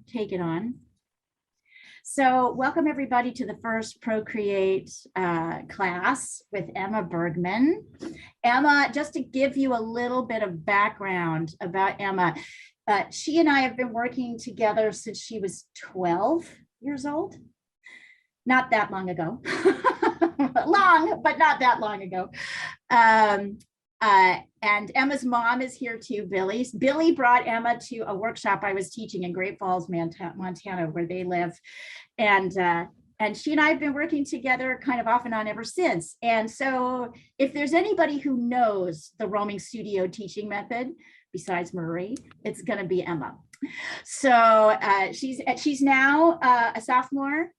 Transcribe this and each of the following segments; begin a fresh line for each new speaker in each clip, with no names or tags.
take it on. So welcome everybody to the first Procreate class with Emma Bergman. Emma, just to give you a little bit of background about Emma, she and I have been working together since she was 12 years old. Not that long ago. Long, but not that long ago. And Emma's mom is here too, Billy. Billy brought Emma to a workshop I was teaching in Great Falls, Montana, where they live. And she and I have been working together kind of off and on ever since. And so if there's anybody who knows the roaming studio teaching method, besides Marie, it's going to be Emma. So she's now a sophomore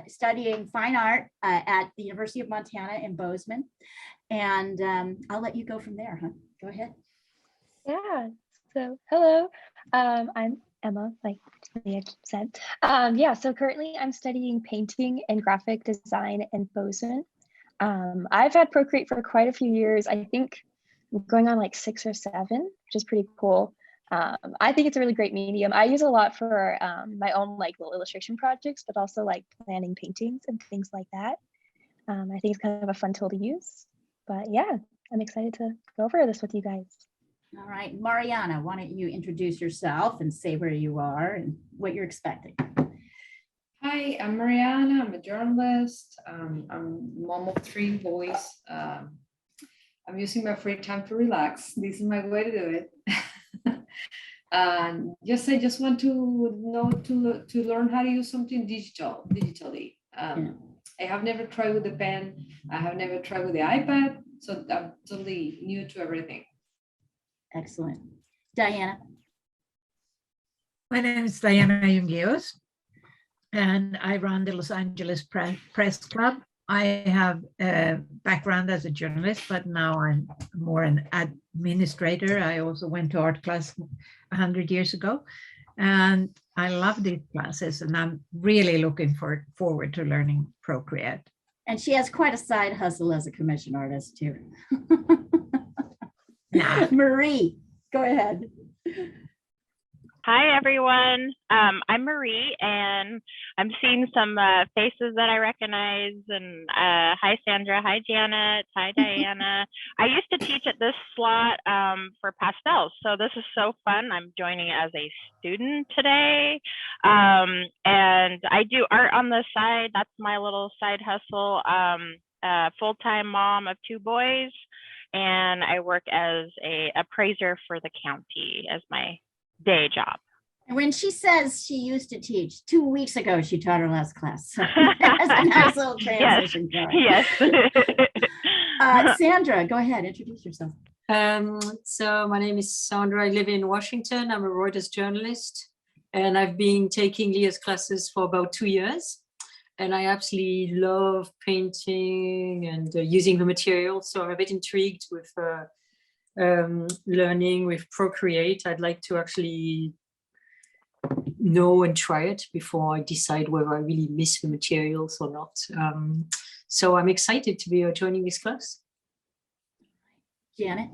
studying fine art at the University of Montana in Bozeman. And I'll let you go from there, huh? Go ahead.
Yeah, so hello, I'm Emma, like Leah said. Yeah, so currently I'm studying painting and graphic design in Bozeman. I've had Procreate for quite a few years. I think going on like 6 or 7, which is pretty cool. I think it's a really great medium. I use it a lot for my own like little illustration projects, but also like planning paintings and things like that. I think it's kind of a fun tool to use. But yeah, I'm excited to go over this with you guys.
All right, Mariana, why don't you introduce yourself and say where you are and what you're expecting?
Hi, I'm Mariana. I'm a journalist. I'm mom of 3 boys. I'm using my free time to relax. This is my way to do it. And I just want to know to learn how to use something digitally. I have never tried with the pen. I have never tried with the iPad. So I'm totally new to everything.
Excellent. Diana.
My name is Diana Jungius, and I run the Los Angeles Press Club. I have a background as a journalist, but now I'm more an administrator. I also went to art class 100 years ago, and I love these classes, and I'm really looking forward to learning Procreate.
And she has quite a side hustle as a commission artist too.
Nah.
Marie, go ahead.
Hi, everyone. I'm Marie, and I'm seeing some faces that I recognize. And hi, Sandra. Hi, Janet. Hi, Diana. I used to teach at this slot for pastels, so this is so fun. I'm joining as a student today, and I do art on the side. That's my little side hustle. Full-time mom of 2 boys, and I work as a appraiser for the county as my day job.
And when she says she used to teach, 2 weeks ago, she taught her last class. So there's a nice little transition going.
Yes.
Sandra, go ahead, introduce yourself.
So my name is Sandra. I live in Washington. I'm a Reuters journalist, and I've been taking Leah's classes for about 2 years. And I absolutely love painting and using the material. So I'm a bit intrigued with learning with Procreate. I'd like to actually know and try it before I decide whether I really miss the materials or not. So I'm excited to be joining this class.
Janet.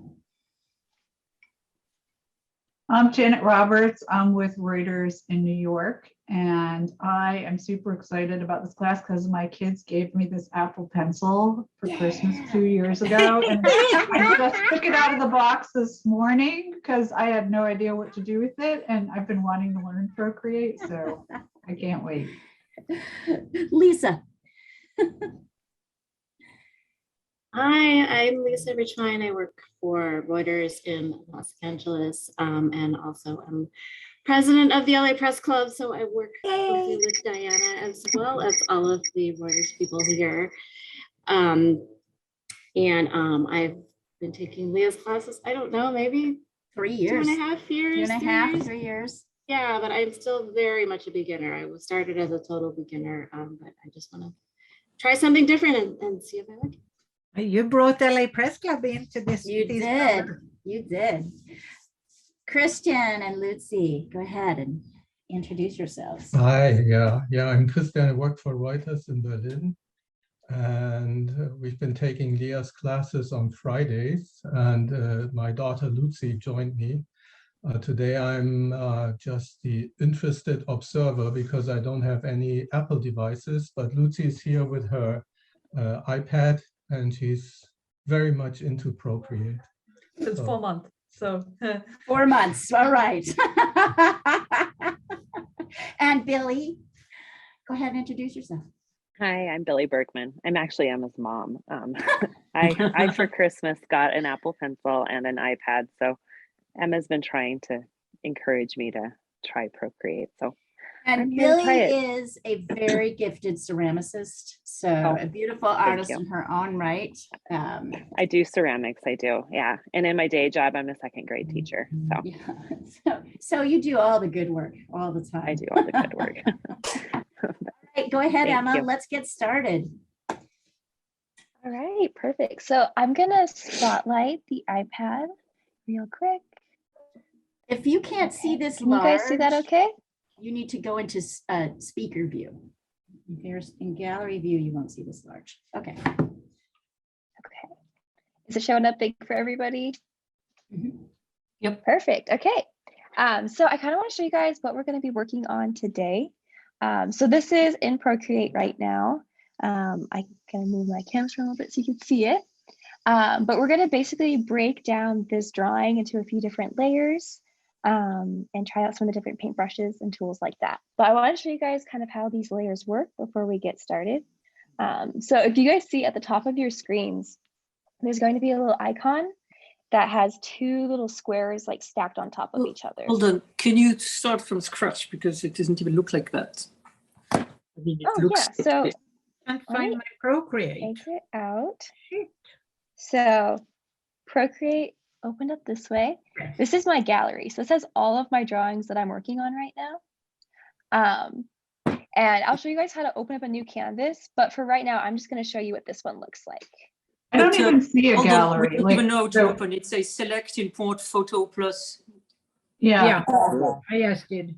I'm Janet Roberts. I'm with Reuters in New York, and I am super excited about this class because my kids gave me this Apple Pencil for Christmas 2 years ago, and I just took it out of the box this morning because I had no idea what to do with it, and I've been wanting to learn Procreate, so I can't wait.
Lisa.
Hi, I'm Lisa Richmine. I work for Reuters in Los Angeles, and also I'm president of the LA Press Club. So I work closely with Diana as well as all of the Reuters people here. I've been taking Leah's classes, I don't know, maybe
3 years.
2.5 years.
2.5, 3 years.
Yeah, but I'm still very much a beginner. I was started as a total beginner, but I just want to try something different and see if I like it.
You brought LA Press Club into this.
You did. You did. Christian and Lucy, go ahead and introduce yourselves.
Hi, I'm Christian. I work for Reuters in Berlin, and we've been taking Leah's classes on Fridays, and my daughter Lucy joined me. Today I'm just the interested observer because I don't have any Apple devices, but Lucy is here with her iPad and she's very much into Procreate.
It's
So-
4 months, so.
4 months, all right. And Billy, go ahead and introduce yourself.
Hi, I'm Billy Bergman. I'm actually Emma's mom. I for Christmas got an Apple Pencil and an iPad, so Emma's been trying to encourage me to try Procreate. So I'm
And
here to
Billy
try it.
is a very gifted ceramicist, so
Oh,
a beautiful artist
you.
in her own right.
I do ceramics, I do, yeah. And in my day job, I'm a second grade teacher, so
Yeah. So you do all the good work all the time.
I do all the good work.
All right, go ahead,
Thank
Emma.
you.
Let's get started.
All right, perfect. So I'm gonna spotlight the iPad real quick.
If you can't see this
Can you guys see that
large,
okay?
you need to go into speaker view. If you're in gallery view, you won't see this large. Okay.
Okay. Is it showing up big for everybody?
Mhm.
Yep.
Perfect. Okay. So I kind of want to show you guys what we're going to be working on today. So this is in Procreate right now. I can move my camera a little bit so you can see it. But we're going to basically break down this drawing into a few different layers and try out some of the different paintbrushes and tools like that. But I want to show you guys kind of how these layers work before we get started. So if you guys see at the top of your screens, there's going to be a little icon that has two little squares like stacked on top of each other.
Hold on, can you start from scratch because it doesn't even look like that. I mean, it
Oh
looks
yeah, so
Can't
Let
find
me
my Procreate.
exit out.
Shit.
So Procreate opened up this way. This is my gallery. So it says all of my drawings that I'm working on right now. And I'll show you guys how to open up a new canvas, but for right now, I'm just going to show you what this one looks like.
I don't
But,
even see a
hold on,
gallery.
we don't
Like,
even know how to
so-
open it. Says select, import, photo plus.
Yeah.
I asked it.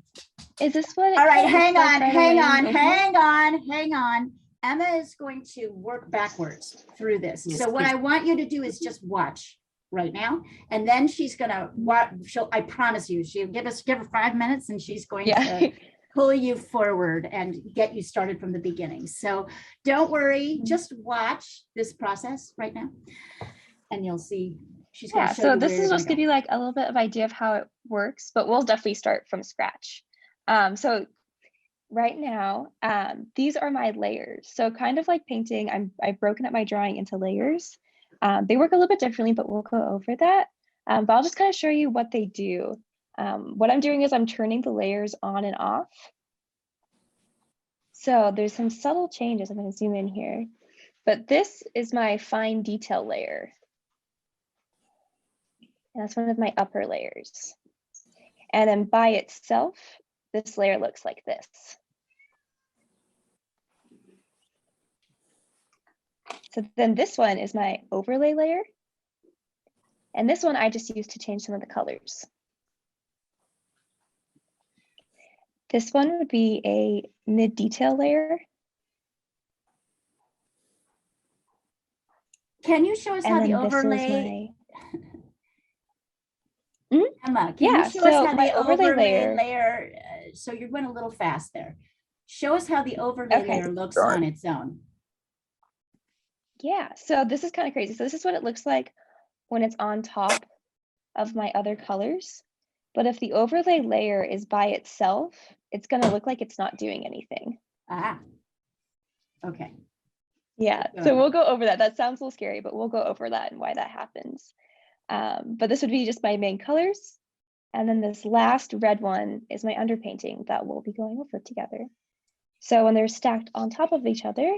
Is this what it
All right,
looks
hang
like
on,
right
hang
away when
on,
you open it?
hang on. Emma is going to work backwards through this.
Yes,
So what
please.
I want you to do is just watch right now. And then she's gonna watch, I promise you, she'll give her 5 minutes and she's going
Yeah.
to pull you forward and get you started from the beginning. So don't worry, just watch this process right now. And you'll see she's gonna
Yeah,
show
so
you
this
where
is
you're
just
gonna
give you like a little bit of idea of how it works, but we'll definitely start from scratch. So right now, these are my layers. So kind of like painting, I've broken up my drawing into layers. They work a little bit differently, but we'll go over that. But I'll just kind of show you what they do. What I'm doing is I'm turning the layers on and off. So there's some subtle changes. I'm going to zoom in here. But this is my fine detail layer. And that's one of my upper layers. And then by itself, this layer looks like this. So then this one is my overlay layer. And this one I just used to change some of the colors. This one would be a mid detail layer.
Can you show us how
And
the
then this is
overlay,
my,
Emma, can
yeah,
you show
so
us how
my
the
overlay
overlay
layer-
layer, so you're going a little fast there. Show us how the overlay
Okay.
layer looks on its own.
yeah, so this is kind of crazy. So this is what it looks like when it's on top of my other colors. But if the overlay layer is by itself, it's going to look like it's not doing anything.
Ah, okay.
Yeah,
Keep
so
going.
we'll go over that. That sounds a little scary, but we'll go over that and why that happens. But this would be just my main colors. And then this last red one is my underpainting that we'll be going over together. So when they're stacked on top of each other,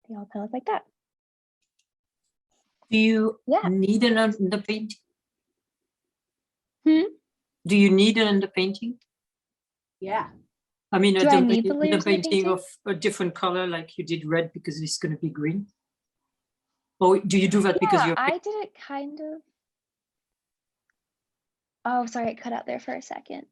they all kind of look like that.
Do you
Yeah.
need an underpainting?
Hmm?
Do you need an underpainting?
Yeah.
I mean,
Do I need the layers in the
underpainting
painting?
of a different color, like you did red because it's going to be green. Or do you do that because
Yeah,
you're?
I did it kind of. Oh, sorry, it cut out there for a second.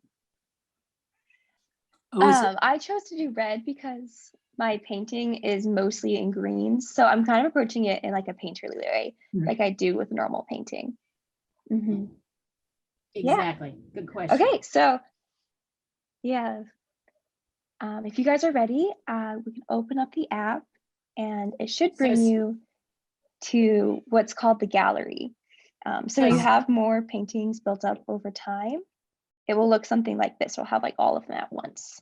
Oh, is it?
I chose to do red because my painting is mostly in greens. So I'm kind of approaching it in like a painterly way,
Right.
like I do with normal painting. Mhm.
Exactly. Good question.
Okay, so yeah, if you guys are ready, we can open up the app and it should bring you to what's called the gallery. So you have more paintings built up over time. It will look something like this. We'll have like all of them at once.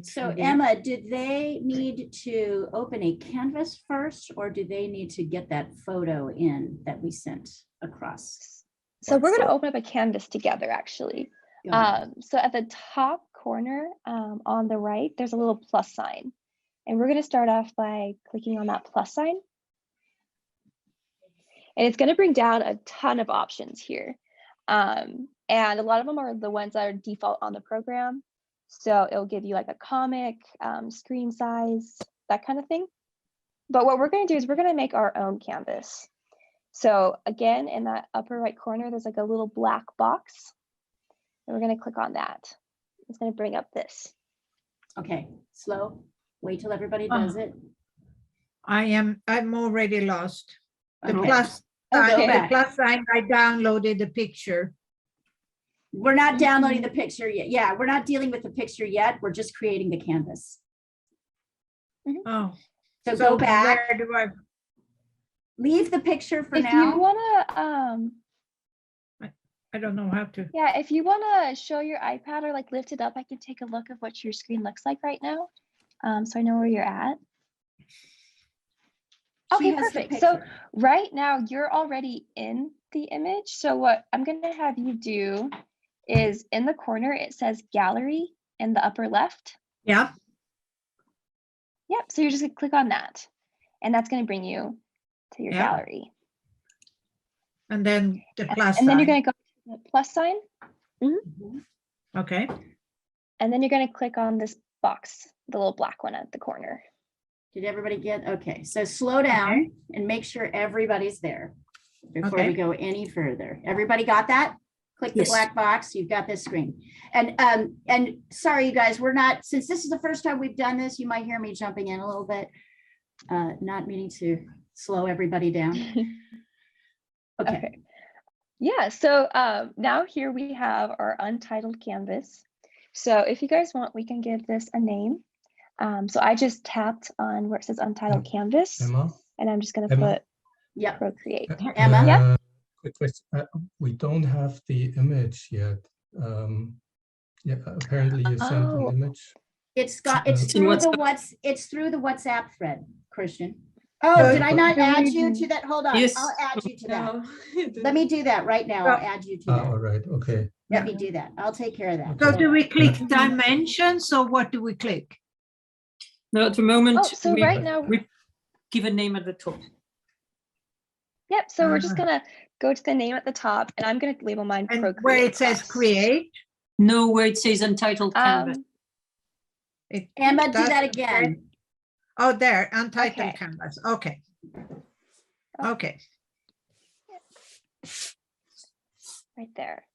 So Emma, did they need to open a canvas first, or do they need to get that photo in that we sent across?
So we're going to open up a canvas together, actually. So at the top corner on the right, there's a little plus sign. And we're going to start off by clicking on that plus sign. And it's going to bring down a ton of options here. And a lot of them are the ones that are default on the program. So it'll give you like a comic, screen size, that kind of thing. But what we're going to do is we're going to make our own canvas. So again, in that upper right corner, there's like a little black box. And we're going to click on that. It's going to bring up this.
Okay, slow. Wait till everybody does it.
I'm already lost. The
Okay.
plus sign, I downloaded the picture.
We're not downloading the picture yet. Yeah, we're not dealing with the picture yet. We're just creating the canvas.
Oh.
So go back.
Where do I
leave the picture for now?
If you want
to I don't know how to.
Yeah, if you want to show your iPad or like lift it up, I can take a look of what your screen looks like right now. So I know where you're at. Okay, perfect. So right now you're already in the image. So what I'm going to have you do is in the corner, it says gallery in the upper left.
Yeah.
Yep. So you're just going to click on that. And that's going to bring you to your gallery.
And then the plus
sign. And then you're going to go to the plus sign.
Okay.
And then you're going to click on this box, the little black one at the corner.
Did everybody get? Okay. So slow down and make sure everybody's there before we go any further. Everybody got that? Click the black box. You've got this screen. And sorry, you guys, we're not, since this is the first time we've done this, you might hear me jumping in a little bit, not meaning to slow everybody down. Okay.
Yeah, so now here we have our untitled canvas. So if you guys want, we can give this a name. So I just tapped on where it says Untitled Canvas,
Emma?
And I'm just going to put Procreate.
Emma?
Quick question. We don't have the image yet. Yeah, apparently you sent an image.
It's through the WhatsApp thread, Christian. Oh, did I not add you to that? Hold on. Yes. I'll add you to that. Let me do that right now. I'll add you to that.
All right. Okay.
Let me do that. I'll take care of that.
So do we click dimensions or what do we click?
No, at the moment,
right now
we give a name at the top.
Yep. So we're just gonna go to the name at the top, and I'm gonna label mine Procreate.
Where it says create?
No, where it says Untitled Canvas.
Emma, do that again.
Oh, there, Untitled Canvas. Okay. Okay.
Right there.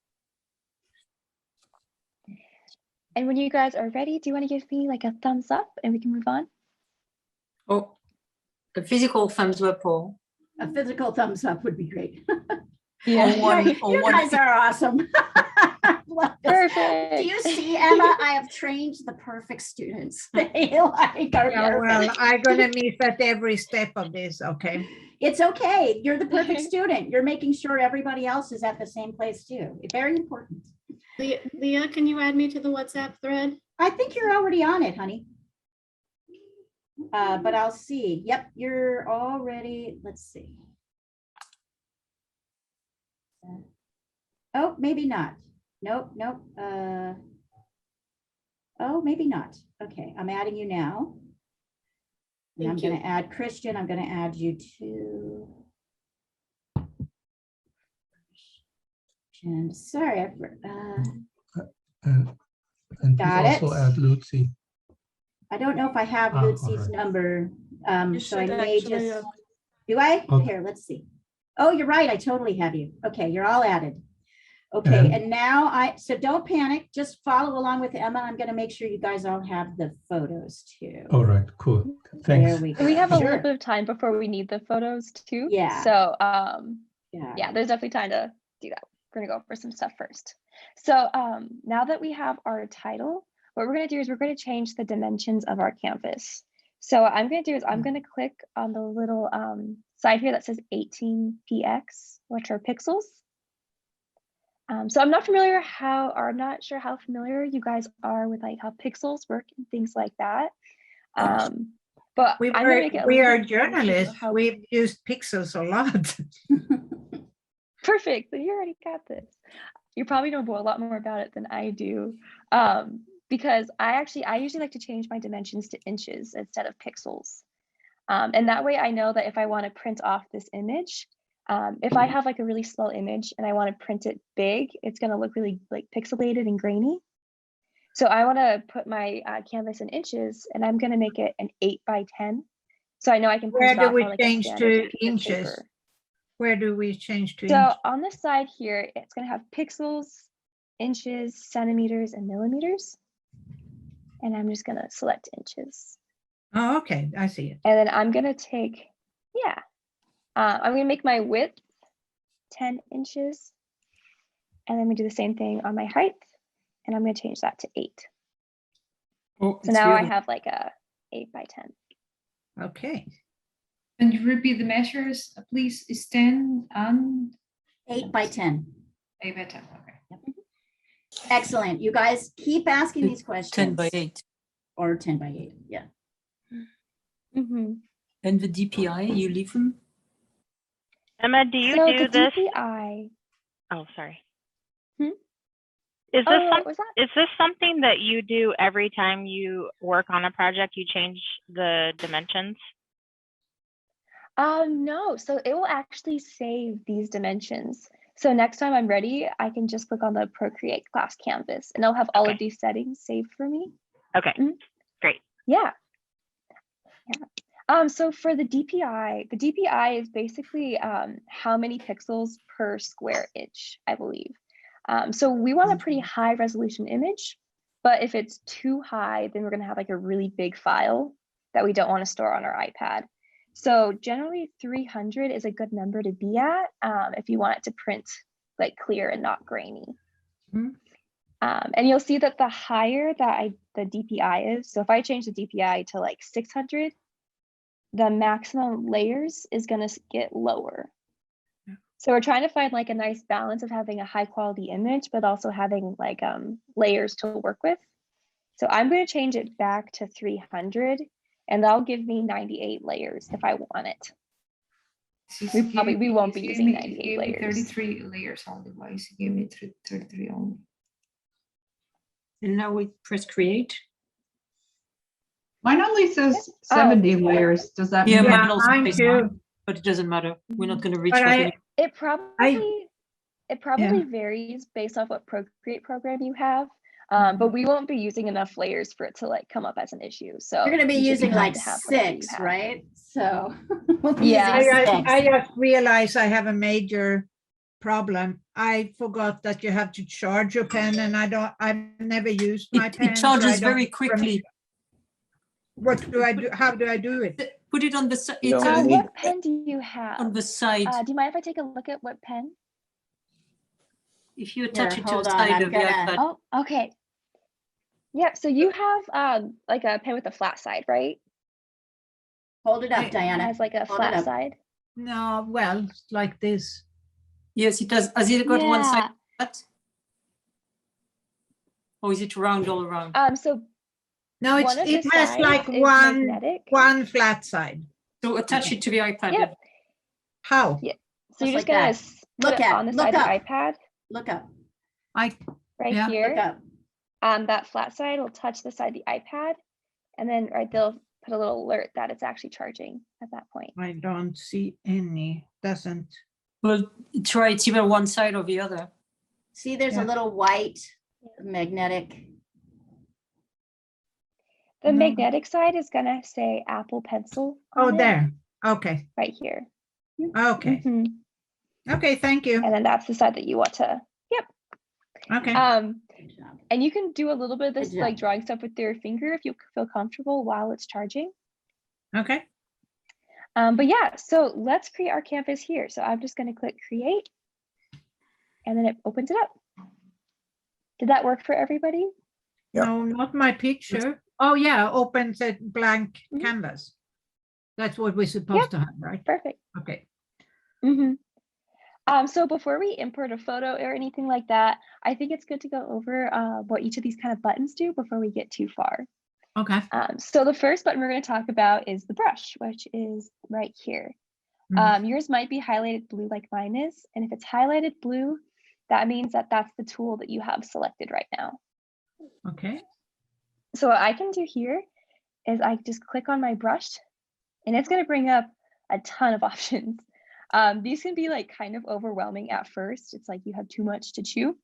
And when you guys are ready, do you want to give me like a thumbs up and we can move on?
Oh, a physical thumbs up or?
A physical thumbs up would be great.
Yeah.
You guys are awesome.
Perfect.
Do you see, Emma? I have trained the perfect students. They like are
well, I'm gonna miss at every step of this. Okay.
It's okay. You're the perfect student. You're making sure everybody else is at the same place too. It's very important.
Leah, can you add me to the WhatsApp thread?
I think you're already on it, honey. But I'll see. Yep, you're already. Let's see. Oh, maybe not. Nope. Oh, maybe not. Okay, I'm adding you now. And I'm going to add Christian. I'm going to add you to. And sorry,
and also add Lucy.
I don't know if I have Lucy's number. So I may just. Do I? Okay. Here, let's see. Oh, you're right. I totally have you. Okay, you're all added. Okay, and now so don't panic. Just follow along with Emma. I'm going to make sure you guys all have the photos too.
All right, cool. Thanks.
There we go.
We have a little bit of time before we need the photos too.
Yeah.
So yeah, there's definitely time to do that. We're gonna go over some stuff first. So now that we have our title, what we're gonna do is we're gonna change the dimensions of our canvas. So what I'm gonna do is I'm gonna click on the little side here that says 18px, which are pixels. So I'm not sure how familiar you guys are with like how pixels work and things like that. But
We
I'm gonna make it a
we
little
are
bit closer to
journalists.
how-
We've used pixels a lot.
Perfect. You already got this. You probably know a lot more about it than I do. Because I usually like to change my dimensions to inches instead of pixels. And that way I know that if I want to print off this image, if I have like a really small image and I want to print it big, it's going to look really like pixelated and grainy. So I want to put my canvas in inches, and I'm going to make it an 8x10. So I know I can
Where
print
do
off
we
on like a
change
standard
to
piece of
inches?
paper.
Where do we change to
So
inches?
on the side here, it's going to have pixels, inches, centimeters, and millimeters. And I'm just going to select inches.
Oh, okay, I see it.
And then I'm going to take, I'm going to make my width 10 inches. And then we do the same thing on my height. And I'm going to change that to 8.
Oh,
So
it's
now I
really-
have like a 8x10.
Okay.
Can you repeat the measures, please? Is 10 and
8x10.
8x10. Okay.
Excellent. You guys keep asking these questions.
10x8.
Or 10x8. Yeah.
Mm-hmm.
And the DPI, you leave them?
Emma, do you
So
do
the
this?
DPI.
Oh, sorry.
Hmm?
Is this
Oh,
some,
what was that?
is this something that you do every time you work on a project? You change the dimensions?
No. So it will actually save these dimensions. So next time I'm ready, I can just click on the Procreate Class canvas, and it'll have all of these settings saved for me.
Okay, great.
Yeah. So for the DPI is basically how many pixels per square inch, I believe. So we want a pretty high resolution image, but if it's too high, then we're gonna have like a really big file that we don't want to store on our iPad. So generally 300 is a good number to be at if you want it to print like clear and not grainy. And you'll see that the higher that the DPI is, so if I change the DPI to like 600, the maximum layers is going to get lower. So we're trying to find like a nice balance of having a high quality image, but also having like layers to work with. So I'm going to change it back to 300, and that'll give me 98 layers if I want it. We won't be using 98 layers.
33 layers only. Why is it giving me 33 only?
And now we press create.
Mine only says 70 layers. Does that
Yeah,
mean?
mine also
mine
says
too.
9, but it doesn't matter. We're not going to reach
But
what
I-
we need.
It probably varies based off what Procreate program you have. But we won't be using enough layers for it to like come up as an issue. So
You're going to be
you should
using
fine
like
to have whatever you
6,
have.
right? So we'll be
Yeah.
using 6.
I just realized I have a major problem. I forgot that you have to charge your pen, and I've never used my pen.
It
so I
charges
don't
very quickly.
What do I do? How do I do it?
Put it on the side.
What pen do you have?
On the side.
Do you mind if I take a look at what pen?
If you attach it to the
hold on,
side
I'm
of the iPad.
Oh, okay. Yeah, so you have like a pen with a flat side, right?
Hold it up,
It
Diana.
has like a
Hold it
flat
up.
side.
No, well, it's like this.
Yes, it does. Has it got one side
Yeah.
flat? Or is it round all around?
So
No,
one of
it
the
has like
sides is
one
magnetic.
flat side.
So attach it to the iPad.
Yep.
How?
Yeah. So you're
Just
just
like
gonna
that.
put
Look
it
at-
on the
look
side of
up.
the iPad
Look up.
I
right
Yeah.
Look
here.
up.
That flat side will touch the side of the iPad, and then they'll put a little alert that it's actually charging at that point.
I don't see any. Doesn't.
Well, try it either one side or the other.
See, there's
Yeah.
a little white magnetic.
The
No.
magnetic side is gonna say Apple Pencil.
Oh,
on it,
there. Okay.
right here.
Okay.
Mhm.
Okay. Thank you.
And then that's the side that you want to. Yep.
Okay.
Good job.
And you can do a little bit of this
Good
like
job.
drawing stuff with your finger if you feel comfortable while it's charging.
Okay.
But yeah, so let's create our canvas here. So I'm just going to click create, and then it opens it up. Did that work for everybody?
Yep.
No, not my picture. Oh yeah, opens a blank
Mhm.
canvas. That's what we're supposed to have, right?
Perfect.
Okay.
So before we import a photo or anything like that, I think it's good to go over what each of these kind of buttons do before we get too far.
Okay.
So the first button we're going to talk about is the brush, which is right here. Yours might be highlighted blue like mine is. And if it's highlighted blue, that means that that's the tool that you have selected right now.
Okay.
So what I can do here is I just click on my brush, and it's going to bring up a ton of options. These can be like kind of overwhelming at first. It's like you have too much to chew.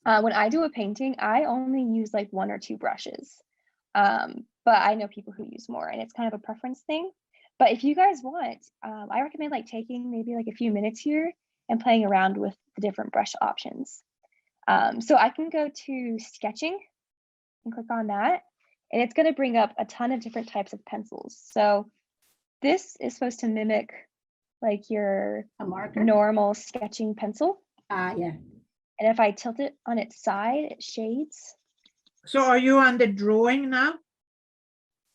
When I do a painting, I only use like 1 or 2 brushes. But I know people who use more, and it's kind of a preference thing. But if you guys want, I recommend like taking maybe like a few minutes here and playing around with the different brush options. So I can go to sketching and click on that, and it's going to bring up a ton of different types of pencils. So this is supposed to mimic like your normal sketching pencil.
Yeah.
And if I tilt it on its side, it shades.
So are you on the drawing now?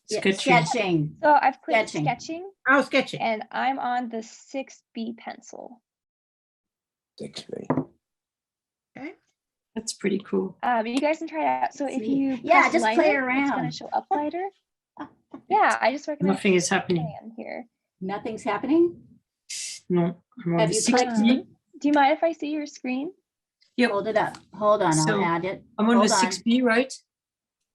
Sketching.
So I've clicked sketching.
Oh, sketching.
And I'm on the 6B pencil.
6B.
Okay.
That's pretty cool.
You guys can try it out. So if you
just
press
play
lighter,
around.
it's going to show up lighter. Yeah, I just recommend.
Nothing is happening
here.
Nothing's happening.
No, I'm on
Have
the
you
6B.
Do you mind if I see your screen?
Yep.
Hold it up. Hold on.
So,
I'll add it.
I'm on
Hold
the
on.
6B, right?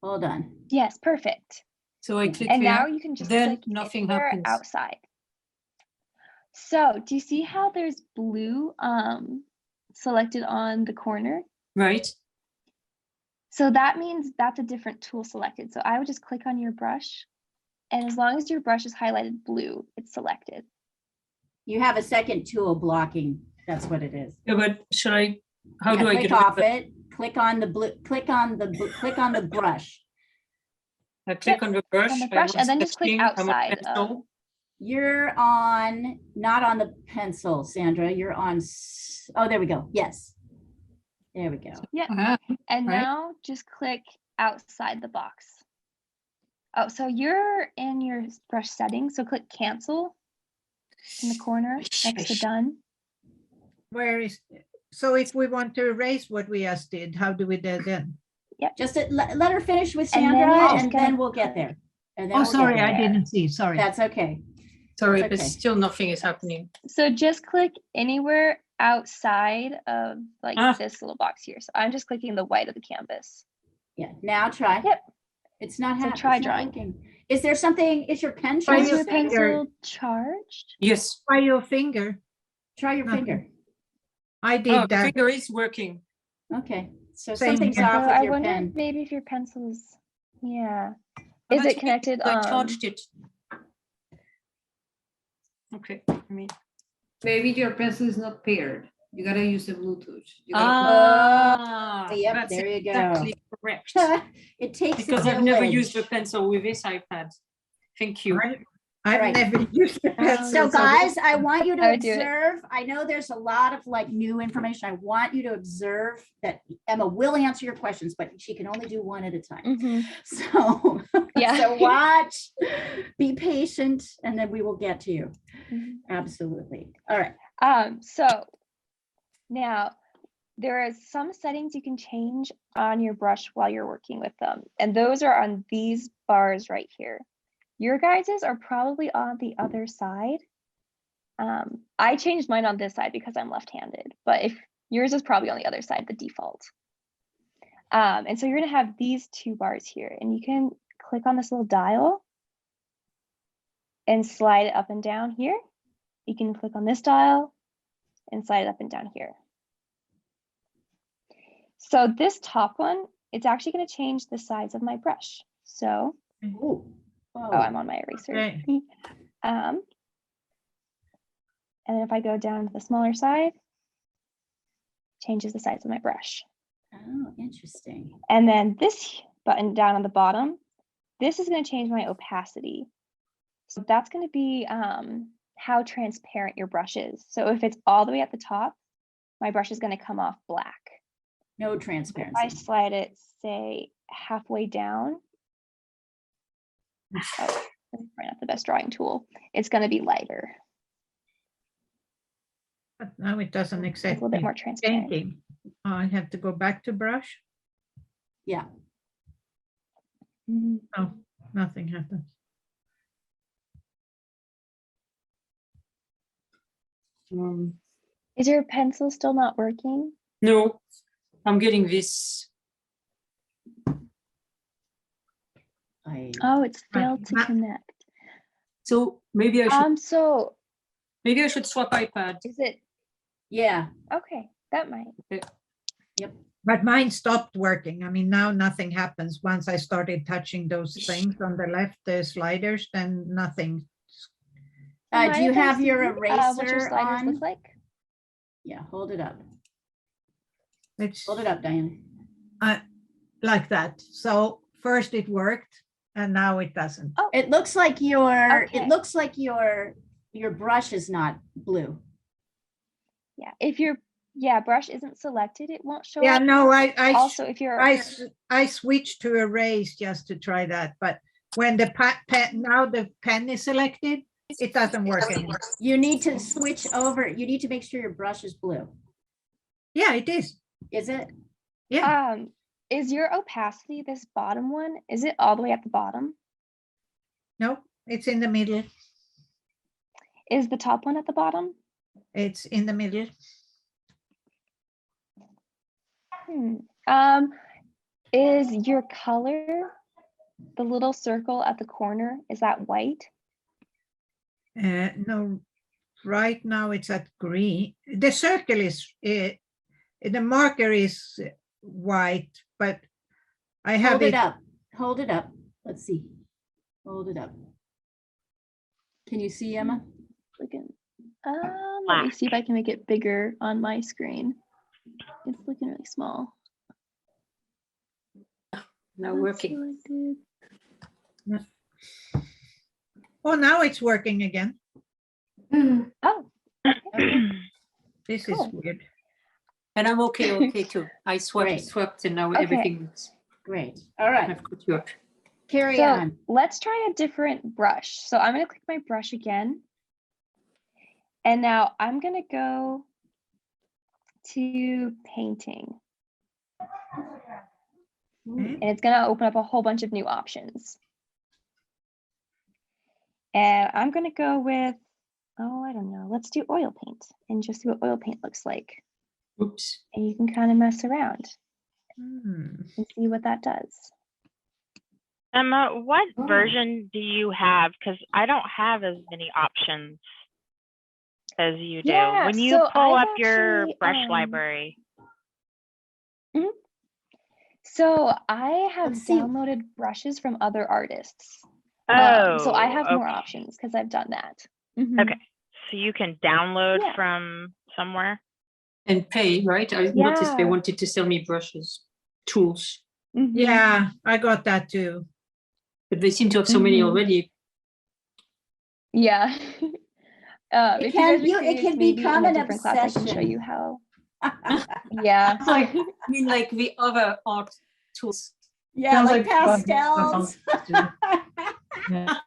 Hold on.
Yes, perfect.
So I click
And
there,
now you can just
then
click
nothing
anywhere
happens.
outside. So do you see how there's blue selected on the corner?
Right.
So that means that's a different tool selected. So I would just click on your brush, and as long as your brush is highlighted blue, it's selected.
You have a second tool blocking. That's what it is.
Yeah, but should I? How do I
click
get
off it? Click on the blue. Click on the brush.
I click on the brush.
On the brush, and then just click outside.
You're on, not on the pencil, Sandra. You're on. Oh, there we go. Yes. There we go.
Yeah. And now just click outside the box. Oh, so you're in your brush settings. So click cancel in the corner next to done.
Where is, so if we want to erase what we just did, how do we do that then?
Yep.
Just let her finish with Sandra, and then we'll get there. And then
Oh,
we'll
sorry,
get
I
there.
didn't see. Sorry.
That's okay.
Sorry,
That's
but
okay.
still nothing is happening.
So just click anywhere outside of like this little box here. So I'm just clicking the white of the canvas.
Yeah. Now try.
Yep.
It's not
So
happening.
try drawing.
Is there something? Is your pen
Is
charged?
your pencil charged?
Yes.
Try your finger.
Try your
Nothing.
finger.
I did
Oh, the
that.
finger is working.
Okay. So
Same
something's
here.
off
So
with
I
your
wonder
pen.
maybe if your pencil's, yeah.
Oh,
Is
that's
it connected?
I charged it. Okay. I mean,
Maybe your pencil is not paired. You gotta use the Bluetooth. You
Yep,
that's
there you go.
exactly correct.
It takes
Because
a
I've never
village.
used a pencil with this iPad. Thank you.
I've
Right.
never used a pencil.
So guys, I want you to
I would do it.
observe. I know there's a lot of like new information. I want you to observe that Emma will answer your questions, but she can only do one at a time.
Mhm.
So,
Yeah.
so watch, be patient, and then we will get to you.
Mhm.
Absolutely. All right.
So now there are some settings you can change on your brush while you're working with them. And those are on these bars right here. Your guys's are probably on the other side. I changed mine on this side because I'm left-handed, but if yours is probably on the other side, the default. And so you're gonna have these 2 bars here, and you can click on this little dial and slide it up and down here. You can click on this dial and slide it up and down here. So this top one, it's actually going to change the size of my brush. So,
Ooh.
oh, I'm on my eraser.
Okay.
And then if I go down to the smaller side, changes the size of my brush.
Oh, interesting.
And then this button down on the bottom, this is going to change my opacity. So that's going to be how transparent your brush is. So if it's all the way at the top, my brush is going to come off black.
No
If I
transparency.
slide it, say, halfway down, oh, that's probably not the best drawing tool. It's going to be lighter.
But now it doesn't
It's a
accept
little bit
me
more transparent.
painting. Oh, I have to go back to brush.
Yeah.
Mhm.
Oh, nothing happens.
Is your pencil still not working?
No, I'm getting this.
Oh, it's
Right.
failed to connect.
So maybe I should
So
maybe I should swap iPad.
is it
Yeah.
okay? That might.
But mine stopped working. I mean, now nothing happens. Once I started touching those things on the left, the sliders, then nothing.
Do you have your
what your
eraser
sliders
on?
look like?
Yeah, hold it up.
It's
Hold it up, Diane.
like that. So first it worked and now it doesn't.
Oh,
It looks like your
Okay.
it looks like your brush is not blue.
yeah. If your brush isn't selected, it won't show
Yeah,
up.
no,
Also, if you're
I switched to erase just to try that. But when the now the pen is selected, it doesn't work anymore.
You need to switch over. You need to make sure your brush is blue.
Yeah, it is.
Is it?
Yeah.
is your opacity this bottom one? Is it all the way at the bottom?
No, it's in the middle.
Is the top one at the bottom?
It's in the middle.
Is your color, the little circle at the corner, is that white?
No, right now it's at green. The circle is, the marker is white, but I have
Hold it up. Hold it up. Let's see. Hold it up. Can you see, Emma?
Looking. Let me see if I can make it bigger on my screen. It's looking really small.
Now working.
Selected.
Oh, now it's working again.
Oh,
This
Cool.
is weird.
And I'm okay too. I
Great.
swapped and now
Okay.
everything is.
Great. All right.
I've got you up.
Carry
so
on.
let's try a different brush. So I'm going to click my brush again. And now I'm going to go to painting.
Okay.
And it's going to open up a whole bunch of new options. And I'm going to go with, oh, I don't know. Let's do oil paint and just see what oil paint looks like.
Oops.
And you can kind of mess around
Hmm.
and see what that does.
Emma, what version do you have? Because I don't have as many options as you do.
Yeah,
When you
so
pull
I've
up your
actually,
brush library.
So I have
Let's see.
downloaded brushes from other artists.
Oh,
So I have more
okay.
options because I've done that. Mhm.
Okay, so you can download
Yeah.
from somewhere.
And pay, right? I noticed they
Yeah.
wanted to sell me brushes, tools,
Mhm.
Yeah, I got that too.
but they seem to have so many
Mhm.
already.
It
Yeah. If you
can
guys are
you- it
curious,
can
maybe
become
in a
an
different class, I can show
obsession.
you how. Yeah.
It's like,
I mean, like the other art tools.
Yeah,
sounds
like
fun.
pastels.
Yeah.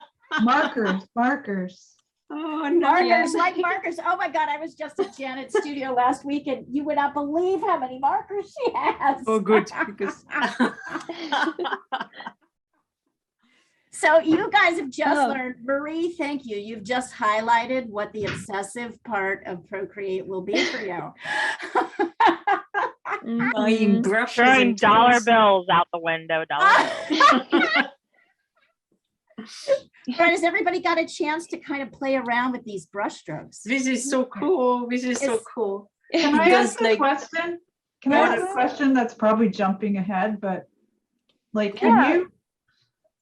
Markers.
Oh,
Markers, like markers. Oh my God, I was just at Janet's studio last week and you would not believe how many markers she has.
Oh, good. Because
So you guys have just
Oh.
learned, Marie, thank you. You've just highlighted what the obsessive part of Procreate will be for you.
buying
Mhm.
brushes
Throwing
and
dollar
tools.
bills out the window. Dollar bills.
All right, has everybody got a chance to kind of play around with these brush strokes?
This is so cool. This is so
It's-
cool.
Can I
Because,
ask a
like-
question? Can I ask
Yes.
a question that's probably jumping ahead, but like,
Yeah.
can you,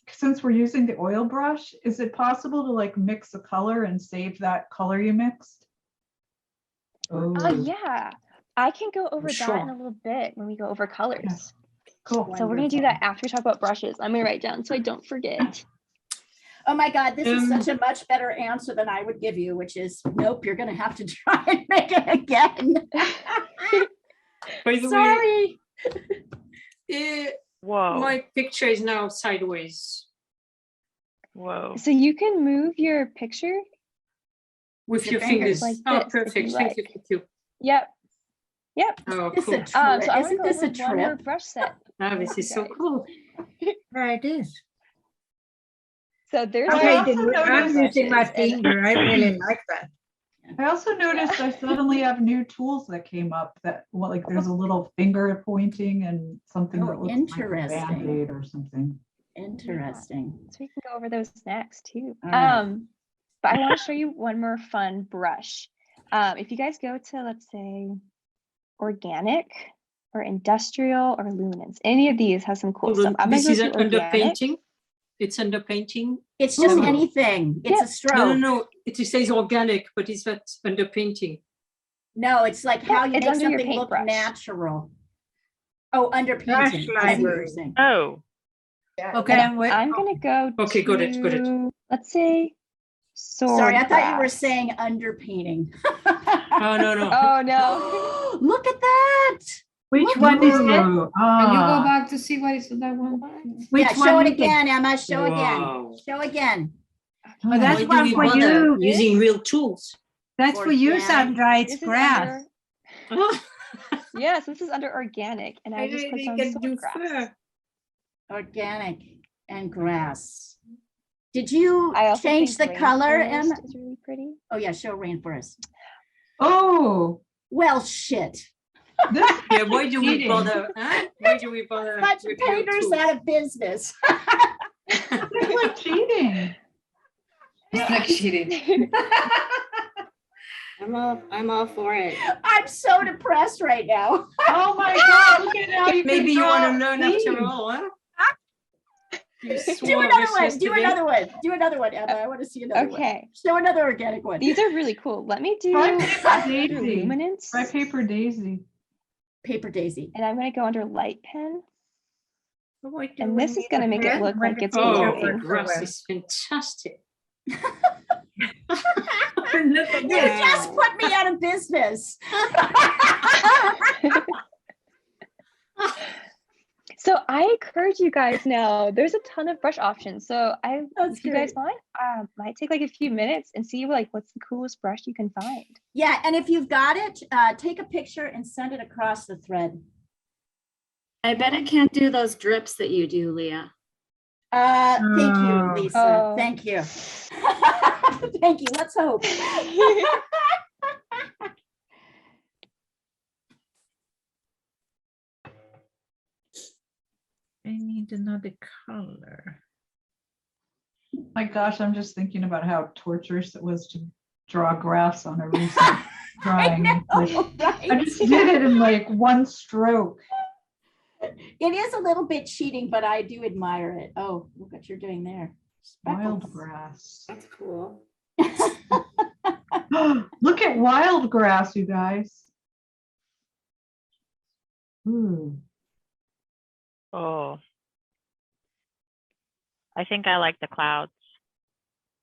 since we're using the oil brush, is it possible to like mix a color and save that color you mixed?
Oh, yeah. I can go over that
Sure.
in a little bit when we go over colors.
Cool.
So we're going to do that after we talk about brushes. I'm going to write down so I don't forget.
Oh my God, this is such a much better answer than I would give you, which is nope, you're gonna have to try and make it again.
By the
Sorry.
way,
Whoa.
my picture is now sideways
Whoa.
So you can move your picture.
with
Your
your
fingers.
fingers.
Like
Oh,
this, if you
perfect. Thank you.
like.
Thank you.
Yep. Yep.
Oh,
This
cool.
a trip.
So I want to
Isn't
go
this
over
a
one more
trip?
brush set.
Ah,
with
this
you
is so
guys.
cool.
Yeah, it is.
So there's
I
Okay,
also
I'm
noticed-
using my
brushes and-
finger. I really like that.
I also noticed I suddenly have new tools that came up that, well, like there's a little finger pointing and something
Oh,
that looks like a
interesting.
Band-Aid or something.
Interesting.
So we can go over those next too.
All right.
But I want to show you one more fun brush. If you guys go to, let's say, organic or industrial or luminance, any of these has some cool
Hold
stuff.
on,
I'm gonna
this
go
is
to
under
organic.
painting. It's under painting.
It's just
Oh.
anything. It's
Yeah.
a stroke.
No, no, no. It says organic, but is that under painting?
No, it's like how you
it's
make
under your
something look
paintbrush.
natural. Oh, under
Brush
painting. I see what you're
library.
saying.
Oh,
Okay,
And
I'm waiting.
I'm gonna go
Okay, got it, got it.
to, let's say, sword
Sorry, I thought you were
grass.
saying under painting.
Oh, no, no.
Oh no.
Look at that.
Which
Look
one
at
is
that.
it?
Can you go
Ah,
back to see what is that one?
Which
Yeah, show
one
it
is
again, Emma. Show again.
Wow.
Show again.
Oh, that's
Why do
one
we
for
bother
you.
using real tools?
That's for you,
Organic.
Sandra. It's
This is
grass.
under, yes, this is under organic, and I just clicked on sword grass.
fur.
Organic and grass. Did you
I also
change the
think
color,
rainforest
Emma?
is really pretty.
Oh yeah, show rainforest.
oh,
Well, shit.
this
Yeah, why do we
Cheating.
bother? Huh? Why do we bother?
Bunch
with
of
real
painters
tools?
out of business.
is like cheating.
It's like cheating.
I'm all for it.
I'm so depressed right now.
Oh my God, look at how you can
Maybe you want to
draw
learn
leaves.
after all, huh? You
Do
swore
another
this
one. Do
yesterday.
another one. Do another one, Emma. I want to see another one.
Okay,
Show another organic one.
these are really cool. Let me do
Try paper daisy.
luminance,
Try paper daisy.
Paper daisy.
and I'm gonna go under light pen,
What do
and
we
this is
need
gonna
a
make it
pen?
look
When
like it's
the
Oh,
picture
glowing.
works so
grass
well.
is fantastic.
Look at
You
this.
just put me out of business.
So I encourage you guys now. There's a ton of brush options. So
That's
if you guys
great.
want, might take like a few minutes and see like what's the coolest brush you can find.
Yeah, and if you've got it, take a picture and send it across the thread.
I bet it can't do those drips that you do, Leah.
Thank you,
Oh.
Lisa.
Oh.
Thank you. Thank you. Let's hope.
I need another color.
My gosh, I'm just thinking about how torturous it was to draw grass on a recent drawing. Like, I
Right?
just did it in like one stroke.
It is a little bit cheating, but I do admire it. Oh, look what you're doing there.
Wild
Speckles.
grass.
That's cool.
Look at wild grass, you guys. Ooh.
oh. I think I like the clouds.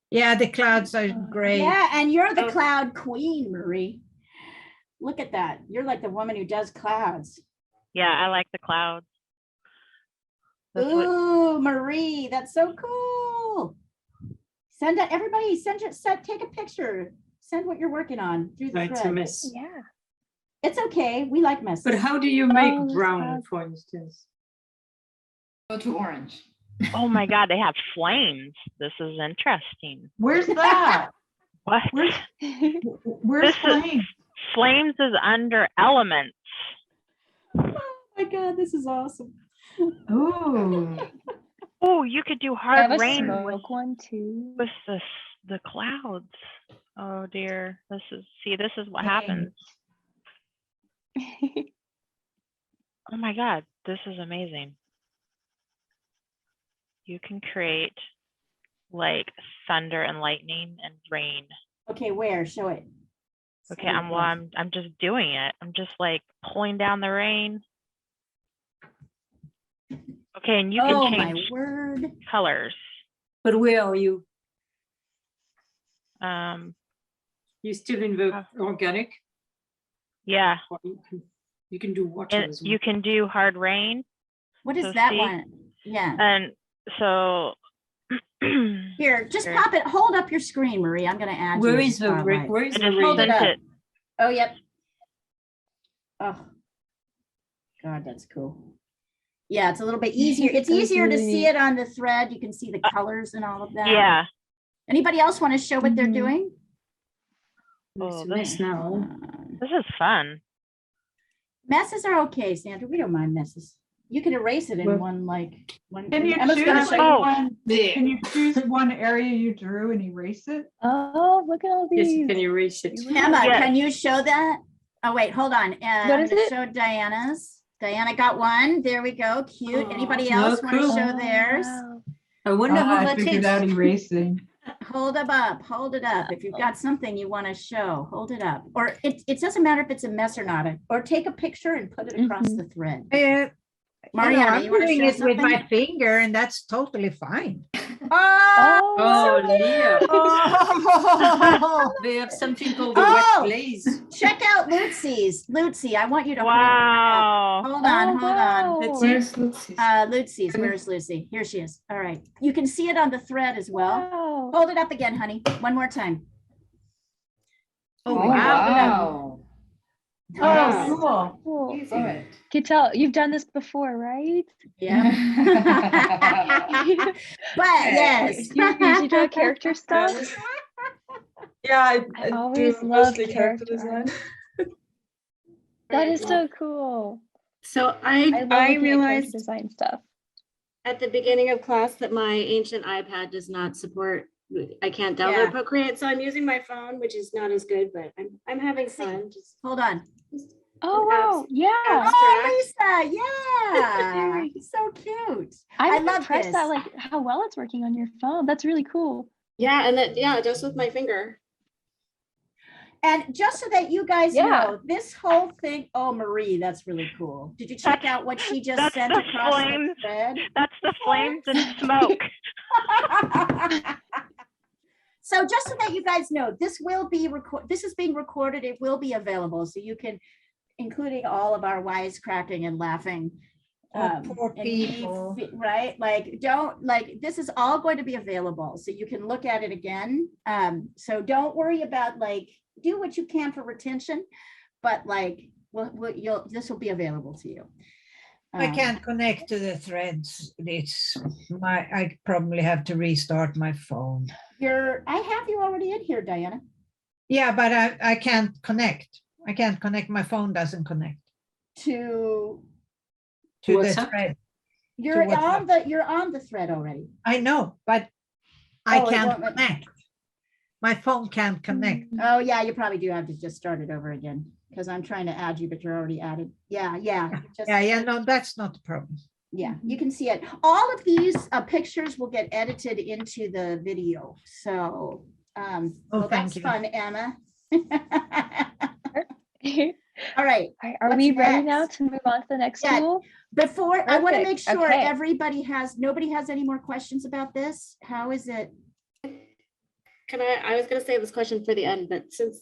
Yeah, the clouds are great.
Yeah, and you're the
Oh.
cloud queen, Marie. Look at that. You're like the woman who does clouds.
Yeah, I like the clouds. That's what,
Ooh, Marie, that's so cool. Send it, everybody, take a picture. Send what you're working on through the
Right, it's a
thread.
mess.
Yeah.
It's okay. We like messes.
But how do you make
Oh,
brown, for instance?
Go to orange.
oh my God, they have flames. This is interesting.
Where's that?
What?
Where's
This is-
Flame?
Flames is under elements.
Oh my God, this is awesome.
Ooh.
Oh, you could do
I have
hard
a
rain
smoke one too.
with the clouds. Oh dear. This is what
Dang.
happens. Oh my God, this is amazing. You can create like thunder and lightning and rain.
Okay, where? Show it.
Okay,
Send it across.
I'm just doing it. I'm just like pulling down the rain. Okay, and you
Oh
can
my
change
word.
colors.
But where are you? You still in the organic?
Yeah,
Or you can do water
and
as well.
you can do hard rain.
What is
So
that
see?
one? Yeah.
And so
Here, just
Here.
pop it. Hold up your screen, Marie. I'm going to add
Where
you as
is
a
the
spotlight.
where is
I
the
just
rain?
Hold it
sent
up.
it.
Oh, yep. Oh, God, that's cool. Yeah, it's a little bit easier. It's
That's
easier to
really
see
neat.
it on the thread. You can see the colors and all of that.
Yeah.
Anybody else want to show what they're
Mhm.
doing?
It's a
Oh,
mess
Hold
now.
on.
This is fun.
Messes are okay, Sandra. We don't mind messes. You can erase it in
Well,
one.
Can you
Emma's gonna
choose
show
like
Oh.
one?
Yeah.
Can you choose one area you drew and erase it?
Oh, look at all
Yes,
these.
you can erase it.
Emma,
Yes.
can you show that? Oh, wait, hold on. I'm
is
gonna
it?
show Diana's. Diana got one. There we go. Cute.
Aw,
Anybody
no,
else want to
cool.
show
Oh,
theirs?
wow.
I wonder how
I
that
figured
is.
out erasing.
Hold it up. Hold it up. If you've got something you want to show, hold it up. Or it doesn't matter if it's a mess or not. Or take a picture and put it across
Mhm.
the thread.
Mariana,
Mariana,
I'm
you want to
doing
show
it with my
something?
finger, and that's totally fine.
Oh,
Oh, Leah.
oh.
They have something called the wet
Oh.
glaze.
Check out Lucy's. Lucy, I want you to
Wow.
hold on,
Oh,
hold on.
That's
Where's Lucy's?
Lucy's, where's Lucy? Here she is. All right. You can see it on the thread as well.
Wow.
Hold it up again, honey. One more time.
Oh,
wow.
Oh,
Wow.
cool.
Cool.
Easy.
Can tell you've done this before, right?
Yeah. But yes.
You usually draw character stuff.
Yeah,
I
I
always
do
love
mostly character
character
design.
art. That is so cool.
So
I love
I
looking at character
realized
design stuff.
at the beginning of class that my ancient iPad does not support, I can't download
Yeah.
Procreate, so I'm using my phone, which is not as good, but I'm having
See.
fun. Just
Hold on.
Oh wow, yeah.
Oh, Lisa, yeah. So cute. I
I'm
love
impressed
this.
at like how well it's working on your phone. That's really cool.
yeah, and that just with my finger.
And just so that you guys
Yeah.
know, this whole thing, oh, Marie, that's really cool. Did you check out what she just
That's
sent
the
across the
flames.
thread?
That's the flames and smoke.
So just so that you guys know, this will be this is being recorded. It will be available, so you can, including all of our wisecracking and laughing.
Poor
and me
people.
right? Like, don't this is all going to be available, so you can look at it again. So don't worry about do what you can for retention, but this will be available to you.
I can't connect to the threads. I probably have to restart my phone.
I have you already in here, Diana.
Yeah, but I can't connect. I can't connect. My phone doesn't connect
To
to the
WhatsApp?
thread.
you're
WhatsApp.
you're on the thread already.
I know, but I
Oh, it
can't
won't let-
connect. My phone can't connect.
Oh yeah, you probably do have to just start it over again, because I'm trying to add you, but you're already added. Yeah.
No, that's not the problem.
Yeah, you can see it. All of these pictures will get edited into the video. So, well,
thank
that's
you.
fun, Emma.
Are
All right.
we
What's
ready now
next?
to move on to the next
Yeah.
tool?
Before, I want to make
Perfect.
sure
Okay.
nobody has any more questions about this. How is it?
I was gonna save this question for the end, but since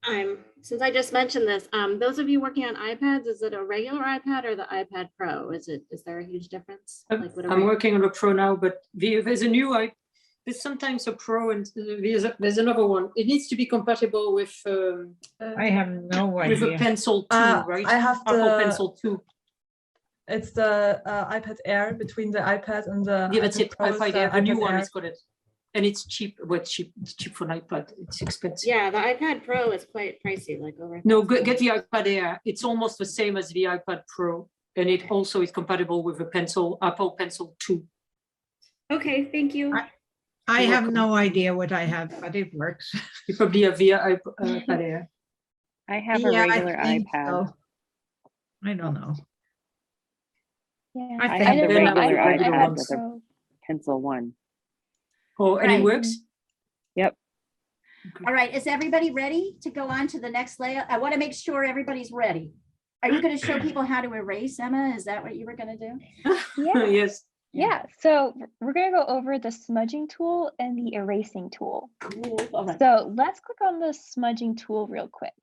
I just mentioned this, those of you working on iPads, is it a regular iPad or the iPad Pro? Is there a huge difference?
I'm working on a Pro now, but there's a new there's sometimes a Pro and there's another one. It needs to be compatible with
I have no
with a
idea.
Pencil 2, right?
I have
Apple Pencil 2.
It's the iPad Air between the iPad and the
Yeah, that's it.
Pro is
iPad Air, the new
iPad
one
Air.
is got it. And it's cheap. Well, it's cheap for an iPad. It's expensive.
Yeah, the iPad Pro is quite pricey, like over.
No, get the iPad Air. It's almost the same as the iPad Pro. And it also is compatible with a Apple Pencil 2.
Okay, thank you.
I
You're
have
welcome.
no idea what I have, but it works.
You probably have the iPad Air.
I have
Yeah,
a regular
I think
iPad.
so. I don't know.
Yeah.
I
I
think
have the
Then
regular
I have
iPad
ones.
with a Pencil 1.
Oh, and it
Right.
works?
Yep.
All right, is everybody ready to go on to the next layout? I want to make sure everybody's ready. Are you going to show people how to erase, Emma? Is that what you were going to do?
Yeah.
Yes.
Yeah, so we're gonna go over the smudging tool and the erasing tool.
Cool. All right.
So let's click on the smudging tool real quick.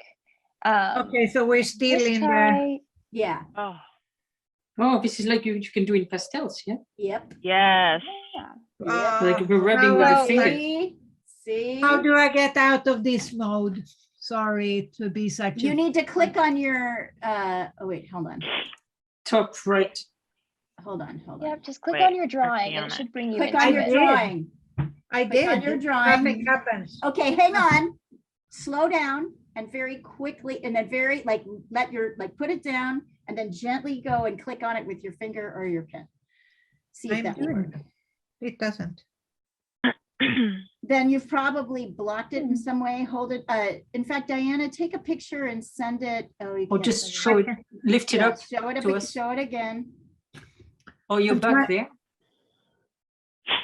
Okay, so we're still
Let's
in the,
try.
Yeah.
Oh,
Oh, this is like you can do in pastels, yeah?
Yep.
yes.
Yeah.
Like if we're rubbing with
how,
a finger.
See?
how do I get out of this mode? Sorry to be such
You
a,
need to click on your, oh wait, hold on.
Top right.
Hold on.
Yep, just click
Wait,
on your drawing and it
organic.
should bring you
Click
into
on
I
your
it.
did.
drawing.
I
Click on
did.
your
Nothing
drawing.
happens.
Okay, hang on. Slow down and very quickly, and then very let your put it down and then gently go and click on it with your finger or your pen. See if
I'm
that will
doing
work.
it. It doesn't.
Then you've probably blocked it in some way. Hold it. In fact, Diana, take a picture and send it. Oh, you
Or
can't
just
send it.
show it, lift it
Yeah,
up
show it
to
up,
us.
show it again.
Oh, you're
I'm
back
try-
there.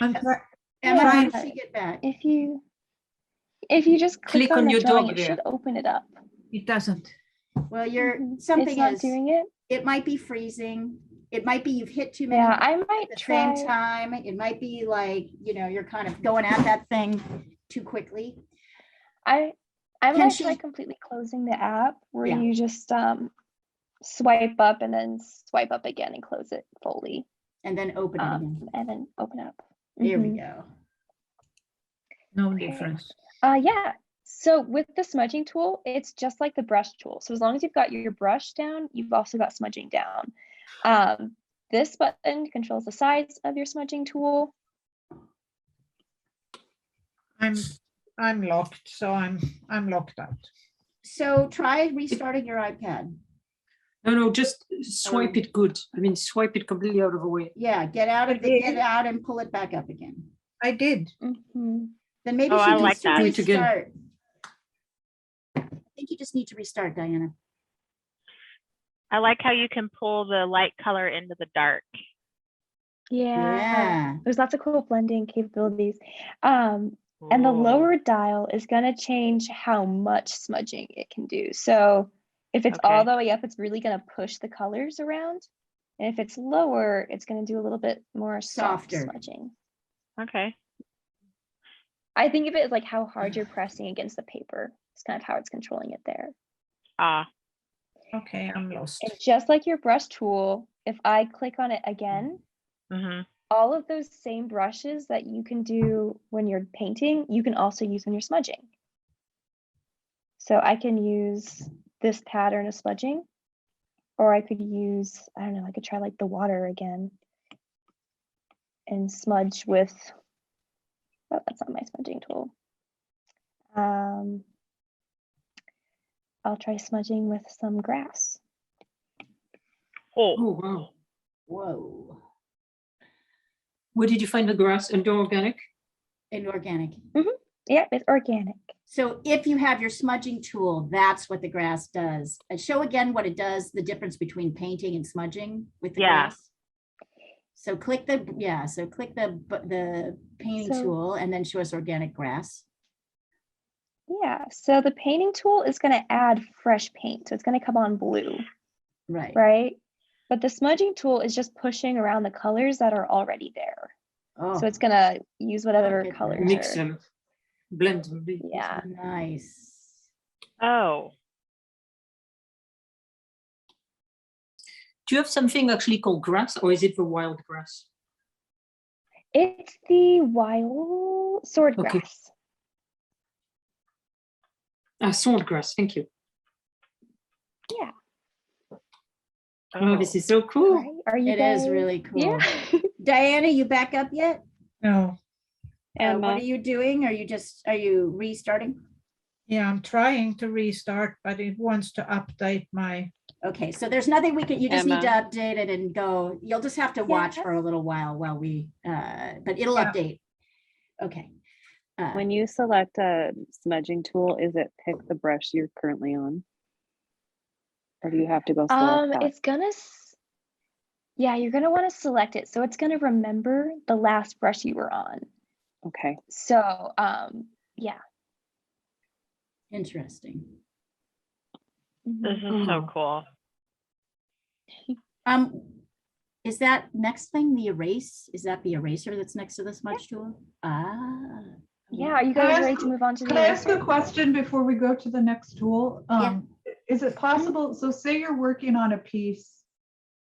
I'm try-
Emma, how
Yeah.
did she get back?
If you just click,
Click on
on the
your
drawing,
dog
it should
there.
open it up.
It doesn't.
Well, you're
It's
something
not
is.
doing it.
It might be freezing. It might be you've hit too many
Yeah,
buttons
I might
at the
try.
same time. It might be like, you're kind of going at that thing too quickly.
I
Can
might
she-
try completely closing the app where
Yeah.
you just swipe up and then swipe up again and close it fully.
And then open it again.
And then open up.
There we
Mhm.
go.
No
Okay.
difference.
Yeah. So with the smudging tool, it's just like the brush tool. So as long as you've got your brush down, you've also got smudging down. This button controls the size of your smudging tool.
I'm locked, so I'm locked out.
So try restarting your iPad.
No, just swipe it good. I mean, swipe it completely out of the way.
Yeah, get out of
Okay.
get out and pull it back up again.
I did.
Mhm.
Then maybe
Oh,
she
I
needs
like
to
that.
Do it again.
restart. I think you just need to restart, Diana.
I like how you can pull the light color into the dark.
Yeah. There's lots of cool blending capabilities. And the
Ooh.
lower dial is going to change how much smudging it can do. So if it's all
Okay.
the way up, it's really going to push the colors around. And if it's lower, it's going to do a little bit more soft
Softer.
smudging.
Okay.
I think of it as like how hard you're pressing against the paper. It's kind of how it's controlling it there.
Ah,
Okay, I'm lost.
And just like your brush tool, if I click on it again,
mm-hmm.
all of those same brushes that you can do when you're painting, you can also use when you're smudging. So I can use this pattern of smudging, or I could use, I don't know, I could try like the water again and smudge with, oh, that's not my smudging tool. I'll try smudging with some grass.
Oh,
Oh, wow.
Whoa.
Where did you find the grass? Under organic?
Inorganic.
Yeah, it's organic.
So if you have your smudging tool, that's what the grass does. And show again what it does, the difference between painting and smudging with the
Yeah.
grass. So click the painting
So-
tool and then show us organic grass.
Yeah, so the painting tool is going to add fresh paint. So it's going to come on blue,
Right.
right? But the smudging tool is just pushing around the colors that are already there.
Oh,
So it's going to use whatever
Look at
colors
that.
Mix
are.
them. Blend them.
Yeah.
nice.
oh,
Do you have something actually called grass, or is it the wild grass?
It's the wild sword
Okay.
grass.
Sword grass, thank you.
Yeah.
Oh, this is so cool.
Right? Are you
It is
guys-
really cool.
Yeah.
Diana, you back up yet?
No,
What are you doing? Are you restarting?
yeah, I'm trying to restart, but it wants to update my,
Okay, so there's nothing we can, you just need to
Emma.
update it and go. You'll just have to watch for a little while we, but it'll
Yeah.
update. Okay.
When you select a smudging tool, is it pick the brush you're currently on? Or do you have to go select that?
It's gonna, yeah, you're gonna want to select it. So it's gonna remember the last brush you were on.
Okay.
So, yeah.
Interesting.
this
Mhm.
is so
Oh.
cool.
Is that next thing the erase? Is that the eraser that's next to the smudge tool? Ah.
Yeah, are you
Can I
guys
ask-
ready to move on to the
Can I ask
eraser?
a question before we go to the next tool?
Yeah.
Is it possible, so say you're working on a piece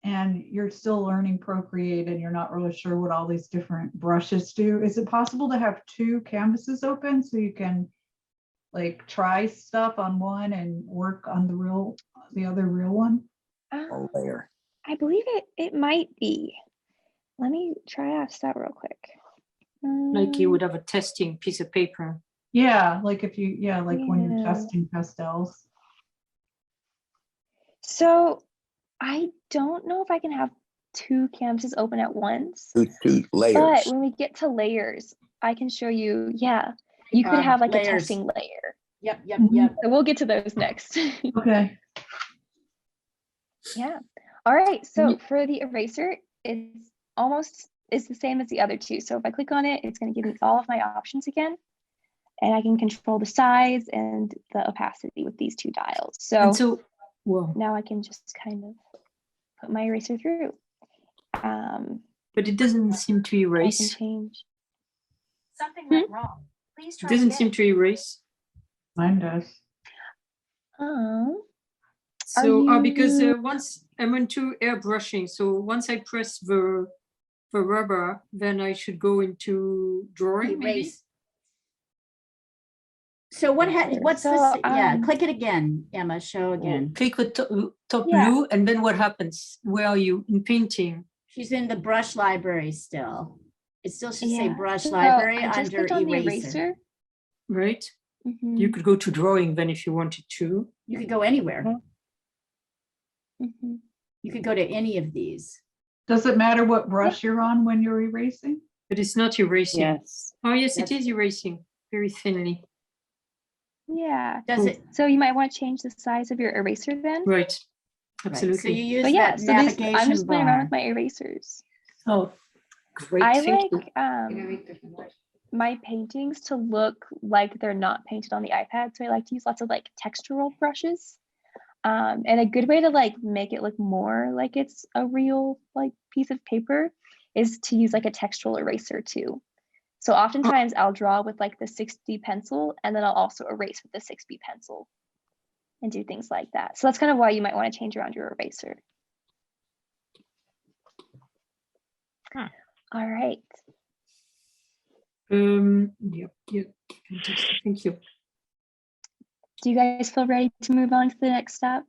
and you're still learning Procreate and you're not really sure what all these different brushes do, is it possible to have two canvases open so you can like try stuff on one and work on the other real one?
Um,
layer.
I believe it might be. Let me try ask that real quick.
Like you would have a testing piece of paper.
Yeah, like if you, like when you're
Yeah.
testing pastels.
So I don't know if I can have two canvases open at once,
Two layers.
but when we get to layers, I can show you, yeah, you could have like a
Layers.
testing layer.
Yep, yep,
Mhm.
yep.
So we'll get to those next.
Okay.
Yeah. All right. So for the eraser, it's the same as the other two. So if I click on it, it's going to give me all of my options again. And I can control the size and the opacity with these two dials. So
well,
now I can just kind of put my eraser through.
but it doesn't seem to
I can
erase.
change.
Something went wrong. Please
It
try
doesn't
again.
seem to erase.
Mine does.
So because
you-
once I went to airbrushing, so once I press the rubber, then I should go into drawing. Maybe.
Erase. So what's
So,
this? Yeah, click it again, Emma, show again.
Click the top
Yeah.
blue, and then what happens? Where are you in painting?
She's in the brush library still. It still should say
Yeah.
brush
So
library
I just
under
clicked on the
eraser.
eraser.
Right?
Mhm,
You could go to drawing then if you wanted to.
You could go anywhere.
mhm.
You could go to any of these.
Does it matter what brush you're on when you're erasing?
But it's not erasing.
Yes.
Oh yes, it
Yes.
is erasing very thinly.
Yeah.
Does it?
So you might want to change the size of your eraser then.
Right.
Right. So
Absolutely.
you use
But yeah,
that
so
navigation
I'm just playing around
bar.
with my erasers.
Oh, great.
I
Thank you.
like my paintings to look like they're not painted on the iPad. So I like to use lots of like textural brushes. And a good way to like make it look more like it's a real like piece of paper is to use like a textural eraser too. So oftentimes I'll draw with like the 6B pencil and then I'll also erase with the 6B pencil and do things like that. So that's kind of why you might want to change around your eraser. All right.
Yeah, fantastic. Thank you.
Do you guys feel ready to move on to the next step?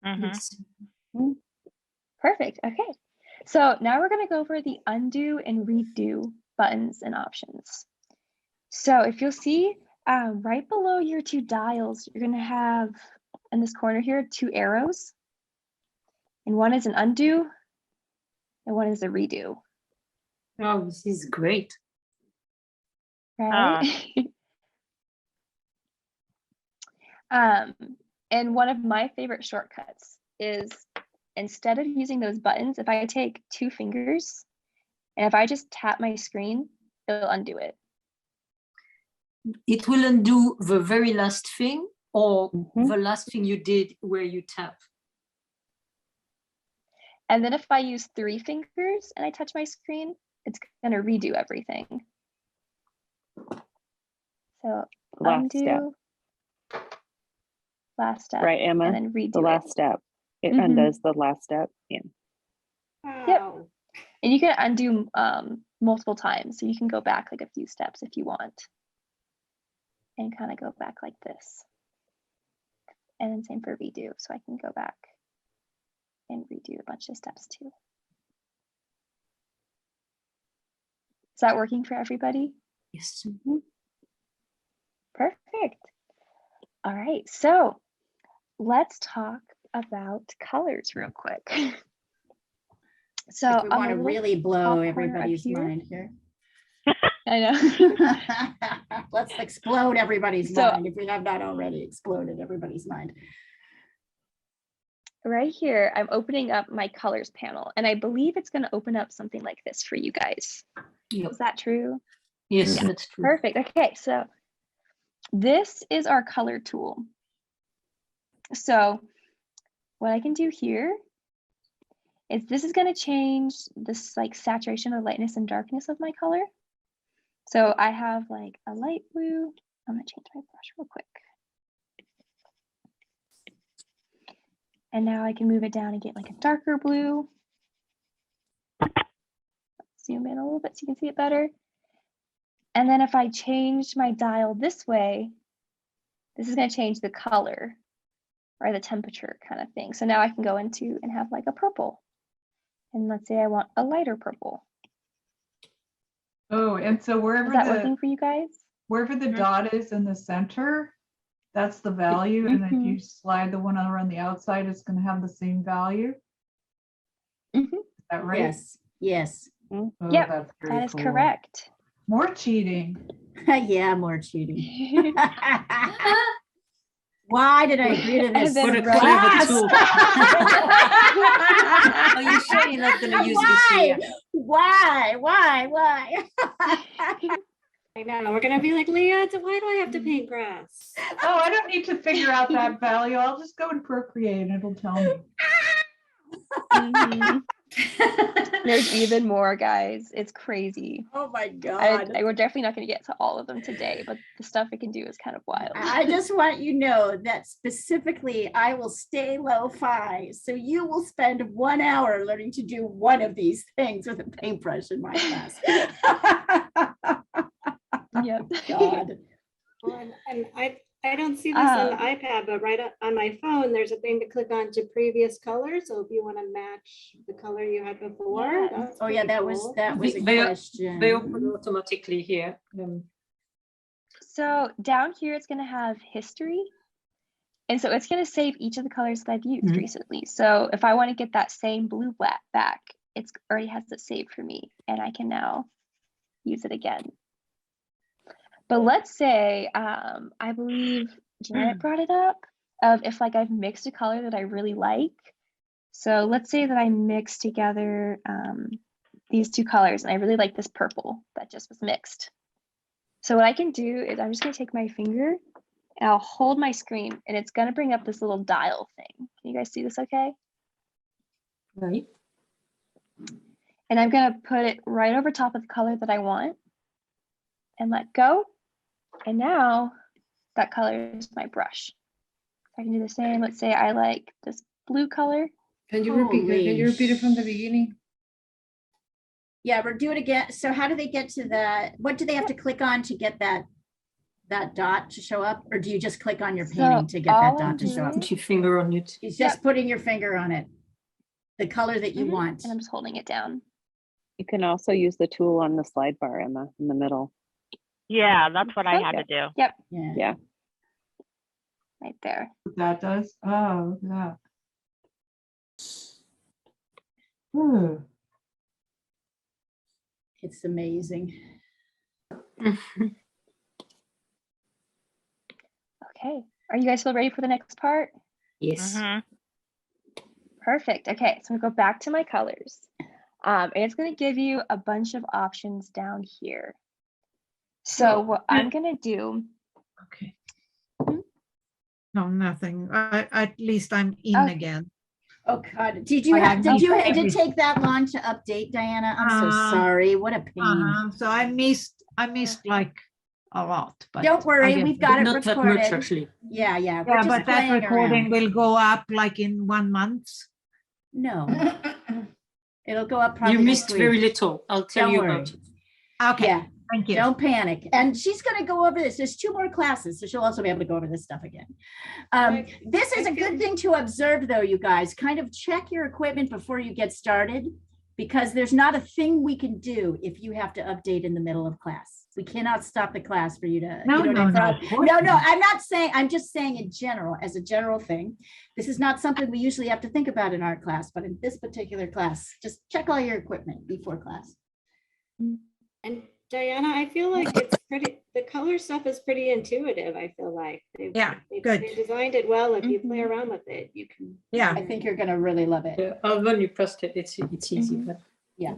Yes.
Perfect. Okay. So now we're going to go over the undo and redo buttons and options. So if you'll see right below your two dials, you're going to have in this corner here 2 arrows. And one is an undo and one is a redo.
Oh, this is great.
Right? And one of my favorite shortcuts is instead of using those buttons, if I take 2 fingers and if I just tap my screen, it'll undo it.
It will undo the very last thing or the last thing you did where you tap.
And then if I use 3 fingers and I touch my screen, it's going to redo everything. So
Last step.
undo, last step,
Right, Emma?
and then redo
The last
it.
step. It
Mhm.
undoes the last step. Yeah.
Yep. And you can undo multiple times. So you can go back like a few steps if you want. And kind of go back like this. And then same for redo. So I can go back and redo a bunch of steps too. Is that working for everybody?
Yes.
Perfect. All right. So let's talk about colors real quick. So
If we want to really blow everybody's
here.
mind here.
I know.
Let's explode everybody's
So-
mind if we have not already exploded everybody's mind.
Right here, I'm opening up my colors panel, and I believe it's going to open up something like this for you guys.
Yep.
Is that true?
Yes,
Yeah.
that's true.
Perfect. Okay, so this is our color tool. So what I can do here is this is going to change this like saturation or lightness and darkness of my color. So I have like a light blue. I'm going to change my brush real quick. And now I can move it down and get like a darker blue. Zoom in a little bit so you can see it better. And then if I change my dial this way, this is going to change the color or the temperature kind of thing. So now I can go into and have like a purple. And let's say I want a lighter purple.
Oh, and so
Is that working for you guys?
wherever the dot is in the center, that's the value. And if you slide the one around the outside, it's going to have the same value. Is that right?
Yes, yes.
Oh,
Yep,
that's very
that is
cool.
correct.
More cheating.
Yeah, more cheating. Why did I agree to this?
What a
Right.
clever tool. Are you sure you're not going to use this here?
Why?
I know, we're gonna be like, Leah, why do I have to paint grass?
Oh, I don't need to figure out that value. I'll just go and Procreate and it'll tell me.
There's even more, guys. It's crazy.
Oh my God.
We're definitely not going to get to all of them today, but the stuff it can do is kind of wild.
I just want you to know that specifically I will stay lo-fi. So you will spend 1 hour learning to do one of these things with a paintbrush in my class.
Yep.
God.
Well, and I don't see this on the iPad, but right on my phone, there's a thing to click on to previous colors. So if you want to match the color you had before. That's
Oh yeah,
pretty
that
cool.
was a
They
question.
open automatically here.
So down here, it's going to have history. And so it's going to save each of the colors that I've used recently. So if I want to get that same blue back, it's already has it saved for me. And I can now use it again. But let's say, I believe Janet brought it up, of if like I've mixed a color that I really like. So let's say that I mixed together these two colors and I really like this purple that just was mixed. So what I can do is I'm just gonna take my finger and I'll hold my screen and it's gonna bring up this little dial thing. Can you guys see this okay?
Right.
And I'm gonna put it right over top of the color that I want and let go. And now that color is my brush. I can do the same. Let's say I like this blue color.
Can you repeat it from the beginning?
Yeah, we're doing it again. So how do they get to the, what do they have to click on to get that dot to show up? Or do you just click on your painting to get that dot to show up?
Put your finger on it.
It's just putting your finger on it. The color that you want.
And I'm just holding it down.
You can also use the tool on the slide bar in the middle.
Yeah, that's what I had to do.
Yep.
Yeah.
Right there.
What that does? Oh, yeah. Ooh.
It's amazing.
Okay. Are you guys still ready for the next part?
Yes.
Perfect. Okay, so I'm gonna go back to my colors. And it's gonna give you a bunch of options down here. So what I'm gonna do.
Okay. No, nothing. At least I'm in again.
Oh God, did you take that long to update, Diana? I'm so sorry. What a pain.
So I missed like a lot. But
don't worry, we've got it
not
recorded.
That much, actually.
Yeah.
Yeah, but that recording will go up like in 1 month.
No. It'll go up probably.
You missed very little. I'll tell you about it.
Okay.
Yeah.
Thank you.
Don't panic. And she's going to go over this. There's 2 more classes, so she'll also be able to go over this stuff again. This is a good thing to observe, though, you guys. Kind of check your equipment before you get started, because there's not a thing we can do if you have to update in the middle of class. We cannot stop the class for you to.
No,
you
no.
I'm not saying. I'm just saying in general, as a general thing. This is not something we usually have to think about in art class, but in this particular class, just check all your equipment before class.
And Diana, I feel like it's the color stuff is pretty intuitive. I feel like they designed it well. If you play around with it, you can.
Yeah, I think you're going to really love it.
Yeah, when you pressed it, it's easy. But
yeah.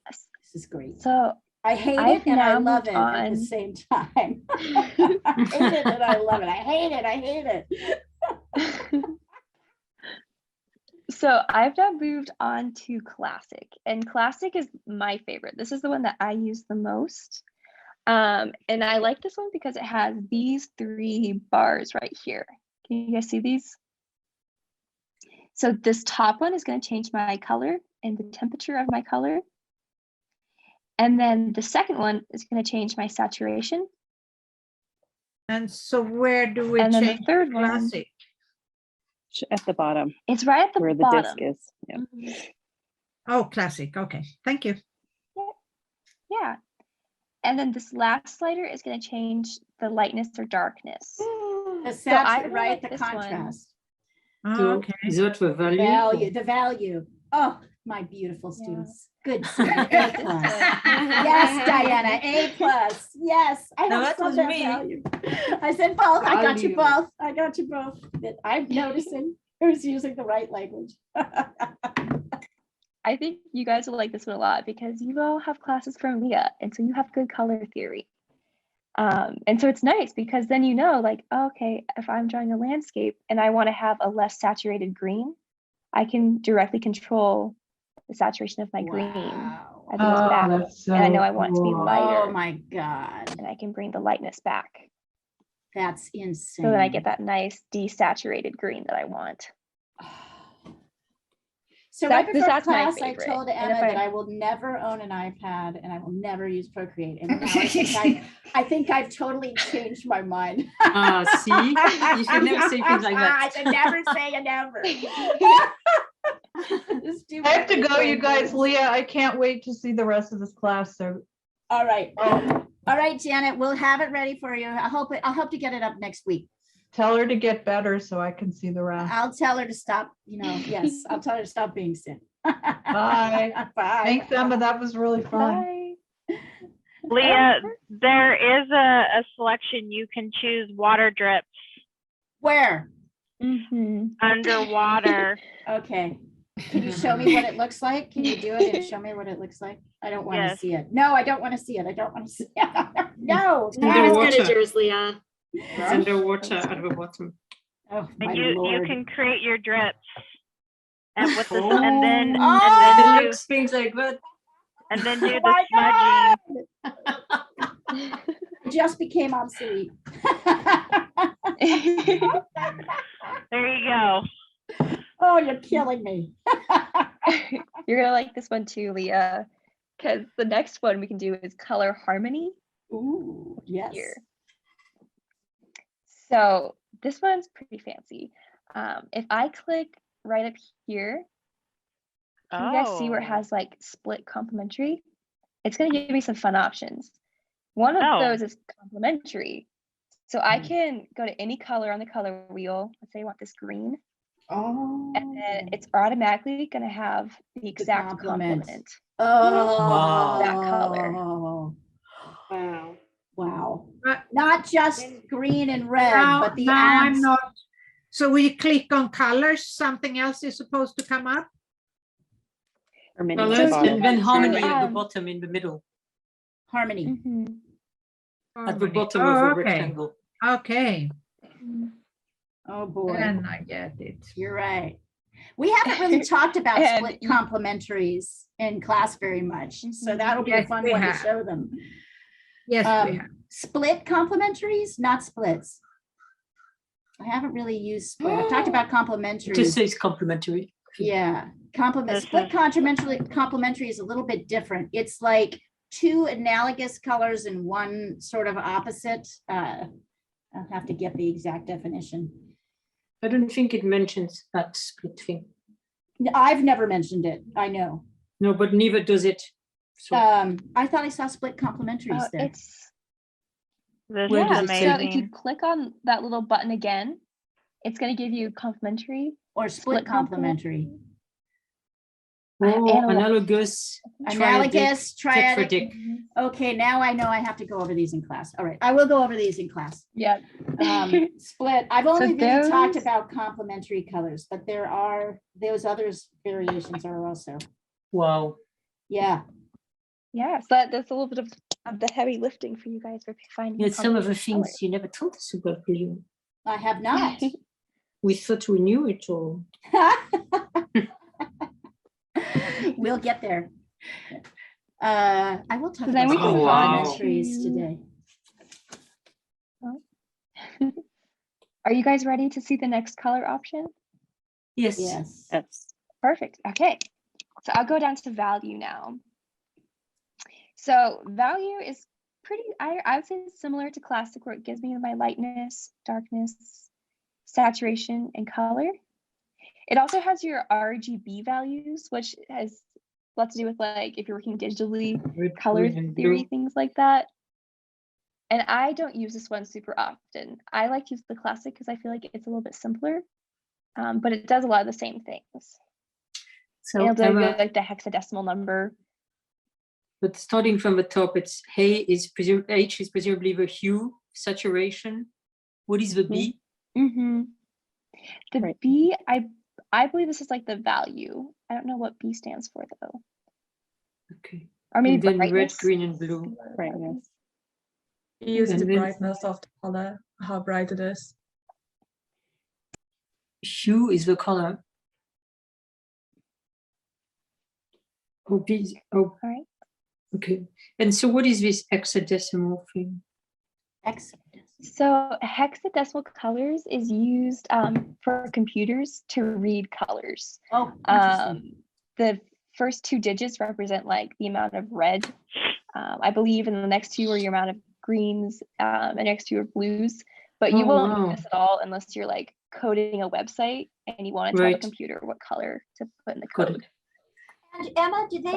This is great.
So
I hate it and I love it at the same time. I hate it and I love it. I hate it.
So I've now moved on to Classic, and Classic is my favorite. This is the one that I use the most. And I like this one because it has these 3 bars right here. Can you guys see these? So this top one is going to change my color and the temperature of my color. And then the second one is going to change my saturation.
And so where do we
And then the
change
third
to
one-
classic?
At the bottom,
It's right at the
where the
bottom.
disc is. Yeah.
Mhm.
Oh, classic. Okay, thank you.
Yeah. And then this last slider is going to change the lightness or darkness.
The
I
saturate,
really
right?
like
The
this one.
contrast.
Oh,
So
okay.
is that the value?
Value, the value. Oh, my beautiful
Yeah.
students. Good. Sandra, A
This
plus.
one.
Yes, Diana, A plus. Yes, I
No,
have
that
some
was
that
me.
value. I said both. I got you
Value.
both. I got you both. That I'm noticing who's using the right language.
I think you guys will like this one a lot because you all have classes from Leah, and so you have good color theory. And so it's nice because then you know, like, okay, if I'm drawing a landscape and I want to have a less saturated green, I can directly control the saturation of my green
Wow.
as it goes back.
That's so
And I know I want it to be
cool.
lighter,
Oh my God.
and I can bring the lightness back.
That's insane.
So that I get that nice desaturated green that I want.
So right
That's-
before
that's my
class, I
favorite.
told
And
Emma
if
that
I-
I will never own an iPad and I will never use Procreate. And now I think I've totally changed my mind.
See, you should never say things like that.
I should never say a never.
I have to go, you guys. Leah, I can't wait to see the rest of this class. So
All right. All right, Janet, we'll have it ready for you. I'll hope to get it up next week.
tell her to get better so I can see the rest.
I'll tell her to stop, yes, I'll tell her to stop being sin.
Bye.
Bye.
Thanks, Emma. That was really fun.
Bye.
Leah, there is a selection. You can choose water drips
Where?
Mhm.
underwater.
Okay. Can you show me what it looks like? Can you do it and show me what it looks like? I don't want to
Yes.
see it. No, I don't want to see it. I don't want to see it. No.
Not as
Underwater.
good as yours, Leah.
It's underwater at the bottom.
Oh, my
And you
Lord.
can create your drips. And with this,
Oh.
and then
It
do,
looks things like that.
and then do
Oh
the
my
smudging.
It just became obsolete.
There you go.
Oh, you're killing me.
You're gonna like this one too, Leah, because the next one we can do is color harmony.
Ooh, yes.
Here. So this one's pretty fancy. If I click right up here, can you guys see where it
Oh.
has like split complementary? It's gonna give me some fun options. One of
Oh.
those is complementary. So I can go to any color on the color wheel. Let's say I want this green,
Oh.
and then it's automatically gonna have the exact
complement.
complement.
Oh.
That color.
Wow.
Wow.
Right.
Not just green and red,
Now,
but the
now I'm
abs.
not. So we click on colors, something else is supposed to come up?
Or mini at the
Colors
bottom.
and then harmony at the
Um,
bottom in the middle,
Harmony.
Mhm.
at the
Harmony.
bottom
Oh,
of the
okay.
rectangle.
Okay,
Oh, boy.
then I get it.
You're right. We haven't really talked about
And
split
you-
complementaries in class very much. So
Mhm.
that'll be a
Yes,
fun
we
one to
have.
show them.
Yes, we have.
Split complementaries, not splits. I haven't really used split. I've talked about
It
complementaries.
just says complementary.
Yeah,
This
split
is-
complementary is a little bit different. It's like two analogous colors and one sort of opposite. I'll have to get the exact definition.
I don't think it mentions that split thing.
I've never mentioned it. I know.
No, but neither does it. So
I thought I saw split complementaries there.
It's
This
Where
is
does it say?
so if you
amazing.
click on that little button again, it's gonna give you complementary.
Or split
split
complementary.
analogous.
Analogous, triadic.
tetradic.
Okay, now I know I have to go over these in class. All right, I will go over these in class.
Yeah.
Split, I've only really talked
those-
about complementary colors, but there are, those others variations are also,
Wow.
yeah.
Yeah, so that's a little bit of the heavy lifting for you guys for finding.
Yeah, some of the
complementary
things you never told us about, Leon.
I have not.
We thought we knew it all.
We'll get there. I will talk
So then we
about
can
some
go
complementaries
to-
today.
Are you guys ready to see the next color option?
Yes.
Yes.
Yes.
Perfect. Okay. So I'll go down to value now. So value is pretty, I would say it's similar to classic, where it gives me my lightness, darkness, saturation, and color. It also has your RGB values, which has lots to do with like if you're working digitally,
Red,
color
green, and
theory,
blue.
things like that. And I don't use this one super often. I like to use the classic because I feel like it's a little bit simpler, but it does a lot of the same things.
So
It'll do
Emma,
like the hexadecimal number.
but starting from the top, it's H is presumably the hue, saturation. What is the B?
Mm-hmm. The
Right.
B, I believe this is like the value. I don't know what B stands for though.
Okay.
Or maybe
And then red,
brightness.
green, and blue.
Brightness.
You use the
And then-
brightness of the color, how bright it is.
Hue is the color. Oh, B. Oh,
All right.
okay. And so what is this hexadecimal thing?
Excellent.
So hexadecimal colors is used for computers to read colors.
Oh, interesting.
The first two digits represent like the amount of red, I believe, and the next two are your amount of greens, and the next two are blues. But you
Oh,
won't
wow.
use this at all unless you're like coding a website and you want to tell the
Right.
computer what color to put in the
Got it.
code.
And Emma, do they
So,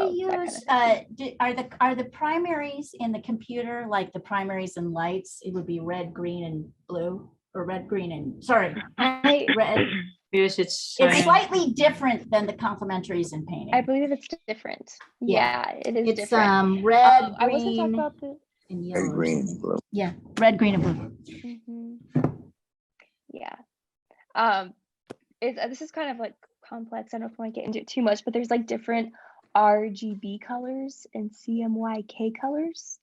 that
use,
kind of
are the primaries in the computer, like the primaries and lights, it would be red, green, and blue, or red, green, and, sorry, red.
Yes, it's
It's
cyan.
slightly different than the complementaries in painting.
I believe it's different.
Yeah.
Yeah, it is
It's
different.
red,
I was gonna talk
green,
about the
and yellow. or something. Yeah, red, green, and blue.
Yeah. This is kind of like complex. I don't know if I want to get into it too much, but there's like different RGB colors and CMYK colors.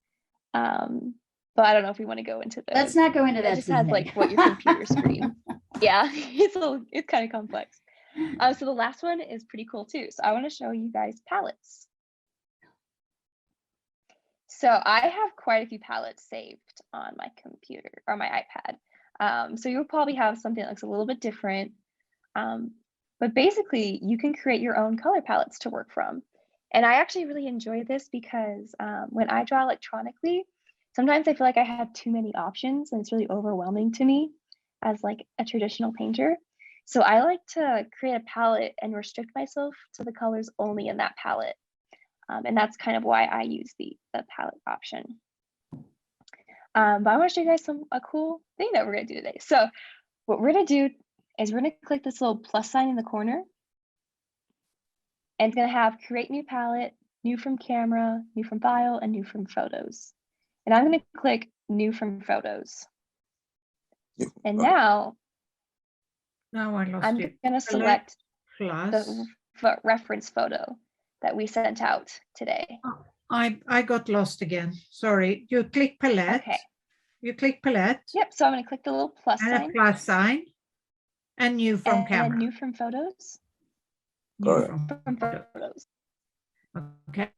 But I don't know if we want to go into those.
Let's not go into
It
that
just has
today.
like what your computer screen. Yeah, it's kind of complex. So the last one is pretty cool too. So I want to show you guys palettes. So I have quite a few palettes saved on my computer or my iPad. So you'll probably have something that looks a little bit different. But basically you can create your own color palettes to work from. And I actually really enjoy this because when I draw electronically, sometimes I feel like I have too many options and it's really overwhelming to me as like a traditional painter. So I like to create a palette and restrict myself to the colors only in that palette. And that's kind of why I use the palette option. But I want to show you guys a cool thing that we're going to do today. So what we're going to do is we're going to click this little plus sign in the corner. And it's going to have create new palette, new from camera, new from file, and new from photos. And I'm going to click new from photos. And now
I lost
I'm
you.
going to select
Plus.
the reference photo that we sent out today.
I got lost again. Sorry. You click palette.
Okay.
You click palette.
Yep. So I'm going to click the little plus
And
sign.
a plus sign. And new from
and
camera.
new from photos.
New from
photos.
Okay.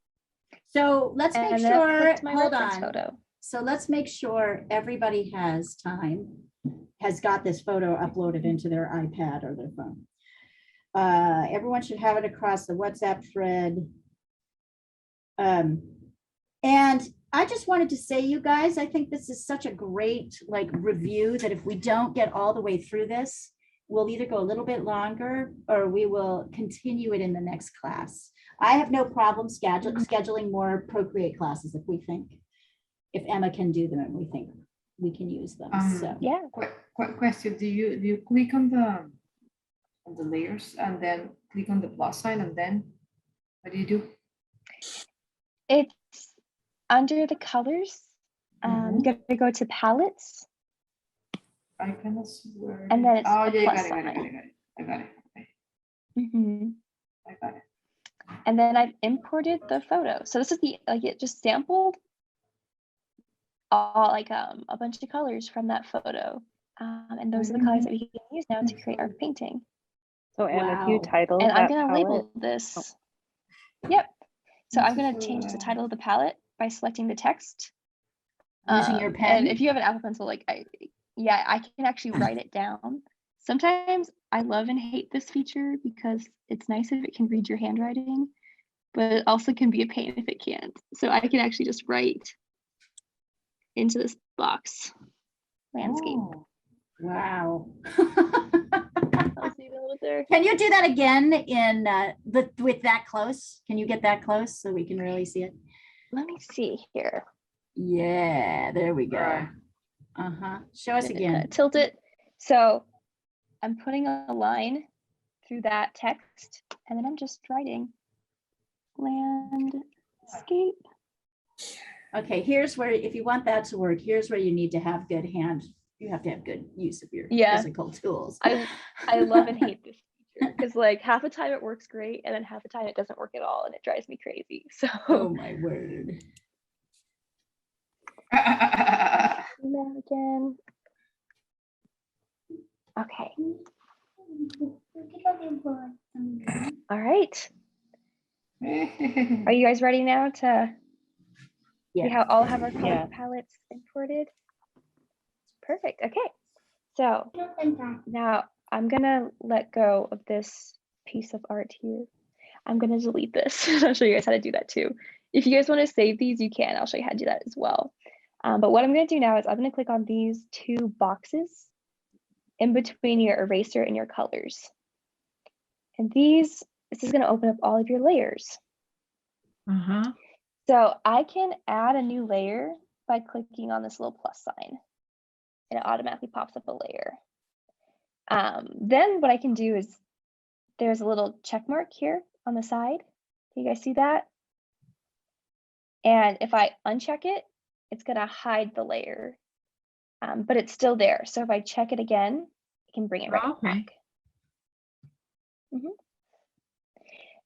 So let's make
And then I've
sure,
clicked my
hold
reference
on.
photo.
So let's make sure everybody has got this photo uploaded into their iPad or their phone. Everyone should have it across the WhatsApp thread. And I just wanted to say, you guys, I think this is such a great like review that if we don't get all the way through this, we'll either go a little bit longer or we will continue it in the next class. I have no problem scheduling more Procreate classes if Emma can do them and we think we can use them. So
yeah.
Quick question: Do you click on the layers and then click on the plus sign and then what do you do?
It's under the colors. You got to go to palettes.
I cannot see where.
And then it's
oh
the
yeah,
plus
I got it.
sign.
I got it. Okay, I got it.
And then I've imported the photo. So this is it just sampled all a bunch of colors from that photo. And those are the colors that we can use now to create our painting.
So Emma, if you
Wow.
title
And I'm
that
going to
palette,
label this. Yep. So I'm going to change the title of the palette by selecting the text.
Using your
And
pen?
if you have an Apple Pencil, like I can actually write it down. Sometimes I love and hate this feature because it's nice if it can read your handwriting, but it also can be a pain if it can't. So I can actually just write into this box landscape.
Oh, wow.
I'll see that over there.
Can you do that again in with that close? Can you get that close so we can really see it?
Let me see here.
Yeah, there we go. Show us
I'm gonna
again.
kinda tilt it. So I'm putting a line through that text, and then I'm just writing landscape.
Okay, here's where, if you want that to work, here's where you need to have good hand. You have to have good use of your physical tools.
I love and hate this feature because like half the time it works great, and then half the time it doesn't work at all, and it drives me crazy. So
Oh my word.
that again. Okay. All right. Are you guys ready now to see how all have our color palettes imported? Perfect. Okay. So now I'm gonna let go of this piece of art here. I'm gonna delete this. I'll show you guys how to do that too. If you guys want to save these, you can. I'll show you how to do that as well. But what I'm gonna do now is I'm gonna click on these two boxes in between your eraser and your colors. And this is gonna open up all of your layers. So I can add a new layer by clicking on this little plus sign, and it automatically pops up a layer. Then what I can do is there's a little check mark here on the side. Can you guys see that? And if I uncheck it, it's gonna hide the layer, but it's still there. So if I check it again, it can bring it right back.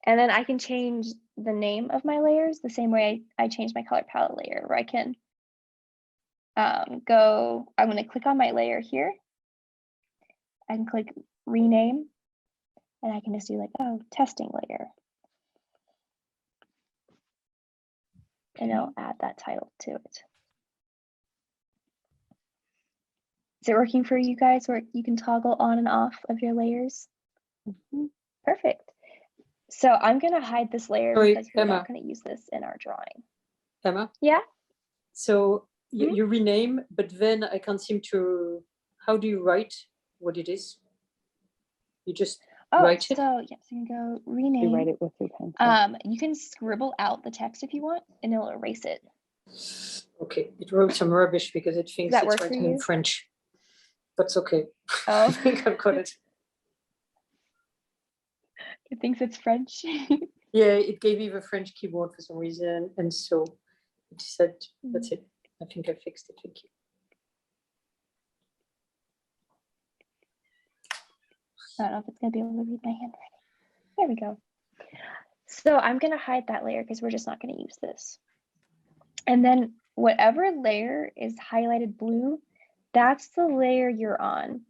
And then I can change the name of my layers the same way I changed my color palette layer, where I can I'm gonna click on my layer here. I can click rename, and I can just do like, oh, testing layer. And I'll add that title to it. Is it working for you guys where you can toggle on and off of your layers? Perfect. So I'm gonna hide this layer because we're not gonna use this in our drawing.
Emma?
Yeah?
So you rename, but then I can't seem to, how do you write what it is? You just write it?
So yeah, so you can go rename.
You write it with your pencil.
You can scribble out the text if you want, and it'll erase it.
Okay, it wrote some rubbish because it thinks it's writing in French. That's okay.
Oh.
I think I've got it.
It thinks it's French.
Yeah, it gave me the French keyboard for some reason, and so it said, that's it. I think I fixed it. Thank you.
I don't know if it's gonna be able to read my handwriting. There we go. So I'm gonna hide that layer because we're just not gonna use this. And then whatever layer is highlighted blue, that's the layer you're on.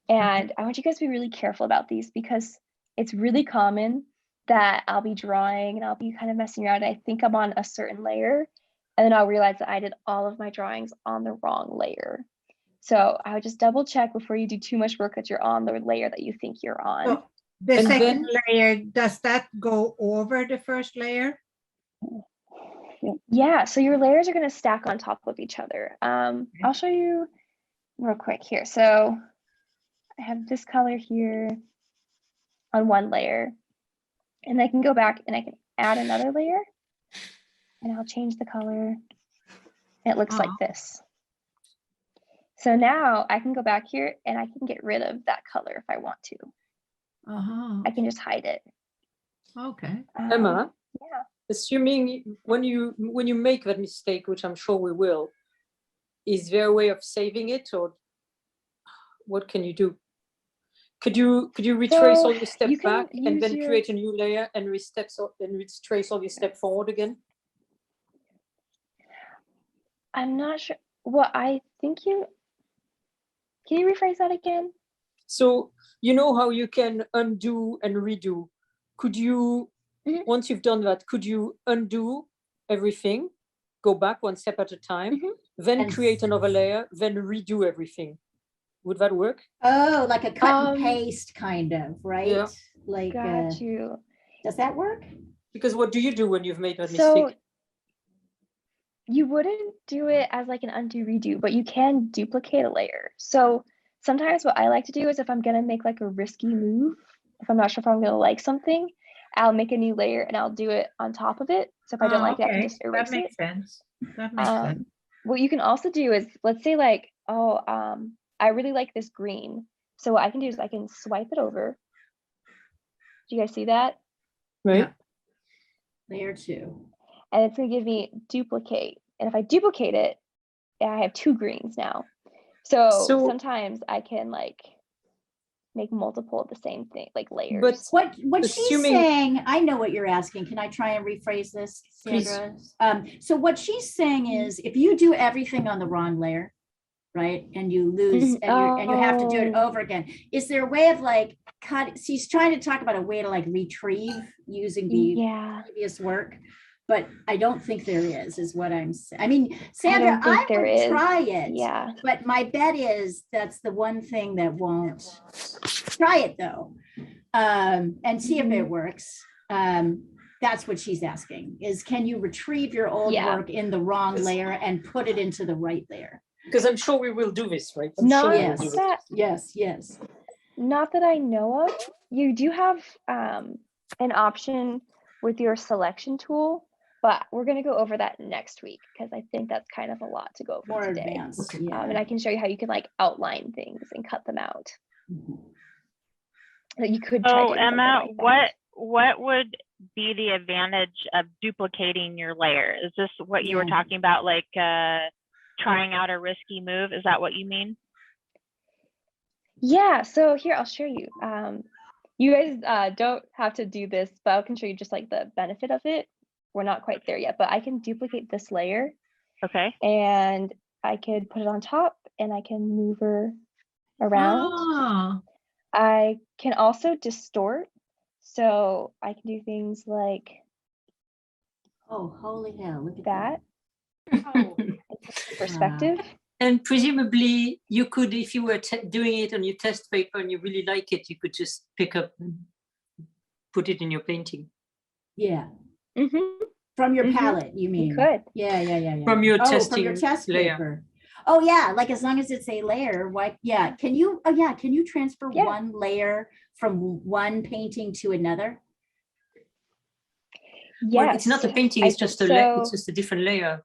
And I want you guys to be really careful about these because it's really common that I'll be drawing and I'll be kind of messing around. I think I'm on a certain layer, and then I'll realize that I did all of my drawings on the wrong layer. So I would just double check before you do too much work that you're on the layer that you think you're on.
So the second layer, does that go over the first layer?
Yeah, so your layers are going to stack on top of each other. I'll show you real quick here. So I have this color here on one layer, and I can go back and I can add another layer, and I'll change the color, and it looks like this. So now I can go back here and I can get rid of that color if I want to. I can just hide it.
Okay.
Emma,
yeah.
Assuming when you make that mistake, which I'm sure we will, is there a way of saving it, or what can you do? Could you retrace all your steps back and then create a new layer and retrace all your step forward again?
I'm not sure. Well, I think you Can you rephrase that again?
So you know how you can undo and redo. Could you, once you've done that, could you undo everything, go back one step at a time, then
And
create another layer, then redo everything? Would that work?
Oh, like a cut and paste kind of, right?
Yeah.
Like,
Got you.
does that work?
Because what do you do when you've made a
So
mistake?
you wouldn't do it as like an undo redo, but you can duplicate a layer. So sometimes what I like to do is if I'm gonna make like a risky move, if I'm not sure if I'm gonna like something, I'll make a new layer and I'll do it on top of it. So if I don't like it, I can just erase
that makes
it.
sense. That makes sense.
What you can also do is, let's say like, oh, I really like this green. So what I can do is I can swipe it over. Do you guys see that?
Right.
Layer 2.
And it's gonna give me duplicate. And if I duplicate it, I have 2 greens now. So sometimes I can like make multiple of the same thing, like layers.
But what she's saying, I know what you're asking. Can I try and rephrase this, Sandra? So what she's saying is, if you do everything on the wrong layer, right, and you lose, and you have to do it over again, is there a way of like cut? She's trying to talk about a way to like retrieve using the previous work. But I don't think there is what I'm saying. I mean, Sandra, I would try it.
Yeah.
But my bet is that's the one thing that won't. Try it though, and see if it works. That's what she's asking, is can you retrieve your old work in the wrong layer and put it into the right layer?
Because I'm sure we will do this, right?
Yes.
Not that I know of. You do have an option with your selection tool, but we're going to go over that next week because I think that's kind of a lot to go over
more
today.
Advanced,
and I can show you how you can like outline things and cut them out. That you could try.
Oh, Emma, like what would be the advantage of duplicating your layer? Is this what you were talking about, like trying out a risky move? Is that what you mean?
Yeah. So here, I'll show you. You guys don't have to do this, but I can show you just like the benefit of it. We're not quite there yet, but I can duplicate this layer.
Okay.
And I could put it on top and I can move her around.
Oh.
I can also distort. So I can do things like,
oh, holy hell, look at
that. Perspective.
And presumably you could, if you were doing it on your test paper and you really like it, you could just pick up and put it in your painting.
Yeah. From your palette, you mean?
You could.
Yeah.
From your
from your test
layer.
paper. Oh yeah, like as long as it's a layer, why? Yeah. Can you? Oh yeah. Can you transfer one layer from one painting to another?
Yes.
Well, it's not a painting. It's just it's just a different layer.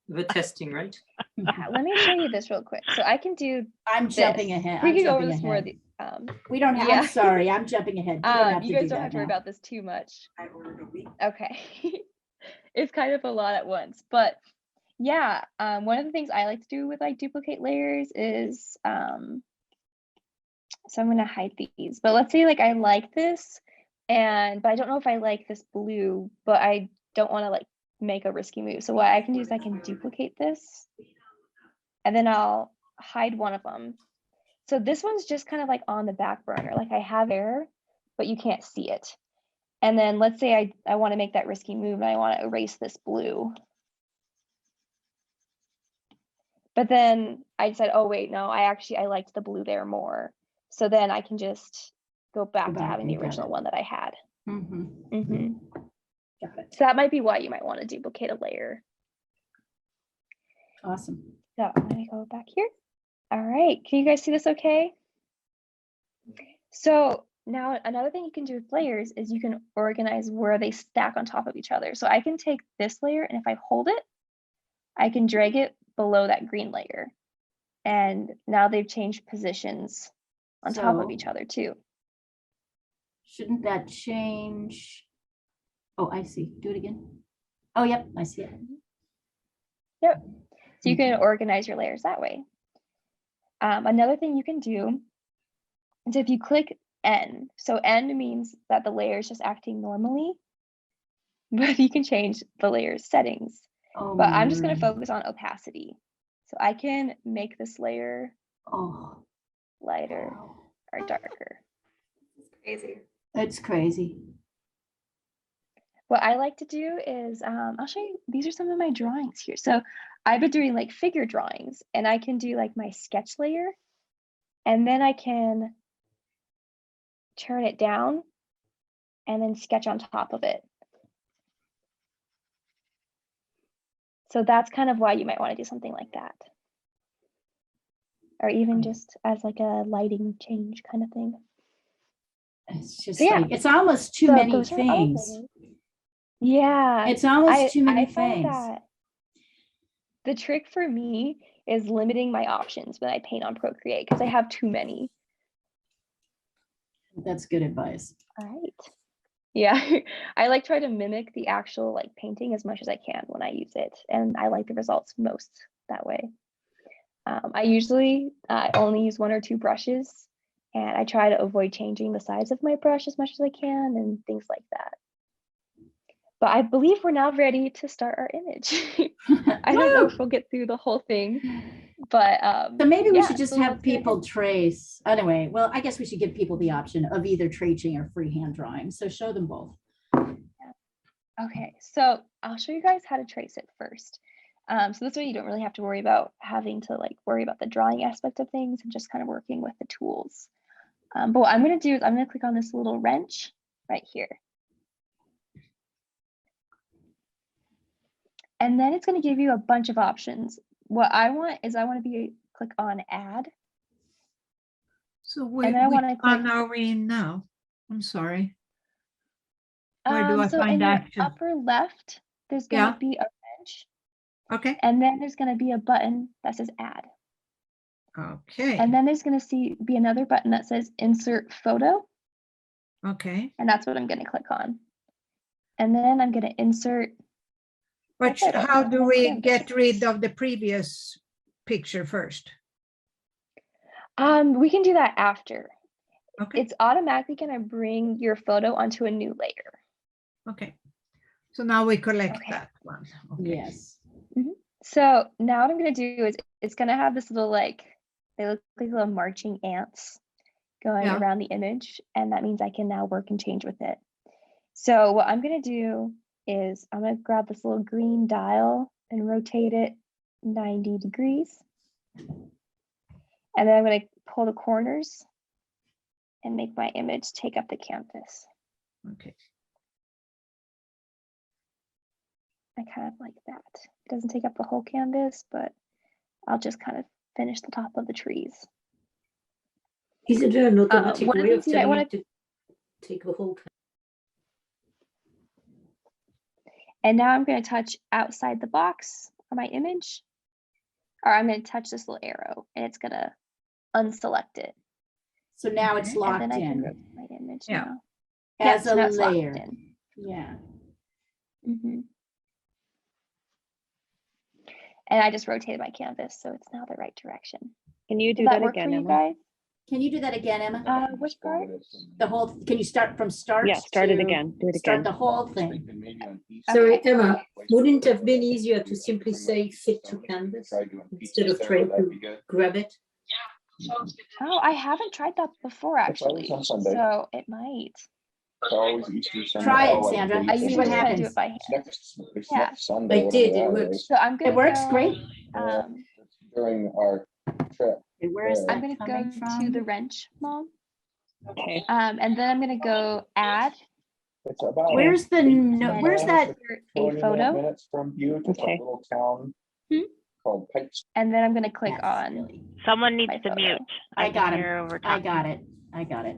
The testing, right?
Let me show you this real quick. So I can do.
I'm jumping ahead.
We can go over this more.
We don't have. I'm sorry. I'm jumping ahead.
You guys don't have to worry about this too much.
I ordered a week.
Okay. It's kind of a lot at once, but yeah. One of the things I like to do with like duplicate layers is, so I'm gonna hide these. But let's say like I like this, but I don't know if I like this blue, but I don't want to like make a risky move. So what I can do is I can duplicate this and then I'll hide one of them. So this one's just kind of like on the back burner. Like I have air, but you can't see it. And then let's say I want to make that risky move and I want to erase this blue. But then I decide, oh wait, no, I liked the blue there more. So then I can just go back to having the original one that I had.
Got it.
So that might be why you might want to duplicate a layer.
Awesome.
So I'm gonna go back here. All right, can you guys see this okay? So now another thing you can do with layers is you can organize where they stack on top of each other. So I can take this layer and if I hold it, I can drag it below that green layer. And now they've changed positions on top of each other too.
Shouldn't that change? Oh, I see. Do it again. Oh, yep, I see it.
Yep. So you can organize your layers that way. Another thing you can do is if you click N. So N means that the layer is just acting normally, but you can change the layer's settings. But I'm just going to focus on opacity. So I can make this layer lighter or darker.
Crazy.
It's crazy.
What I like to do is, I'll show you, these are some of my drawings here. So I've been doing like figure drawings, and I can do like my sketch layer, and then I can turn it down and then sketch on top of it. So that's kind of why you might want to do something like that. Or even just as like a lighting change kind of thing.
It's just
So, yeah.
like, it's almost too
So
many
those are all
things.
things. Yeah.
It's almost too many
I find
things.
that the trick for me is limiting my options when I paint on Procreate, because I have too many.
That's good advice.
All right. Yeah, I like try to mimic the actual like painting as much as I can when I use it, and I like the results most that way. I usually only use 1 or 2 brushes, and I try to avoid changing the size of my brush as much as I can and things like that. But I believe we're now ready to start our image. I don't know if we'll get through the whole thing, but
So maybe we
yeah,
should just
so
have
let's get
people
ahead.
trace. Anyway, well, I guess we should give people the option of either tracing or freehand drawing. So show them both.
Okay, so I'll show you guys how to trace it first. So this way you don't really have to worry about having to like worry about the drawing aspect of things and just kind of working with the tools. But what I'm going to do is I'm going to click on this little wrench right here. And then it's going to give you a bunch of options. What I want is I want to click on add.
So
And then I want to
which
click.
one are we in now? I'm sorry. Where do I
So in
find
your
action?
upper left, there's going
Yeah.
to be a wrench.
Okay.
And then there's going to be a button that says add.
Okay.
And then there's going to be another button that says insert photo.
Okay.
And that's what I'm going to click on. And then I'm going to insert.
But how do we get rid of the previous picture first?
We can do that after.
Okay.
It's automatically going to bring your photo onto a new layer.
Okay. So now we collect that one. Okay.
Yes.
So now what I'm going to do is it's going to have this little like, they look like little marching ants going around the image. And that means I can now work and change with it. So what I'm going to do is I'm going to grab this little green dial and rotate it 90 degrees. And then I'm going to pull the corners and make my image take up the canvas.
Okay.
I kind of like that. It doesn't take up the whole canvas, but I'll just kind of finish the top of the trees.
Is it an automatic
one of
way
the
of
things I
telling
wanna-
it to take the whole?
And now I'm going to touch outside the box for my image, or I'm going to touch this little arrow and it's going to unselect it.
So now it's locked
and then I can
in.
rotate my image
Yeah.
now.
As
so
a
now it's locked
layer.
in.
Yeah.
And I just rotated my canvas, so it's now the right direction.
Can you do
Does that
that
work
again,
for you
Emma?
guys?
Can you do that again, Emma?
Which part?
The whole, can you start from start?
Yeah, start it
to-
again. Do it
Start
again.
the whole thing.
Sorry, Emma, wouldn't it have been easier to simply say fit to canvas instead of trying to grab it?
Oh, I haven't tried that before actually, so it might.
Try it, Sandra.
I
See
usually
what
just kind of do
happens.
it by hand. Yeah.
I did, it works.
So I'm gonna
It works
go,
great.
During our trip.
Where is
I'm
that
gonna
coming
go to
from?
the wrench, Mom.
Okay.
And then I'm gonna go add.
It's about
Where's the, no, where's that?
Insert a
40
photo.
minutes from you, just a
Okay.
little town called Pikes.
And then I'm gonna click
That's
on.
silly.
Someone needs
My
to
photo.
mute.
I
can
got
hear
him.
over
I
top.
got it. I got it.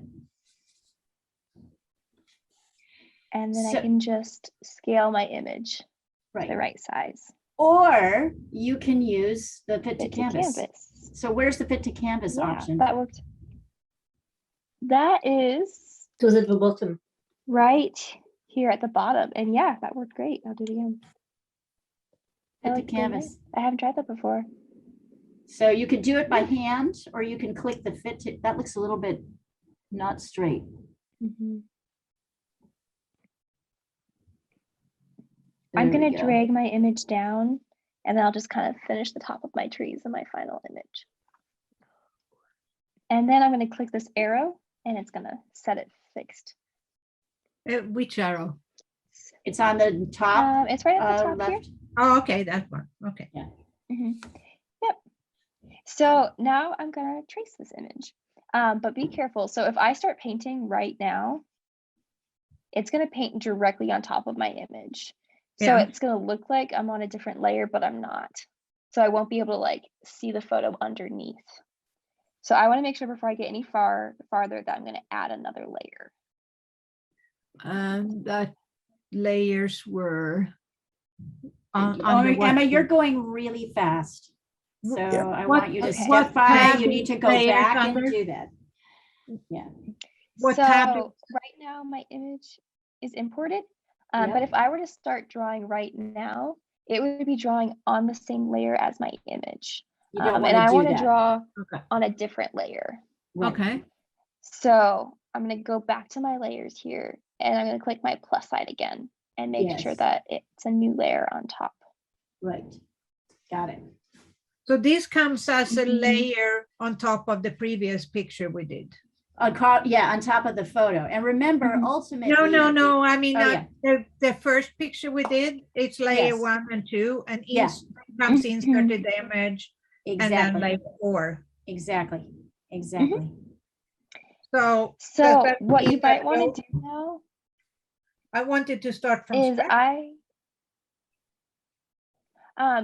And then
So-
I can just scale my image to
Right.
the right size.
Or you can use the fit to
Fit to
canvas.
canvas.
So where's the fit to canvas
Yeah,
option?
that worked. That is
It was at the bottom.
right here at the bottom. And yeah, that worked great. I'll do it again.
Fit to
That looked great.
canvas.
I haven't tried that before.
So you could do it by hand, or you can click the fit to, that looks a little bit not straight.
I'm
There we
going to
go.
drag my image down, and then I'll just kind of finish the top of my trees in my final image. And then I'm going to click this arrow and it's going to set it fixed.
Which arrow?
It's on the top.
It's right at the top here.
left.
Oh, okay, that one. Okay.
Yep. So now I'm going to trace this image. But be careful. So if I start painting right now, it's going to paint directly on top of my image. So
Yeah.
it's going to look like I'm on a different layer, but I'm not. So I won't be able to like see the photo underneath. So I want to make sure before I get any farther that I'm going to add another layer.
That layers were on
Emma, you're going really fast. So I want you to step by. You need to go back and do that. Yeah.
What
so
tab?
right now my image is imported.
Yep.
But if I were to start drawing right now, it would be drawing on the same layer as my image.
You don't
And I want to
that.
draw on a different layer.
Right.
Okay.
So I'm going to go back to my layers here and I'm going to click my plus sign again and make sure that it's a new layer on top.
Right. Got it.
So this comes as a layer on top of the previous picture we did.
On top of the photo. And remember, ultimately.
No. I mean,
Oh,
the first picture we did, it's layer 1 and 2, and each comes inserted the image, and then layer 4.
Exactly.
So
what you might want to do now,
I wanted to start from
is
scratch.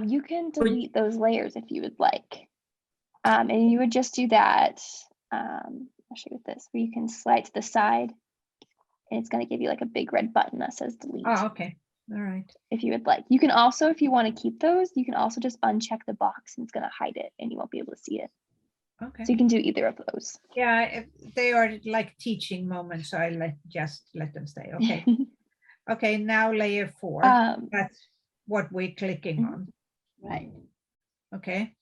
you can delete those layers if you would like. And you would just do that. I'll show you with this, where you can slide to the side and it's going to give you like a big red button that says delete.
Oh, okay. All right.
If you would like. You can also, if you want to keep those, you can also just uncheck the box and it's going to hide it and you won't be able to see it.
Okay.
So you can do either of those.
Yeah, if they are like teaching moments, so I just let them stay. Okay. Okay, now layer 4. That's what we're clicking on.
Right.
Okay.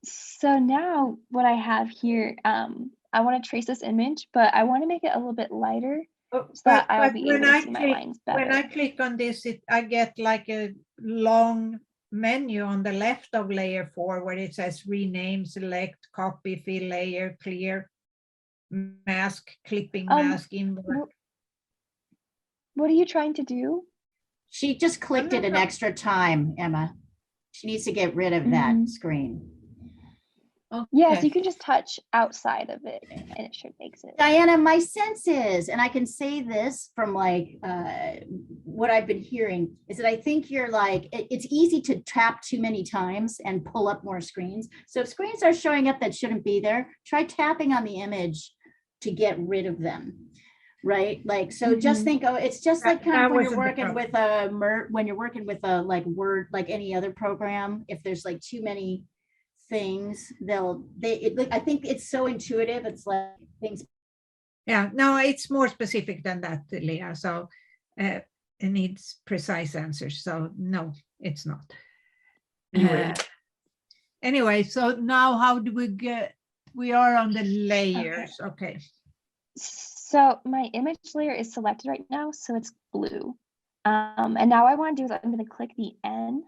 So now what I have here, I want to trace this image, but I want to make it a little bit lighter so that I'll be able to see my lines better.
When I click on this, I get like a long menu on the left of layer 4 where it says rename, select, copy, fill layer, clear, mask, clipping, mask, invert.
What are you trying to do?
She just clicked it an extra time, Emma. She needs to get rid of that screen.
Okay.
Yes, you can just touch outside of it and it should exit.
Diana, my sense is, and I can say this from like what I've been hearing, is that I think you're like, it's easy to tap too many times and pull up more screens. So if screens are showing up that shouldn't be there, try tapping on the image to get rid of them. Right, like so. Just think, it's just like kind of when you're working with a like Word, like any other program. If there's like too many things, I think it's so intuitive. It's like things.
Yeah, no, it's more specific than that, Leah. So it needs precise answers. So no, it's not. Anyway, so now how do we get? We are on the layers. Okay.
So my image layer is selected right now, so it's blue. And now what I want to do is I'm going to click the N.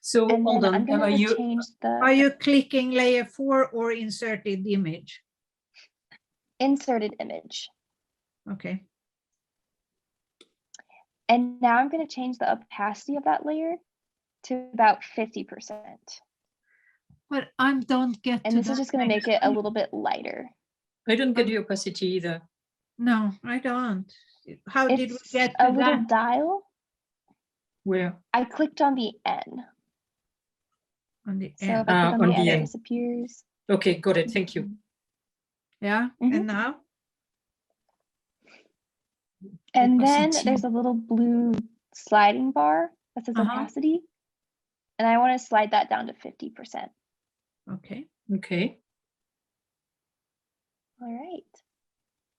So
and
hold
then
on,
I'm going to change the.
Are you clicking layer 4 or inserted image?
Inserted image.
Okay.
And now I'm going to change the opacity of that layer to about 50%.
But I don't get.
And this is just going to make it a little bit lighter.
I don't get the opacity either.
No, I don't. How did we get to
a little
that?
dial?
Where?
I clicked on the N.
On the
So
N.
if I click on the N,
N.
it disappears.
Okay, got it. Thank you.
Yeah, and now?
And then there's a little blue sliding bar that says opacity. And I want to slide that down to 50%.
Okay.
Okay.
All right.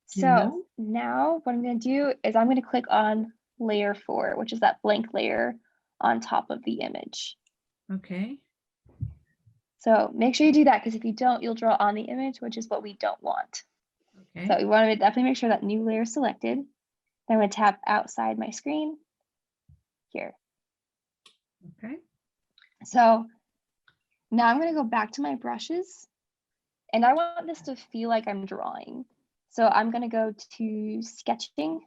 So now what I'm going to do is I'm going to click on layer 4, which is that blank layer on top of the image.
Okay.
So make sure you do that, because if you don't, you'll draw on the image, which is what we don't want.
Okay.
So we want to definitely make sure that new layer is selected. Then I'm going to tap outside my screen here.
Okay.
So now I'm going to go back to my brushes. And I want this to feel like I'm drawing. So I'm gonna go to sketching.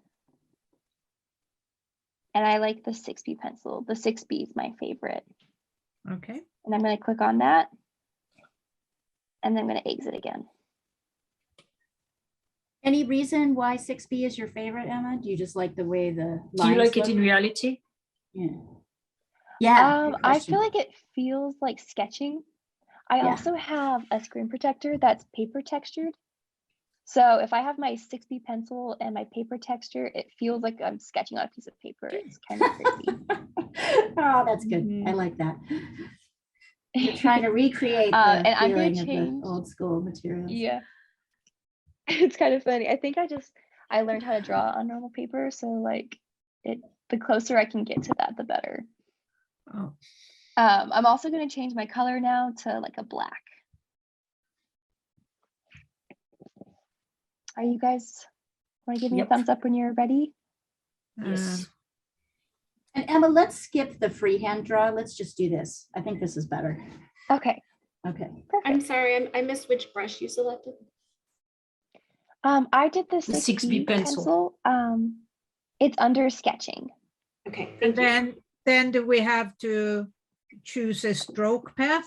And I like the 6B pencil. The 6B is my favorite.
Okay.
And I'm gonna click on that. And then I'm gonna exit again.
Any reason why 6B is your favorite, Emma? Do you just like the way the lines
Do you like it
look?
in reality?
Yeah. Yeah. good
I
question.
feel like it feels like sketching. I
Yeah.
also have a screen protector that's paper textured. So if I have my 6B pencil and my paper texture, it feels like I'm sketching on a piece of paper. It's kind of crazy.
Oh, that's good. I like that. You're trying to recreate the
and I'm gonna
feeling of the
change.
old school materials.
Yeah. It's kind of funny. I think I learned how to draw on normal paper. So like the closer I can get to that, the better.
Oh.
I'm also going to change my color now to like a black. Are you guys want to give me a
Yep.
thumbs up when you're ready?
Yes.
And Emma, let's skip the freehand draw. Let's just do this. I think this is better.
Okay.
Okay.
Perfect.
I'm sorry, I missed which brush you selected.
I did the
The
6B
6B pencil.
It's under sketching.
Okay,
And
thank you.
then do we have to choose a stroke path?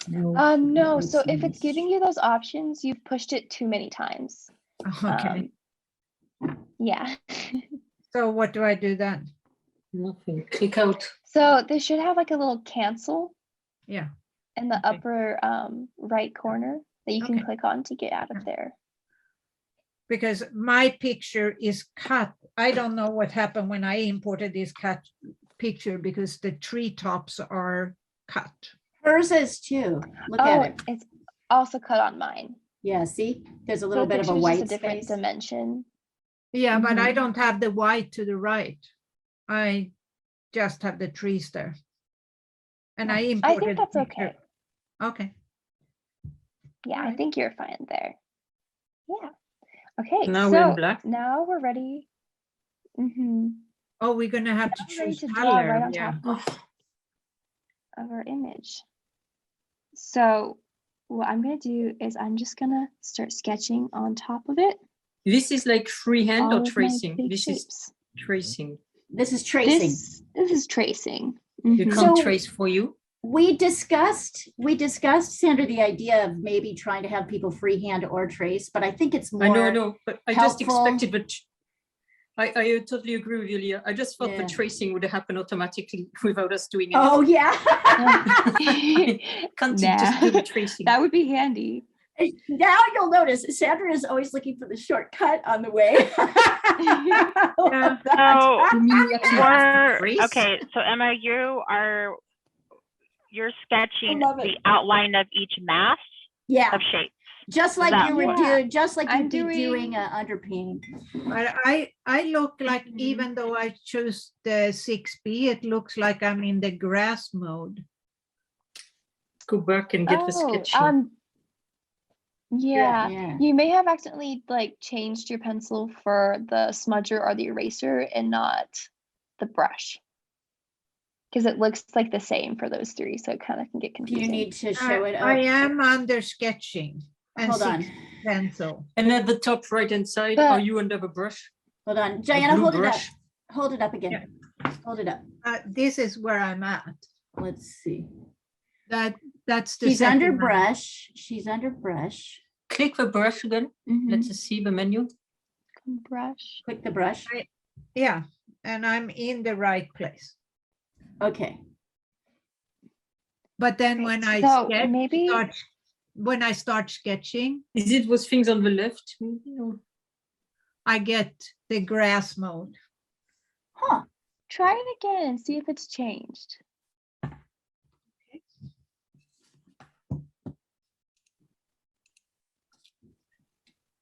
No,
Makes
so if it's
sense.
giving you those options, you've pushed it too many times.
Okay.
Yeah.
So what do I do then?
Nothing. Click out.
So this should have like a little cancel
Yeah.
in the
Okay.
upper right corner that you can
Okay.
click on to get out of there.
Because my picture is cut. I don't know what happened when I imported this cut picture because the treetops are cut.
Hers is too. Look
Oh,
at it.
it's also cut on mine.
Yeah, see? There's a
So
little
the
bit of a
picture's just
white
a different
space.
dimension.
Yeah, but I
Mhm.
don't have the white to the right. I just have the trees there. And I
I
imported.
think that's
the picture.
okay.
Okay.
Yeah, I
Alright.
think you're fine there. Yeah. Okay,
Now we're in
so
black.
now we're ready.
Oh, we're gonna have to
Now we're ready
choose
to draw
color.
right on
Yeah.
top of our image. So what I'm gonna do is I'm just gonna start sketching on top of it.
This is like freehand
all
or
of my
tracing?
big
This
shapes.
is tracing.
This is tracing.
This is tracing.
You
Mhm.
can't
So-
trace for you.
We discussed, Sandra, the idea of maybe trying to have people freehand or trace, but I think it's more.
I know, but I just
helpful.
expected, but I totally agree with you, Leah. I just thought
Yeah.
the tracing would happen automatically without us doing it.
Oh, yeah.
Can't you just do the tracing?
That would be handy.
Now you'll notice Sandra is always looking for the shortcut on the way.
Yeah.
So
You mean you actually have to trace?
okay, so Emma, you're sketching
love it.
the outline of each mass
Yeah,
of shapes.
just like
that
you would
Yeah.
do, just like
I'm
you'd be doing
doing-
an underpainting.
But I look like, even though I choose the 6B, it looks like I'm in the grass mode.
Go back and get the sketching.
Yeah,
Yeah.
you may have accidentally like changed your pencil for the smudger or the eraser and not the brush. Because it looks like the same for those three, so it kind of can get
Do
confusing.
you need to show it
I
up?
am under sketching and
Hold on.
6 pencil.
And at the top right hand side,
But-
are you under the brush?
Hold on,
The
Diana,
blue
hold it up.
brush?
Hold it up again. Hold it up.
This is where I'm at.
Let's see.
That's the
She's under
second one.
brush. She's under brush.
Click the brush again.
Mhm.
Let's see the menu.
Brush.
Click the brush.
Yeah, and I'm in the right place.
Okay.
But then
Okay,
when I
so
sketch,
maybe-
when I start sketching,
Is it those things on the left? Maybe, or-
I get the grass mode.
Huh.
Try it again and see if it's changed.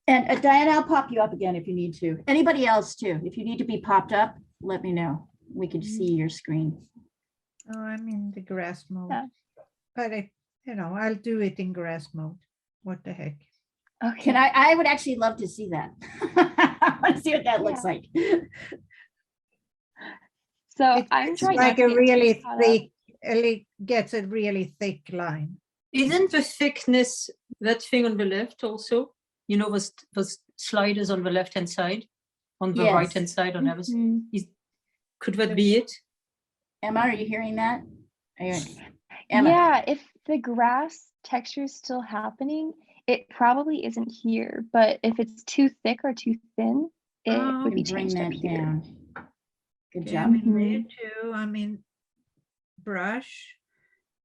And Diana, I'll pop you up again if you need to. Anybody else too? If you need to be popped up, let me know. We can see your screen.
Oh, I'm in the grass mode.
Yeah.
But I'll do it in grass mode. What the heck?
Okay.
Can I would actually love to see that. I want to see what that looks
Yeah.
like.
So
It's
I'm trying
like
not
a
to get
really
too caught up.
thick, it gets a really thick line.
Isn't the thickness that thing on the left also? You know, those sliders on the left-hand side, on the
Yes.
right-hand side on everything? Could that be it?
Emma, are you hearing that? Emma.
Yeah, if the grass texture is still happening, it probably isn't here. But if it's too thick or too thin, it would be
Bring
changed up
that
here.
down. Good
Okay,
job.
I'm in layer 2, I'm in brush,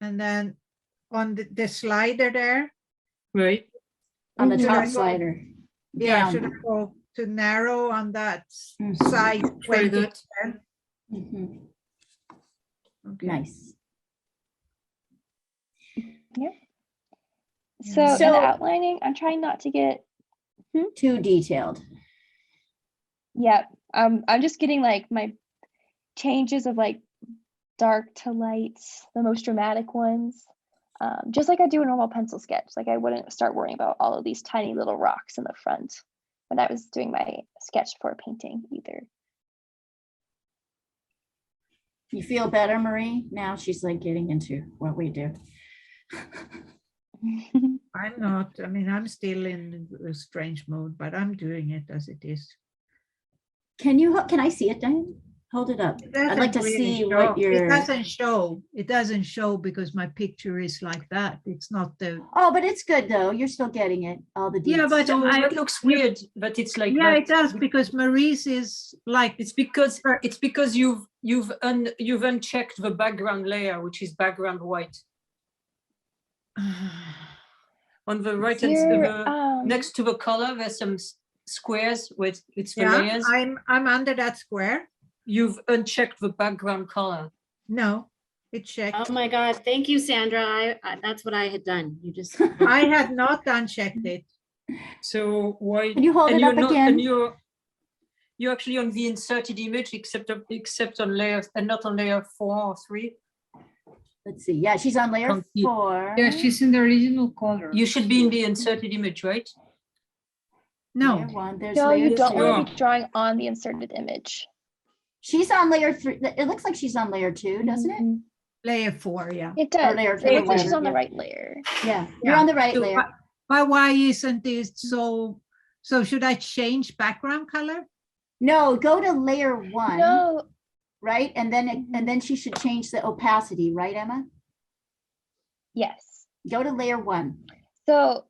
and then on the slider there.
Right.
On the
Should I
top
go-
slider.
Yeah,
Down.
should I go to narrow on that
Mhm.
size
Very
20?
good.
Mhm.
Okay.
Nice.
Yeah.
Yeah.
So in
So-
the outlining, I'm trying not to get,
Too detailed.
I'm just getting like my changes of like dark to lights, the most dramatic ones. Just like I do a normal pencil sketch. Like I wouldn't start worrying about all of these tiny little rocks in the front when I was doing my sketch for a painting either.
You feel better, Marie? Now she's like getting into what we do.
I'm not, I mean, I'm still in a strange mode, but I'm doing it as it is.
Can I see it, Diane? Hold it up. I'd like to
Doesn't really
see
show.
what you're.
It doesn't show because my picture is like that. It's not the.
Oh, but it's good though. You're still getting it. All the
Yeah,
details.
but
So
I-
it looks weird that it's like
Yeah,
that.
it does because Marie's is like.
It's because you've unchecked the background layer, which is background white. On the right hand
Here,
next to the color, there's some squares with it's the
Yeah,
layers.
I'm under that square.
You've unchecked the background color.
No, it's checked.
Oh my God, thank you, Sandra. I that's what I had done. You just.
I had not unchecked it.
So why?
Can you hold
and
it
you're
up
not,
again?
And you're actually on the inserted image, except on layer and not on layer 4 or 3.
Let's see. Yeah, she's on layer
Can't see.
4.
Yeah, she's in the original color.
You should be in the inserted image, right?
No.
Layer 1. There's
no,
layer
you don't
2.
want to be drawing on the inserted image.
She's on layer 3. It looks like she's on layer 2, doesn't it?
Mhm.
Layer 4, yeah.
It does.
layer
It
two,
looks like she's
whatever,
on the
yeah.
right layer.
Yeah, you're
Yeah.
on the right
So,
layer.
but why isn't this so? So should I change background color?
No, go to layer 1.
No,
Right, and then she should change the opacity, right, Emma?
yes.
Go to layer 1.
So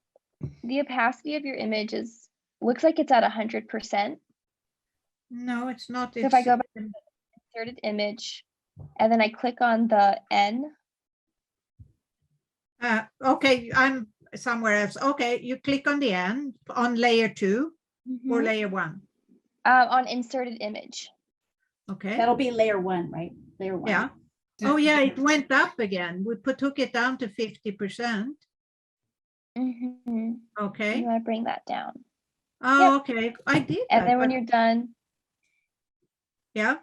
the opacity of your image looks like it's at 100%.
No, it's not.
So if I go back to the inserted image and then I click on the N,
Okay, I'm somewhere else. Okay, you click on the end on layer 2 or layer 1.
on inserted image.
Okay.
That'll be layer 1, right? Layer 1.
Yeah. Oh yeah, it went up again. We took it down to 50%. Okay.
You want to bring that down.
Oh, okay. I did.
And
that,
then when
but-
you're done,
yeah.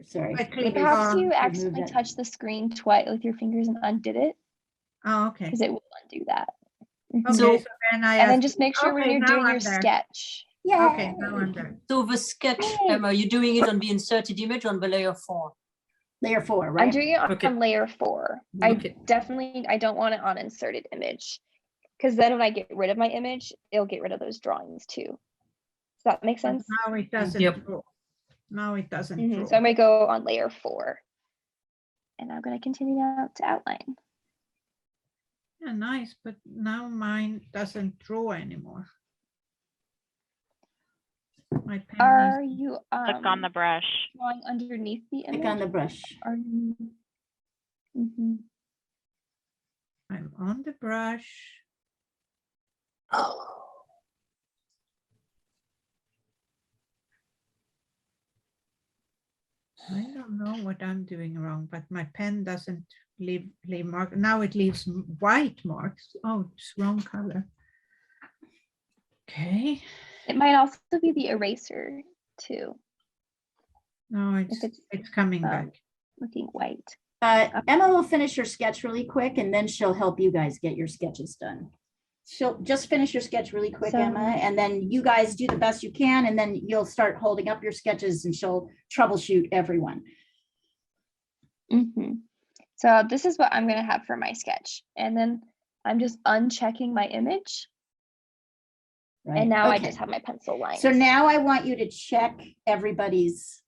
Sorry.
I click
perhaps
on.
you
remove
accidentally
that.
touched the screen twice with your fingers and undid it,
Oh, okay.
because it will undo that.
Okay.
So-
So then I
And then
have
just make sure when
okay,
you're
now
doing
I'm
your
there.
sketch.
Yeah.
Okay, now I'm there.
So the sketch,
Yay.
Emma, you're doing it on the inserted image on the layer 4.
Layer 4,
I'm
right?
doing it on,
Okay.
on layer 4.
Okay.
I don't want it on inserted image, because then when I get rid of my image, it'll get rid of those drawings too. Does that make
But
sense?
now it doesn't
Yep.
draw. Now it doesn't
So
draw.
I'm gonna go on layer 4. And I'm gonna continue now to outline.
Yeah, nice, but now mine doesn't draw anymore. My pen
Are
needs-
you
Click on the brush.
drawing underneath the image?
Click on the brush.
Are you... Mhm.
I'm on the brush. I don't know what I'm doing wrong, but my pen doesn't leave mark. Now it leaves white marks. Oh, it's wrong color. Okay.
It might also be the eraser too,
No,
if
it's coming
um,
back.
looking white.
Emma will finish your sketch really quick and then she'll help you guys get your sketches done. She'll just finish your sketch really quick,
So-
Emma, and then you guys do the best you can, and then you'll start holding up your sketches and she'll troubleshoot everyone.
Mhm. So this is what I'm gonna have for my sketch. And then I'm just unchecking my image.
Right,
And now I
okay.
just have my pencil lines.
So now I want you to check everybody's,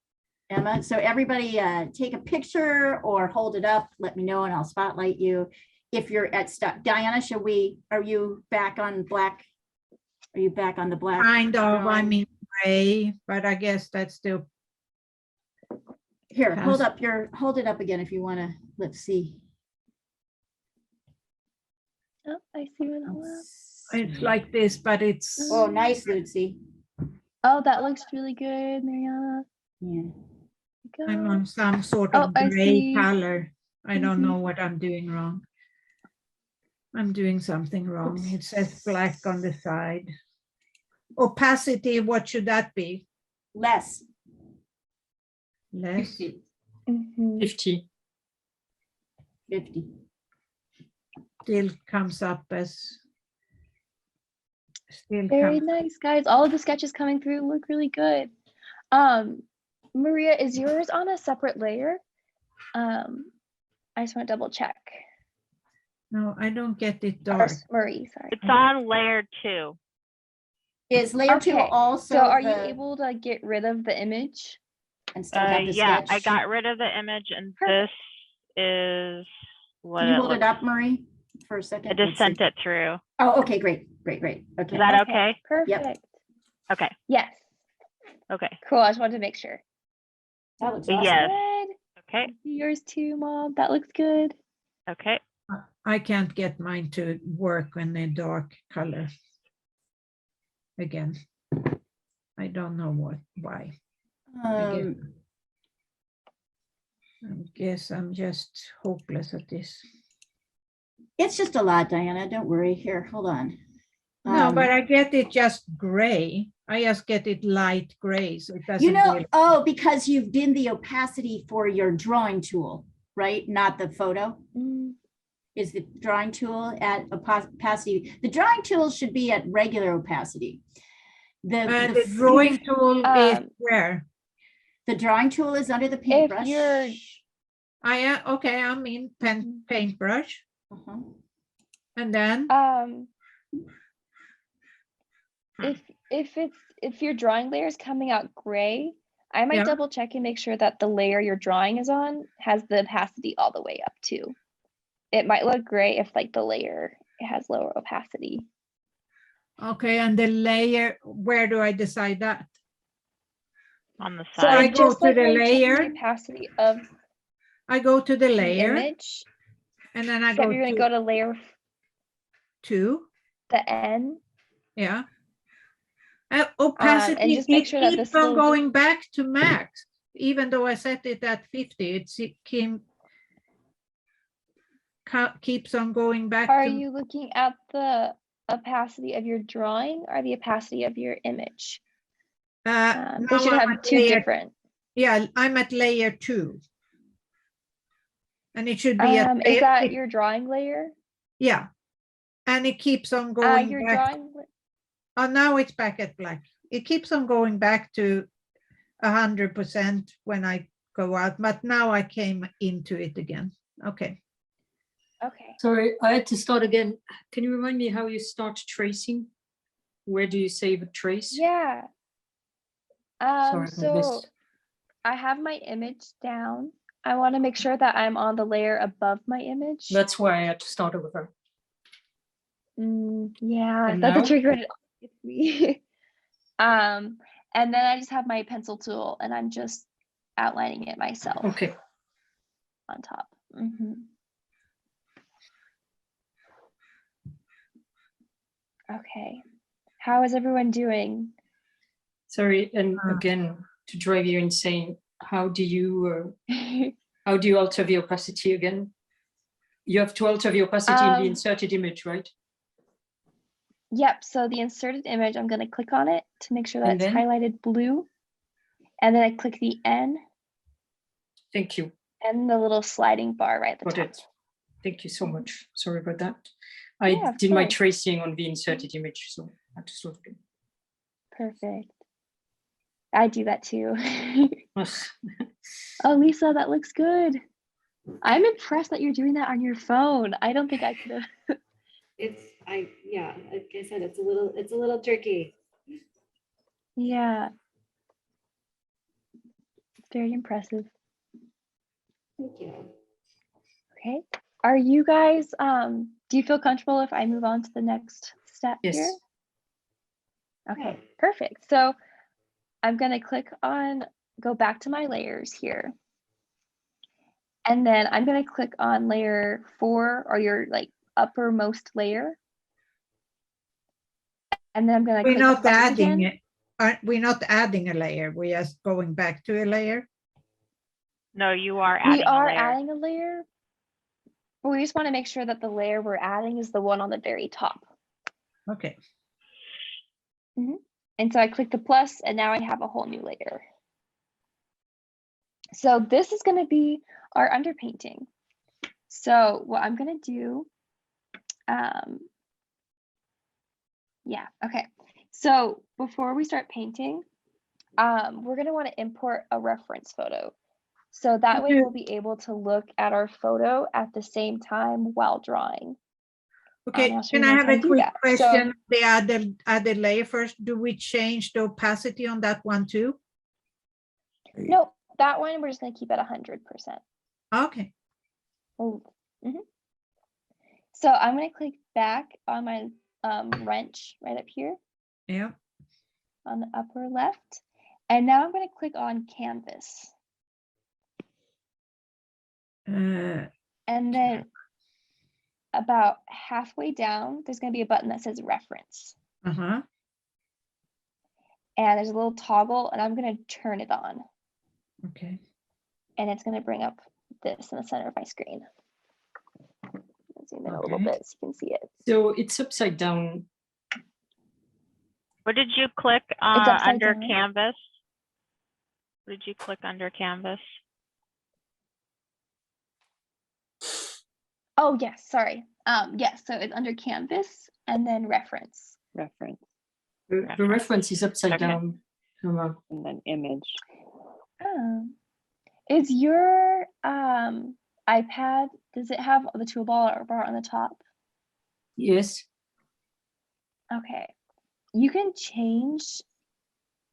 Emma. So everybody take a picture or hold it up. Let me know and I'll spotlight you. If you're at stuck, Diana, are you back on black? Are you back on the black?
Kind of, I
drawing?
mean gray, but I guess that's still.
Here, hold
Pass.
up hold it up again if you want to, let's see.
Oh, I see one. Hold up.
It's like this, but it's.
Oh, nice, Lucy.
Oh, that looks really good, Mariana.
Yeah.
I'm on some sort of
I
gray
see.
color. I don't
Mhm.
know what I'm doing wrong. I'm doing something wrong. It says black on the side. Opacity, what should that be?
Less.
Less.
50.
Mhm.
50.
50.
Still comes up as. Still
Very
comes.
nice, guys. All of the sketches coming through look really good. Maria, is yours on a separate layer? I just want to double check.
No, I don't get it
Or
dark.
Marie, sorry.
It's on layer 2.
Is layer 2
Okay,
also
So are you
the-
able to get rid of the image?
and still have the
Yeah,
sketch?
I got rid of the image, and this is what
Can you hold it
looks.
up, Marie, for a second?
I just
Let's see.
sent it through.
Oh, okay, great. Okay.
Is that okay?
Perfect.
Okay.
Yes.
Okay.
Cool. I just wanted to make sure.
That looks
Yes.
Good.
Okay.
I see yours too, Mom. That looks good.
Okay.
I can't get mine to work when they're dark color. Again. I don't know why. I guess I'm just hopeless at this.
It's just a lot, Diana. Don't worry. Here, hold on.
No, but I get it just gray. I just get it light gray, so it doesn't.
You know,
really...
oh, because you've done the opacity for your drawing tool, right? Not the photo. Is the drawing tool at opacity? The drawing tool should be at regular opacity.
The drawing tool is where?
The drawing tool is under the paintbrush.
Okay, I mean paintbrush. And then
if your drawing layer is coming out gray, I might double check and make sure that the layer your drawing is on has the opacity all the way up too. It might look gray if like the layer has lower opacity.
Okay, and the layer, where do I decide that?
On the
So
side.
I go
just
to
like
the
when you check
layer.
the opacity of
I go to the layer.
image.
And then I
So
go
you're going to go to layer
2.
The N.
Yeah. Opacity,
and just make
it
sure that
keeps
this
on
little
going back to max. Even though I set it at 50, it keeps on going back.
Are you looking at the opacity of your drawing or the opacity of your image? They should have two different.
Yeah, I'm at layer 2. And it should be at
is that your drawing layer?
Yeah. And it keeps on going
your
back.
drawing.
Oh, now it's back at black. It keeps on going back to 100% when I go out, but now I came into it again. Okay.
Okay.
Sorry, I had to start again. Can you remind me how you start tracing? Where do you save a trace?
Yeah.
Sorry, I
So
missed.
I have my image down. I want to make sure that I'm on the layer above my image.
That's why I had to start over.
Yeah,
And
that's a
now?
trigger. It's me. And then I just have my pencil tool and I'm just outlining it myself.
Okay.
On top. Okay. How is everyone doing?
Sorry, and again, to drive you insane, how do you alter the opacity again? You have to alter the opacity in the inserted image, right?
Yep. So the inserted image, I'm going to click on it to make sure that
And
it's
then?
highlighted blue. And then I click the N.
Thank you.
And the little sliding bar right at the
Got
top.
it. Thank you so much. Sorry about that.
Yeah,
I
of
did my
course.
tracing on the inserted image, so I had to start again.
Perfect. I do that too. Oh, Lisa, that looks good. I'm impressed that you're doing that on your phone. I don't think I could have.
Yeah, like I said, it's a little tricky.
Yeah. It's very impressive.
Thank you.
Okay. Are you guys, do you feel comfortable if I move on to the next step
Yes.
here? Okay,
Yeah.
perfect. So I'm going to click on, go back to my layers here. And then I'm going to click on layer 4 or your like uppermost layer. And then I'm going to
We're
click
not
back
adding
again.
it. We're not adding a layer. We're just going back to a layer.
No, you are adding
We are
a layer.
adding a layer. But we just want to make sure that the layer we're adding is the one on the very top.
Okay.
And so I click the plus and now I have a whole new layer. So this is going to be our underpainting. So what I'm going to do, yeah, okay. So before we start painting, we're going to want to import a reference photo. So that way we'll be able to look at our photo at the same time while drawing.
Okay,
I'll show
can
you
I
guys
have
how to
a
do
quick
that.
question? The added layer first. Do we change the opacity on that one too?
No, that one we're just going to keep at 100%.
Okay.
Oh, So I'm going to click back on my wrench right up here
Yeah.
on the upper left. And now I'm going to click on Canvas. And then about halfway down, there's going to be a button that says Reference.
Uh-huh.
And there's a little toggle, and I'm going to turn it on.
Okay.
And it's going to bring up this in the center of my screen. I'll zoom in a little
Okay.
bit so you can see it.
So it's upside down.
What did you click
It's upside
under
down.
Canvas? What did you click under Canvas?
Oh, yes, sorry. Yes, so it's under Canvas and then Reference.
Reference
The reference is upside
Okay.
down. Emma.
and then image.
Is your iPad, does it have the toolbar bar on the top?
Yes.
Okay. You can change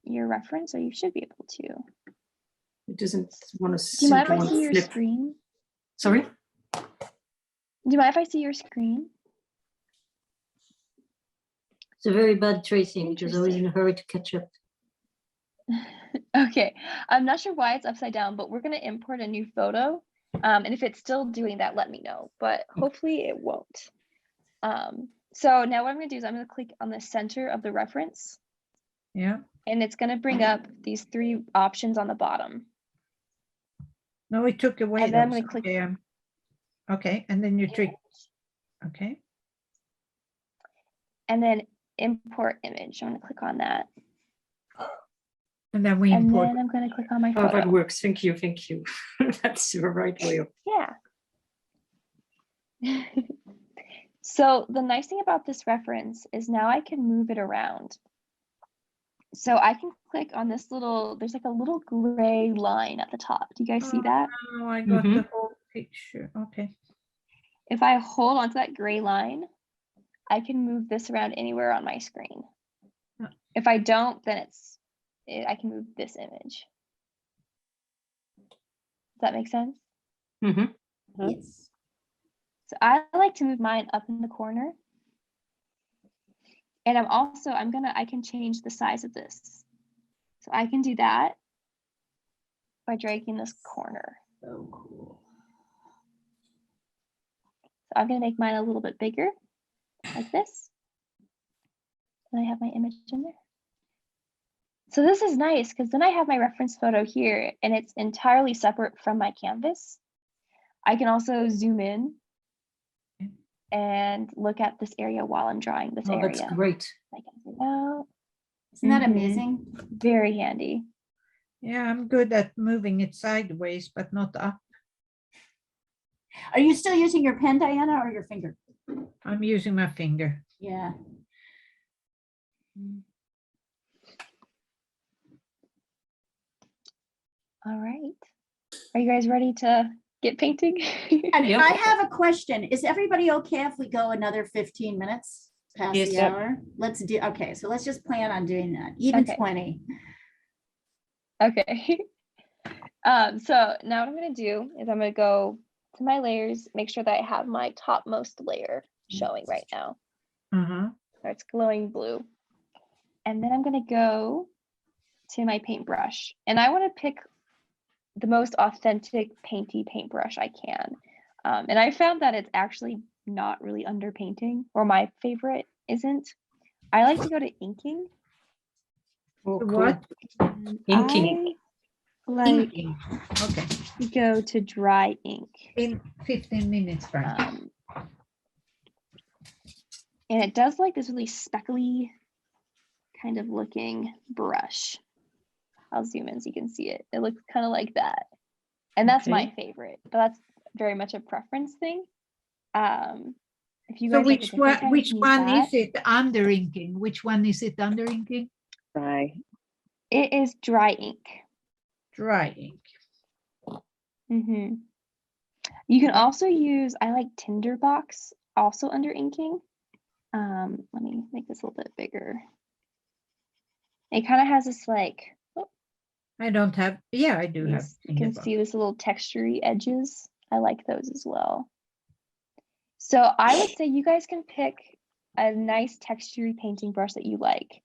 your reference, or you should be able to.
It doesn't want to
Do you mind if I
want
see your
flip.
screen?
Sorry?
Do you mind if I see your screen?
It's a very bad tracing because I was in a
Interesting.
hurry to catch up.
Okay, I'm not sure why it's upside down, but we're going to import a new photo. And if it's still doing that, let me know, but hopefully it won't. So now what I'm going to do is I'm going to click on the center of the reference.
Yeah.
And it's going to bring up these 3 options on the bottom.
No, it took away
And then I'm
those.
going to click.
Okay. Okay, and then you trick. Okay.
And then import image. I'm going to click on that.
And then we
And
import.
then I'm going to click on my
Oh,
photo.
that works. Thank you. Thank you. That's the right way of.
Yeah. So the nice thing about this reference is now I can move it around. So I can click on this little, there's like a little gray line at the top. Do you guys see that?
Oh, I got the whole picture. Okay.
If I hold onto that gray line, I can move this around anywhere on my screen. If I don't, then I can move this image. Does that make sense?
Yes.
So I like to move mine up in the corner. And I can change the size of this. So I can do that by dragging this corner.
So cool.
So I'm going to make mine a little bit bigger, like this. And I have my image in there. So this is nice because then I have my reference photo here and it's entirely separate from my canvas. I can also zoom in and look at this area while I'm drawing this area.
That's great.
I can zoom out.
Isn't that amazing?
Very handy.
Yeah, I'm good at moving it sideways, but not up.
Are you still using your pen, Diana, or your finger?
I'm using my finger.
Yeah.
All right. Are you guys ready to get painting.
And
Yeah.
I have a question. Is everybody okay if we go another 15 minutes past
Yes.
the
Yep.
hour? Let's do, okay, so let's just plan on doing that, even
Okay.
20.
Okay. So now what I'm gonna do is I'm gonna go to my layers, make sure that I have my topmost layer showing right now.
Uh-huh.
So it's glowing blue. And then I'm gonna go to my paintbrush. And I wanna pick the most authentic painty paintbrush I can. And I found that it's actually not really underpainting, or my favorite isn't. I like to go to inking.
Oh, cool.
What?
And
Inking.
I like
Inking. Okay.
to go to dry ink.
In 15 minutes, Frank.
And it does like this really speckly kind of looking brush. I'll zoom in so you can see it. It looks kind of like that. And that's my favorite, but that's very much a preference thing. If you
So
guys like a
which
different
one,
kind,
which
you can use
one is
that.
it under inking? Which one is it under inking?
Right.
It is dry ink.
Dry ink.
Mm-hmm. You can also use, I like Tinderbox, also under inking. Let me make this a little bit bigger. It kind of has this like,
I don't have, yeah, I do have.
you can see this little textury edges. I like those as well. So I would say you guys can pick a nice textury painting brush that you like.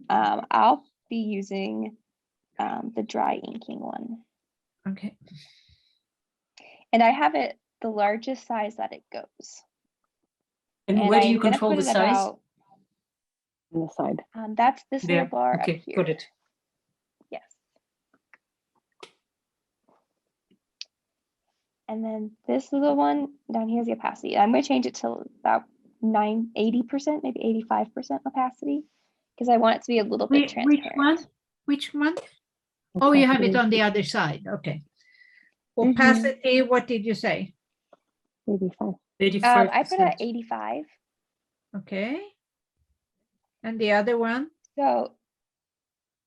I'll be using the dry inking one.
Okay.
And I have it the largest size that it goes.
And where do you
I'm gonna
control
put
the
it
size?
about,
On the side.
that's this little
There.
bar
Okay,
up here.
got it.
Yes. And then this little one down here is the opacity. I'm going to change it to about 80%, maybe 85% opacity, because I want it to be a little bit transparent.
Which one? Which one? Oh, you have it on the other side. Okay. Opacity, what did you say?
85.
85%.
I put at 85.
Okay. And the other one?
So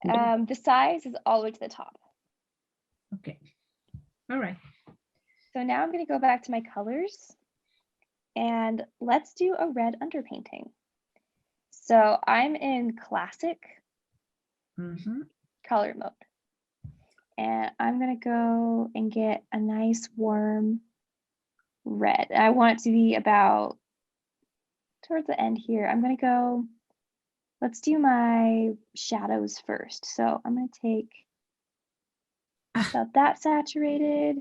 the size is all the way to the top.
Okay. All right.
So now I'm going to go back to my colors and let's do a red underpainting. So I'm in classic color mode. And I'm going to go and get a nice warm red. I want it to be about towards the end here. I'm going to go, let's do my shadows first. So I'm going to take about that saturated,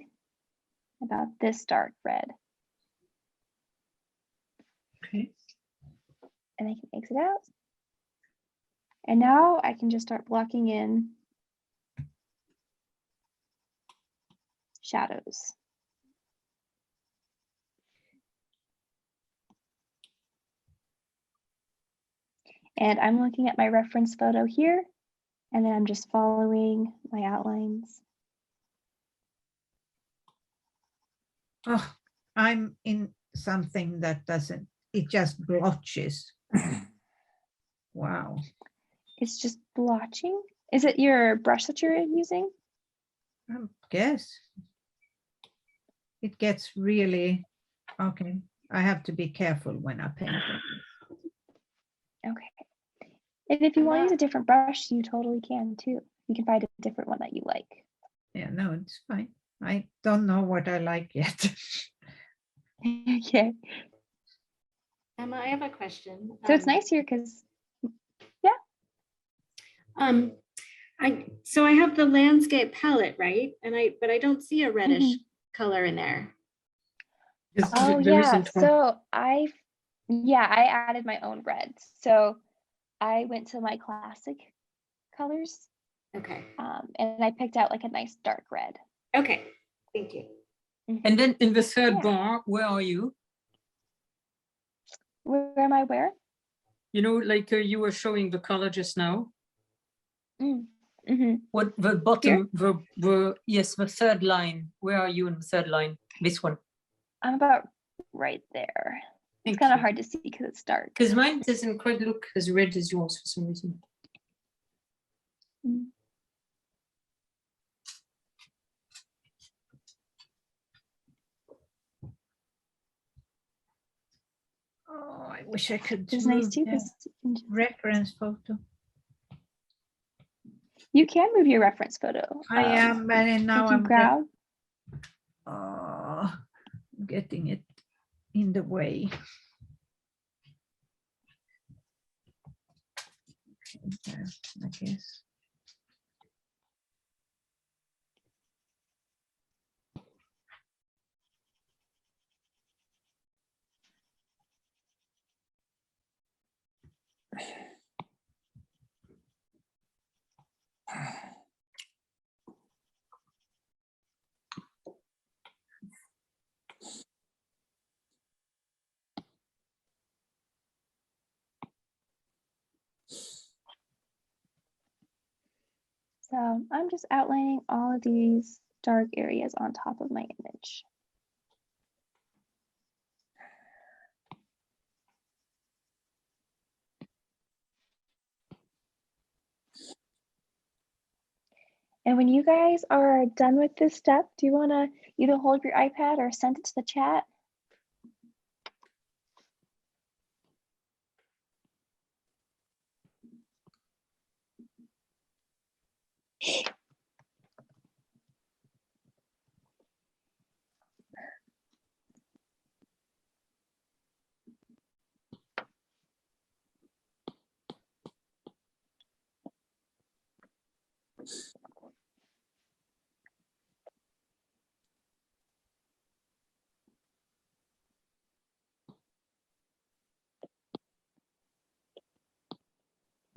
about this dark red.
Okay.
And I can exit out. And now I can just start blocking in shadows. And I'm looking at my reference photo here, and then I'm just following my outlines.
Oh, I'm in something that doesn't, it just blotches. Wow.
It's just blotching. Is it your brush that you're using?
I guess. It gets really, okay. I have to be careful when I paint it.
Okay. And if you want to use a different brush, you totally can too. You can find a different one that you like.
Yeah, no, it's fine. I don't know what I like yet.
Okay.
Emma, I have a question.
So it's nice here because, yeah.
So I have the landscape palette, right? But I don't see a reddish color in there.
Oh yeah. So I added my own reds. So I went to my classic colors.
Okay.
And I picked out like a nice dark red.
Okay. Thank you.
And then in the third bar, where are you?
Where am I? Where?
You know, like you were showing the color just now. What the bottom, yes, the third line. Where are you in the third line? This one.
I'm about right there. It's kind of hard to see because it's dark.
Because mine doesn't quite look as red as yours for some reason.
wish I could
It's nice
move
too
the
because you can
reference photo.
move your reference photo.
I am, but then now
If you
I'm
grab.
getting it in the way. Okay, I guess.
So I'm just outlining all of these dark areas on top of my image. And when you guys are done with this step, do you want to either hold your iPad or send it to the chat?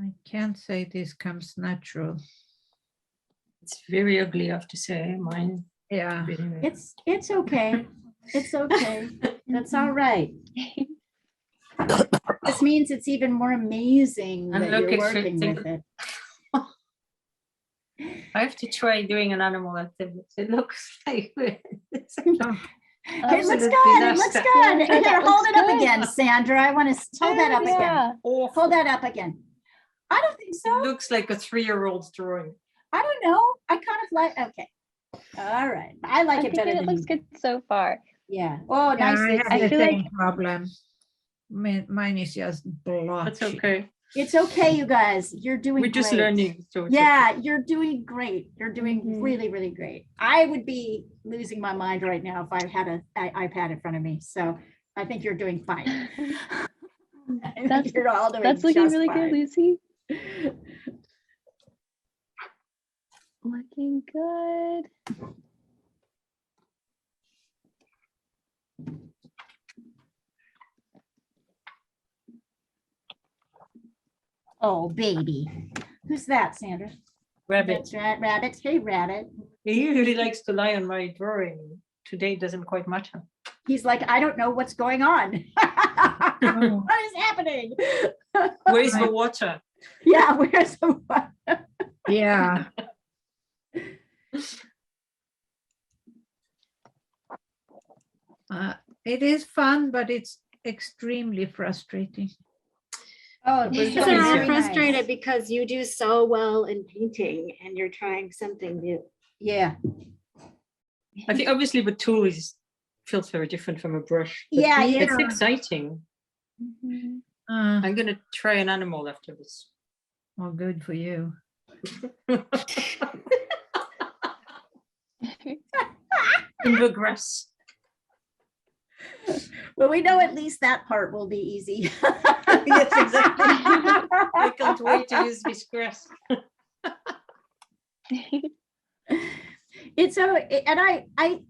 I can't say this comes natural.
It's very ugly, I have to say. Mine.
Yeah.
It's okay. It's okay. That's all right. This means it's even more amazing
And
that
look,
you're
it's
working
written-
with it.
I have to try doing an animal activity. It looks like it's
It looks
absolute
good. It looks
disaster.
good.
Yeah,
Here,
that
hold
looks
it up
good.
again, Sandra. I want to hold that up again.
Yeah.
Awful.
Hold that up again. I don't think so.
It looks like a 3-year-old's drawing.
I don't know. I kind of like. Okay. All right. I like
I'm
it better
thinking it
than
looks good so far.
Yeah. Oh,
Yeah,
nice.
I
Lizzie.
have the
feel
same
like-
problem. Mine is just blotchy.
That's okay.
It's okay, you guys. You're doing
We're just
great.
learning. So it's
Yeah, you're doing great. You're doing
Mhm.
really, really great. I would be losing my mind right now if I had an iPad in front of me. So I think you're doing fine. I think
That's-
you're all doing
That's looking
just
really
fine.
good, Lucy. Looking good.
Oh, baby. Who's that, Sandra?
Rabbit.
That's right, Rabbit. Hey, Rabbit.
He usually likes to lie on my drawing. Today it doesn't quite matter.
He's like, I don't know what's going on.
Oh.
What is happening?
Where's the water?
Yeah, where's the
Yeah. It is fun, but it's extremely frustrating.
Oh,
But
this
it's
is
So
easier.
you're
very
frustrated
nice.
because you do so well in painting and you're trying something new.
Yeah.
I think obviously the tool feels very different from a brush. but
Yeah,
it's
yeah.
exciting.
Mhm.
I'm gonna try an animal after this.
Well, good for you.
In the grass.
Well, we know at least that part will be easy.
Yes, exactly. I can't wait to use this grass.
It's so, and I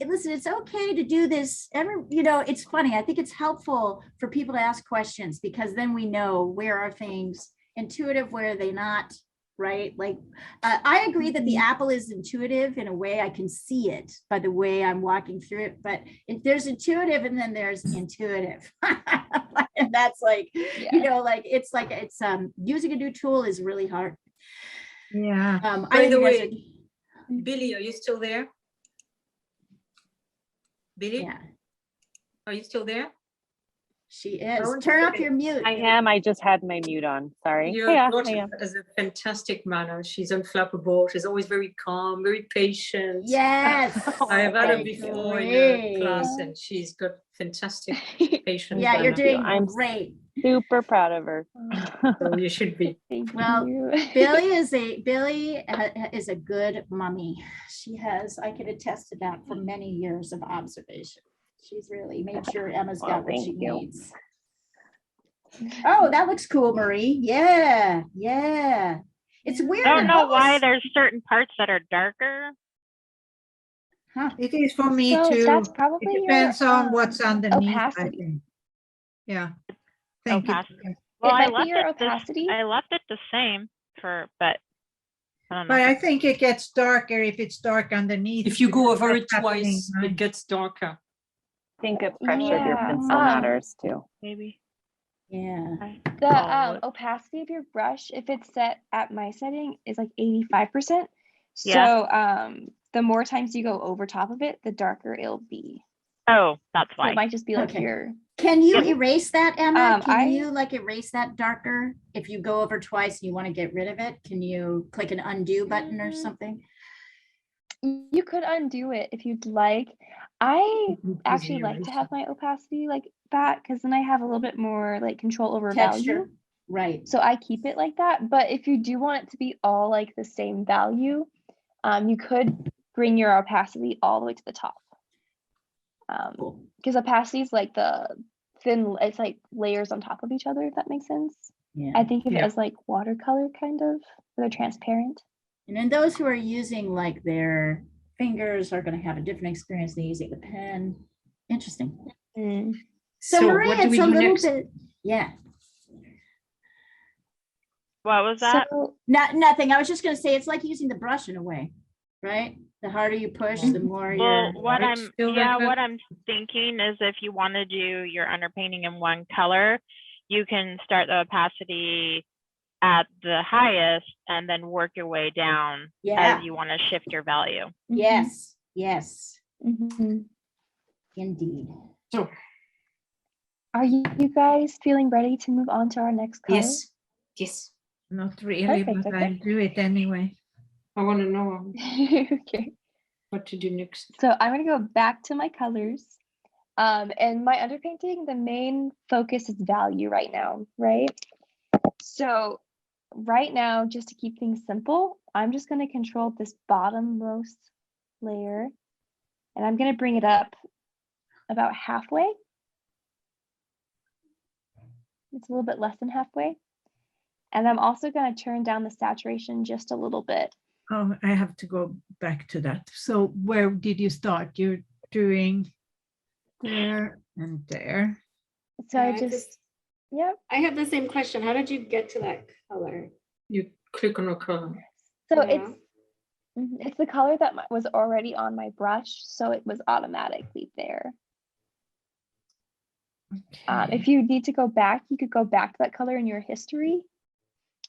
listen, it's okay to do this. It's funny. I think it's helpful for people to ask questions because then we know where are things intuitive, where are they not, right? Like, I agree that the apple is intuitive in a way. I can see it by the way I'm walking through it, but there's intuitive and then there's intuitive. And that's like, like it's using a new tool is really hard.
Yeah.
I
By
think
the
you guys
way, Billy, are you still there? Billy,
yeah,
are you still there?
she is.
want to
Turn up
say-
your mute.
I am. I just had my mute on. Sorry.
Your
Yeah, I
daughter
am.
has a fantastic manner. She's unflappable. She's always very calm, very patient.
Yes.
I have had her
Okay,
before in
great.
a class and she's got fantastic patience.
Yeah, you're
manner.
doing
I'm-
great.
Super proud of her.
So you should be.
Thank
Well,
you.
Billy is a good mummy. I could attest to that from many years of observation. She's really made sure Emma's
Well,
got what
thank
she
you.
needs. Oh, that looks cool, Marie. Yeah, yeah. It's weird.
I don't
it
know why
almost-
there's certain parts that are darker.
Huh.
It is for me
So
too.
that's probably
It
your,
depends on what's underneath, I
opacity.
think. Yeah. Thank you.
Opacity. Well,
might be your opacity.
I left it the same but I don't know.
But I think it gets darker if it's dark underneath.
If you go
because
over
what's
it
happening,
twice,
right?
it gets darker.
I think the pressure of your
Yeah,
pencil matters too.
Maybe.
Yeah.
The opacity of your brush, if it's set at my setting, is like 85%.
Yeah.
So the more times you go over top of it, the darker it'll be.
Oh, that's
So
why.
it might just be like
Okay.
your.
Can you
Yep.
erase that, Emma? Can
I-
you like erase that darker? If you go over twice and you want to get rid of it, can you click an undo button or something?
You could undo it if you'd like. I
Mhm.
actually
Easy
like to
erase.
have my opacity like that because then I have a little bit more like control over
Texture.
value.
Right.
So I keep it like that. But if you do want it to be all like the same value, you could bring your opacity all the way to the top.
Cool.
Because opacity is like the thin, it's like layers on top of each other, if that makes sense.
Yeah.
I think of it
Yeah.
as like watercolor kind of, where they're transparent.
And then those who are using like their fingers are going to have a different experience than using the pen. Interesting. So, Maria,
what do
it's
we
a
do
little
next?
bit, yeah.
What was that?
So
Nothing. I was just going to say it's like using the brush in a way, right? The harder you push, the more
Well,
you're.
what
It's
I'm
still like
what
that.
I'm thinking is if you want to do your underpainting in one color, you can start the opacity at the highest and then work your way down
Yeah.
as you want to shift your value.
Yes. Yes.
Mhm.
Indeed.
So,
Are you guys feeling ready to move on to our next color?
yes. Yes.
Not really,
Perfect,
but
okay.
I'll do it anyway.
I want to know
Okay.
what to do next.
So I'm going to go back to my colors. And my underpainting, the main focus is value right now, right? So right now, just to keep things simple, I'm just going to control this bottommost layer. And I'm going to bring it up about halfway. It's a little bit less than halfway. And I'm also going to turn down the saturation just a little bit.
Oh, I have to go back to that. So where did you start? You're doing there and there.
So
Yeah,
I
I
just,
just-
yep.
I have the same question. How did you get to that color?
You click on a color.
So
Yeah.
it's the color that was already on my brush, so it was automatically there.
Okay.
If you need to go back, you could go back to that color in your history,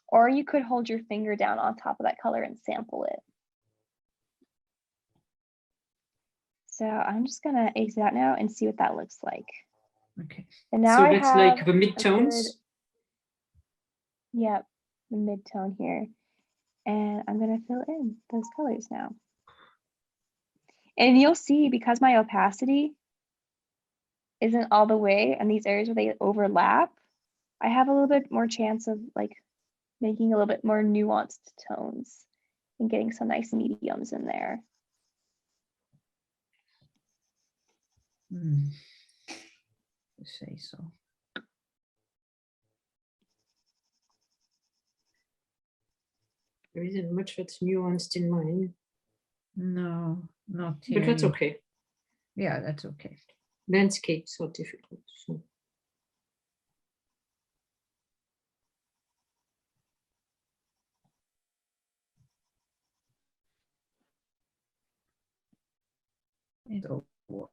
or you could hold your finger down on top of that color and sample it. So I'm just gonna exit out now and see what that looks like.
Okay.
And now
So
I
that's
have
like the
a
midtones.
Yep, the mid-tone here. And I'm gonna fill in those colors now. And you'll see, because my opacity isn't all the way in these areas where they overlap, I have a little bit more chance of like making a little bit more nuanced tones and getting some nice mediums in there.
To say so.
There isn't much that's nuanced in mine,
No, not here.
but that's okay.
Yeah, that's okay.
Landscapes are difficult. So.
Oh boy.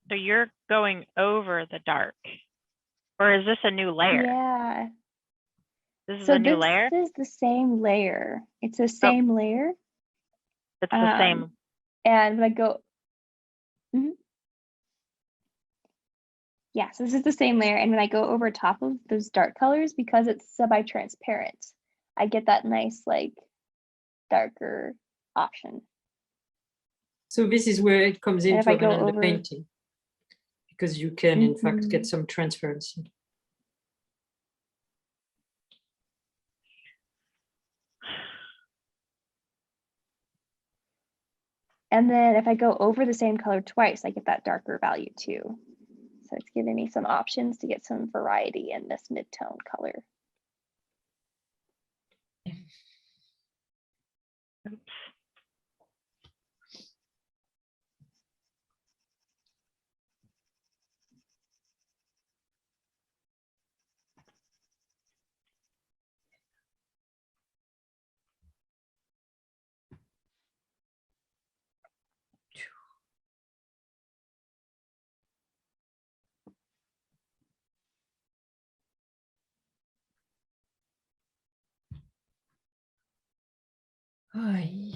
So you're going over the dark, or is this a new layer?
Yeah.
This is
So
a new layer?
this is the same layer. It's the same layer.
It's the same.
And when I go, Mhm. Yeah, so this is the same layer. And when I go over top of those dark colors, because it's semi-transparent, I get that nice, like, darker option.
So this is where it comes
And if
into
I go
an
over-
underpainting, because you can, in fact, get
Mhm.
some transparency.
And then if I go over the same color twice, I get that darker value too. So it's giving me some options to get some variety in this mid-tone color.
Oops.
Ay.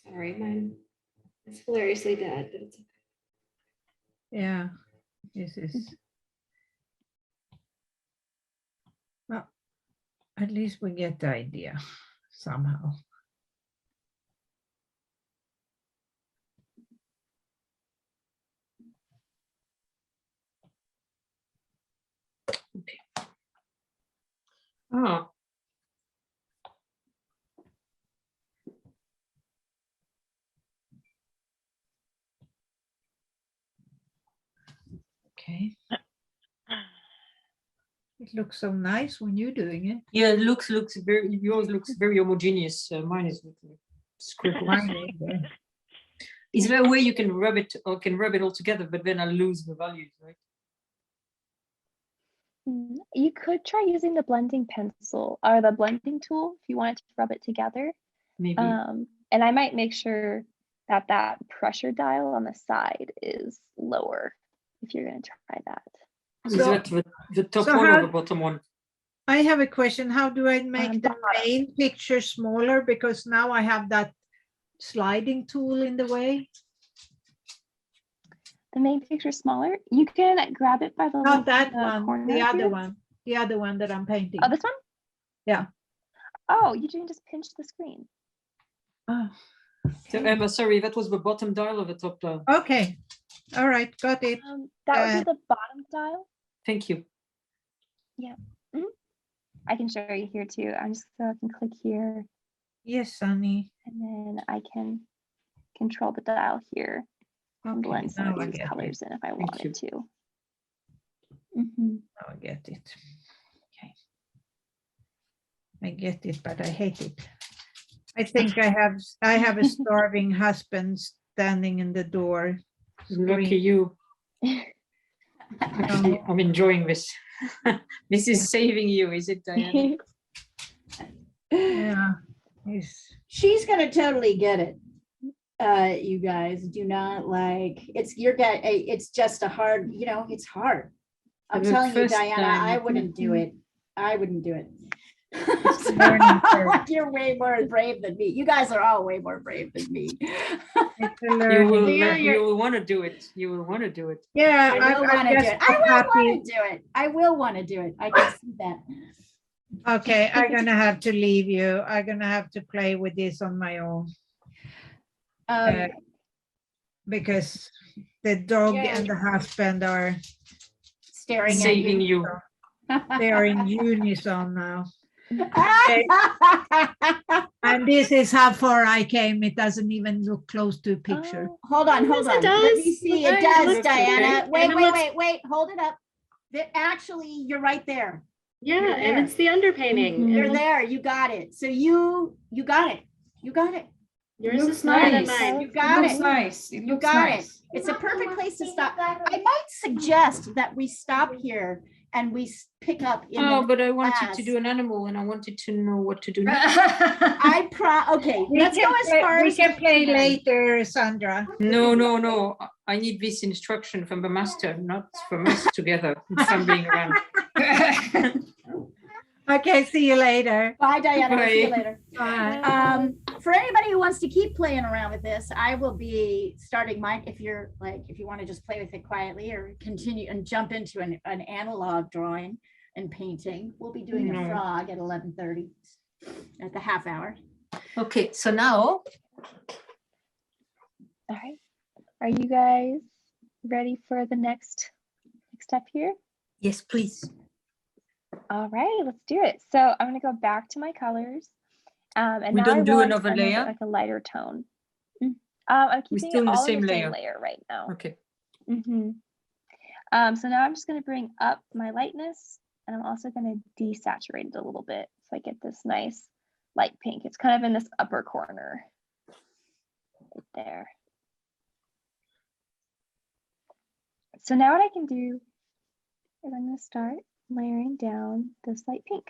Sorry, mine is hilariously bad, but it's okay.
Yeah, this is. Well, at least we get the idea somehow.
Ah,
Okay. It looks so nice when you're doing it.
yeah, it looks very, yours looks very homogeneous. Mine is looking scribbled. Is there a way you can rub it or can rub it all together, but then I lose the values, right?
You could try using the blending pencil or the blending tool if you wanted to rub it together.
Maybe.
And I might make sure that that pressure dial on the side is lower if you're going to try that.
Is that the top
so
one
how-
or the bottom one?
I have a question. How do I make the
bottom.
main picture smaller? Because now I have that sliding tool in the way.
The main picture smaller. You can grab it by the
Not that
the
one,
corner
the other
here.
one. The other one that I'm painting.
Oh, this one?
Yeah.
Oh, you can just pinch the screen.
Oh,
So Emma, sorry, that was the bottom dial or the top dial?
okay. All right, got it.
That would be the bottom dial.
Thank you.
Yeah. I can show you here too. I'm just going to click here.
Yes, Sunny.
And then I can control the dial here and
Okay,
blend some
now
of
I
these
get
colors
it.
in if I
Thank
wanted to. Mhm.
Now I get it. Okay. I get it, but I hate it. I think I have a starving husband standing in the door.
Lucky you. Actually, I'm enjoying this. This is saving you, is it, Diana?
Yeah.
She's gonna totally get it. You guys do not it's just a hard, it's hard. I'm
The
telling you,
first
Diana,
time-
I wouldn't do it. I wouldn't do it.
learning curve.
You're way more brave than me. You guys are all way more brave than me.
It's a
You
learning.
will,
Yeah,
you will want to do it. You will want to do it.
Yeah,
I will want to do
just
it. I will
happy.
want to do it. I will want to do it. I can see that.
Okay, I'm gonna have to leave you. I'm gonna have to play with this on my own because the dog
Yeah.
and the husband are
Staring at
Saving
you.
you.
they are in unison now. And this is how far I came. It doesn't even look close to a picture.
Oh,
Hold on,
Yes,
hold
it
on. Let me
does.
see.
Right,
It
it
does,
looks
Diana.
okay.
Wait,
And it
wait,
looks-
wait. Hold it up. Actually, you're right there.
Yeah,
You're
and
there.
it's the underpainting.
Mhm.
It
You're
looks-
there. You got it. So you got it. You got it.
Yours
Looks
is smaller than
nice.
mine.
You got
Looks
it.
nice. It
You
looks
got
nice.
it. It's a perfect place to stop. I might suggest that we stop here and we pick up in
Oh,
the
but I wanted
class.
to do an animal and I wanted to know what to do.
Okay, let's go as far
We
as
can play
can.
later, Sandra.
No. I need this instruction from the master, not from us together. If I'm being around.
Okay, see you later.
Bye, Diana. I'll see you
Bye.
later.
Bye.
For anybody who wants to keep playing around with this, I will be starting mine. If you want to just play with it quietly or continue and jump into an analog drawing and painting, we'll be doing a frog at 11:30 at the half hour.
Okay, so now.
All right. Are you guys ready for the next step here?
Yes, please.
All right, let's do it. So I'm going to go back to my colors. And
We
now
don't
I
do
want
another layer?
like a lighter tone. I'm
We're
keeping
still
it
in the
all
same
in the
layer.
same layer right now.
Okay.
So now I'm just going to bring up my lightness, and I'm also going to desaturate it a little bit so I get this nice light pink. It's kind of in this upper corner right there. So now what I can do is I'm going to start layering down this light pink.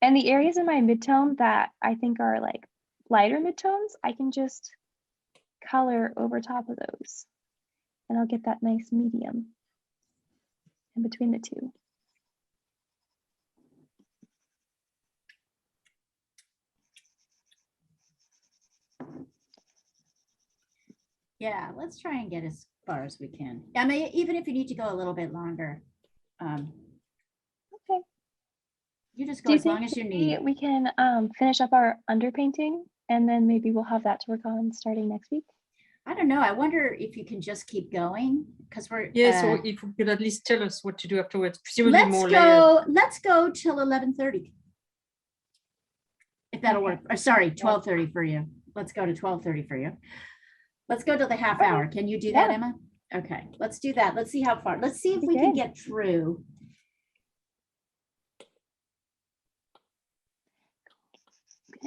And the areas in my midtone that I think are like lighter midtones, I can just color over top of those. And I'll get that nice medium in between the two.
Yeah, let's try and get as far as we can. I mean, even if you need to go a little bit longer.
Okay.
You just go as long as you need.
We can finish up our underpainting, and then maybe we'll have that to work on starting next week.
I don't know. I wonder if you can just keep going because we're.
Yeah, so if you could at least tell us what to do afterwards, presumably more layers.
Let's go till 11:30. If that'll work. Or sorry, 12:30 for you. Let's go to 12:30 for you. Let's go to the half hour. Can you do that, Emma? Okay, let's do that. Let's see how far. Let's see if we can get through.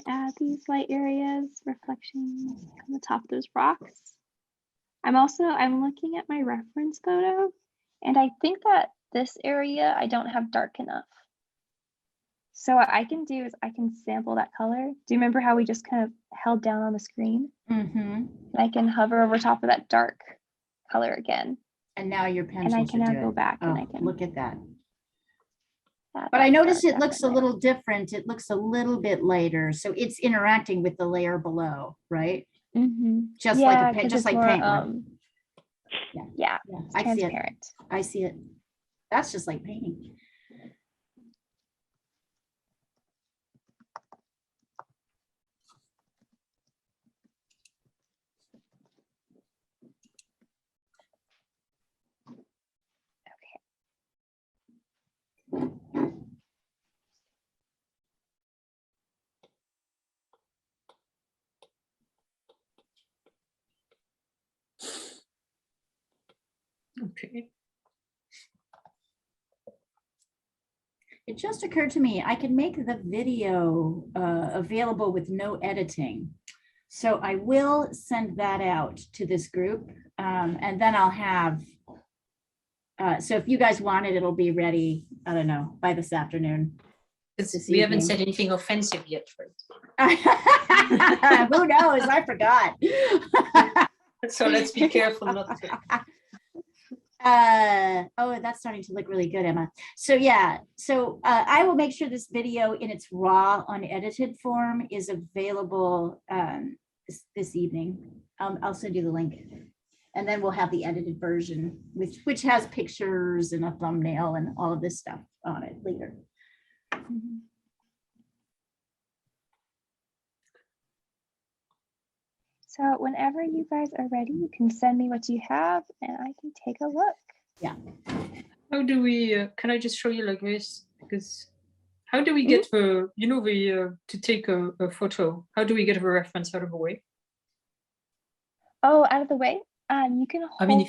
Add these light areas, reflections on the top of those rocks. I'm looking at my reference photo, and I think that this area I don't have dark enough. So what I can do is I can sample that color. Do you remember how we just kind of held down on the screen? And I can hover over top of that dark color again.
And now your pencil
and I
should
can now
do
go
it.
back and I
Oh,
can
look at that. But I noticed it looks a little different. It looks a little bit lighter. So it's interacting with the layer below, right? Just like a paint, just like paint.
Yeah,
I see it.
transparent.
I see it. That's just like painting.
Okay.
It just occurred to me, I can make the video available with no editing. So I will send that out to this group and then I'll have, so if you guys want it, it'll be ready, I don't know, by this afternoon.
We haven't said anything offensive yet,
right? Who knows? I forgot.
So let's be careful not to.
Oh, that's starting to look really good, Emma. So yeah, so I will make sure this video in its raw, unedited form is available this evening. I'll send you the link, and then we'll have the edited version, which has pictures and a thumbnail and all of this stuff on it later.
So whenever you guys are ready, you can send me what you have and I can take a look.
Yeah.
How do we, can I just show you like this? Because how do we get the, you know, to take a photo, how do we get a reference out of the way?
Oh, out of the way? You can hold.
I mean,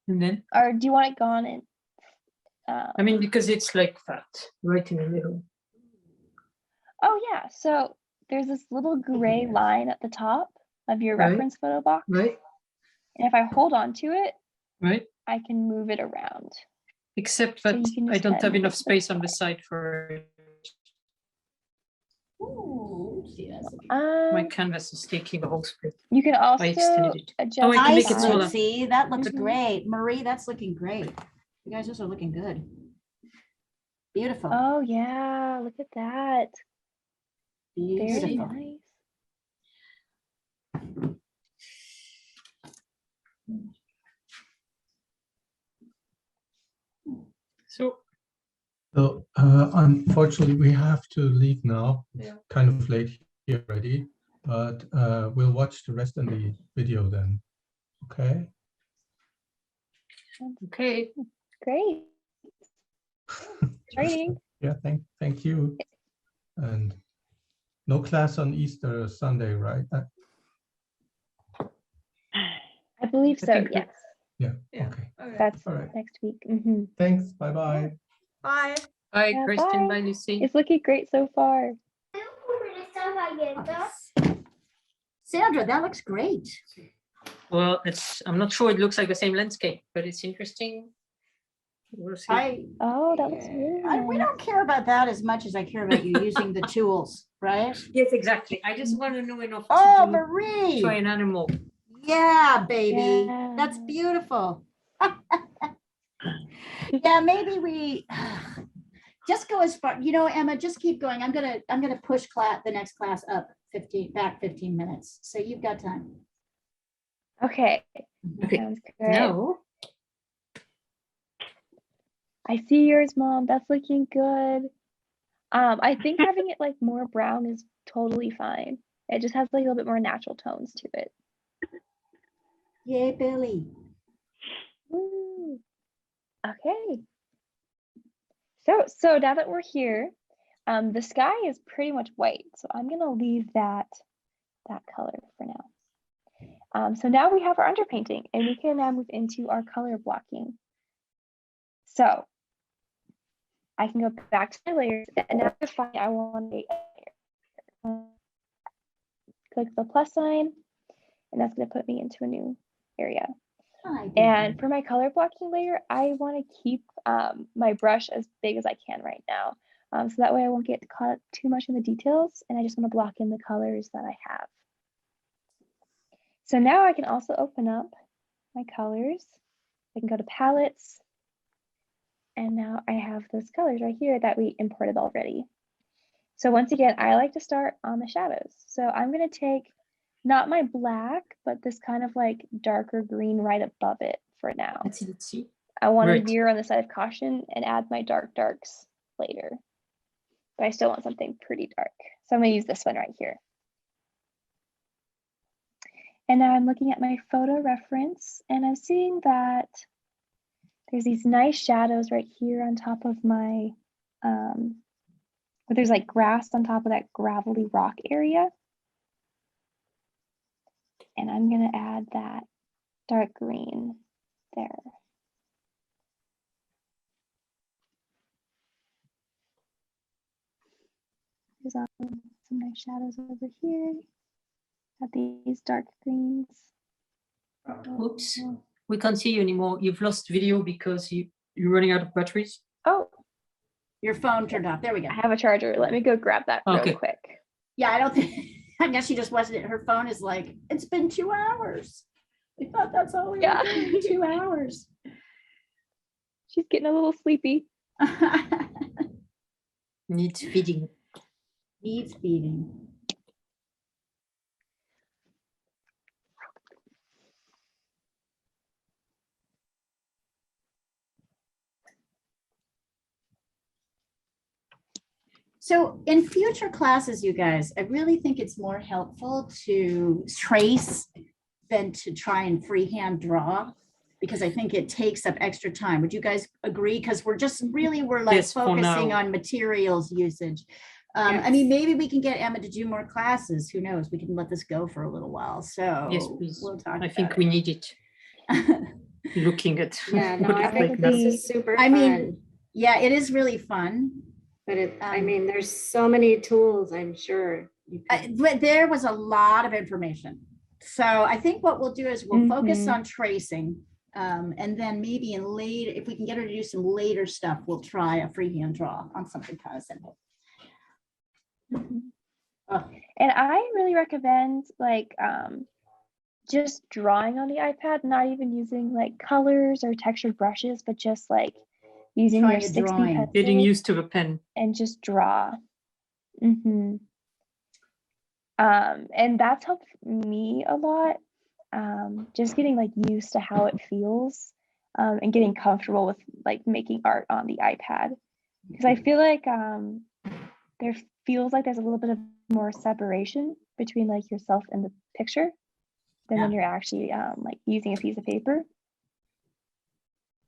and then?
Or do you want it gone in?
I mean, because it's like that, right in the middle.
Oh yeah, so there's this little gray line at the top of your reference photo box.
Right.
And if I hold on to it, I can move it around.
Except
So
that
you can
I
just
don't
kinda
have
move
enough
it to the
space on the
side.
side for it.
Ooh, see, that's
My
Um,
canvas is taking the whole script.
you can
I extended
also
it.
adjust.
Oh, I can make
nice,
it smaller.
Lucy. That looks
Mhm.
great. Marie, that's looking great. You guys, those are looking good. Beautiful.
Oh yeah, look at that. Very
Beautiful.
nice.
So
So unfortunately, we have to leave now. It's
Yeah.
kind of late here already, but we'll watch the rest in the video then. Okay.
okay.
Great. Training.
Yeah, thank you. And no class on Easter Sunday, right?
I believe
I
so.
think we-
Yes.
Yeah.
Yeah.
Okay.
Okay.
That's
All right.
next week. Mhm.
Thanks. Bye-bye.
Bye.
Bye,
Yeah,
Kristen.
bye.
Bye, Lucy.
It's looking great so far.
Sandra, that looks great.
Well, I'm not sure it looks like the same landscape, but it's interesting. We'll see.
Oh, that looks really
We
nice.
don't care about that as much as I care about you using the tools, right?
Yes, exactly. I just want to know enough
Oh,
to
Marie.
try an animal.
Yeah, baby. That's
Yeah.
beautiful. Yeah, maybe we just go as far, Emma, just keep going. I'm gonna push the next class up 15 minutes. So you've got time.
Okay.
Okay.
Sounds good.
No.
I see yours, Mom. That's looking good. I think having it like more brown is totally fine. It just has like a little bit more natural tones to it.
Yay, Billy.
Woo. Okay. So now that we're here, the sky is pretty much white. So I'm gonna leave that color for now. So now we have our underpainting and we can now move into our color blocking. So I can go back to my layers and now define I want a layer. Click the plus sign and that's going to put me into a new area. And for my color blocking layer, I want to keep my brush as big as I can right now. So that way I won't get caught up too much in the details and I just want to block in the colors that I have. So now I can also open up my colors. I can go to palettes. And now I have those colors right here that we imported already. So once again, I like to start on the shadows. So I'm going to take not my black, but this kind of like darker green right above it for now.
Let's see.
I want
Right.
to veer on the side of caution and add my darks later. But I still want something pretty dark. So I'm going to use this one right here. And now I'm looking at my photo reference and I'm seeing that there's these nice shadows right here on top of my, but there's like grass on top of that gravelly rock area. And I'm gonna add that dark green there. There's some nice shadows over here. Got these dark greens.
Oops. We can't see you anymore. You've lost video because you're running out of batteries.
Oh,
Your phone turned off. There we go.
I have a charger. Let me go grab that real
Okay.
quick.
Yeah, I don't think, I guess she just wasn't, her phone is like, it's been 2 hours. I thought that's all we
Yeah.
were doing, 2 hours.
She's getting a little sleepy.
Needs feeding.
Needs feeding. So in future classes, you guys, I really think it's more helpful to trace than to try and freehand draw, because I think it takes up extra time. Would you guys agree? Because we're like
Yes, for
focusing
now.
on materials usage. I mean, maybe we can get Emma to do more classes. Who knows? We can let this go for a little while. So
Yes, please.
we'll talk
I
about
think
it.
we need it. Looking at
Yeah, no,
what
I
it's
think
like
this
now.
is super
I
fun.
mean, yeah, it is really fun.
But I mean, there's so many tools, I'm sure.
But there was a lot of information. So I think what we'll do is we'll focus on tracing And then maybe in late, if we can get her to do some later stuff, we'll try a freehand draw on something kind of simple. Oh,
And I really recommend like just drawing on the iPad, not even using like colors or textured brushes, but just like using
Trying
your
a
6B
drawing.
pencil
Getting used to the pen.
and just draw. And that's helped me a lot. Just getting like used to how it feels and getting comfortable with like making art on the iPad. Because I feel like there feels like there's a little bit of more separation between like yourself and the picture than when you're actually like using a piece of paper.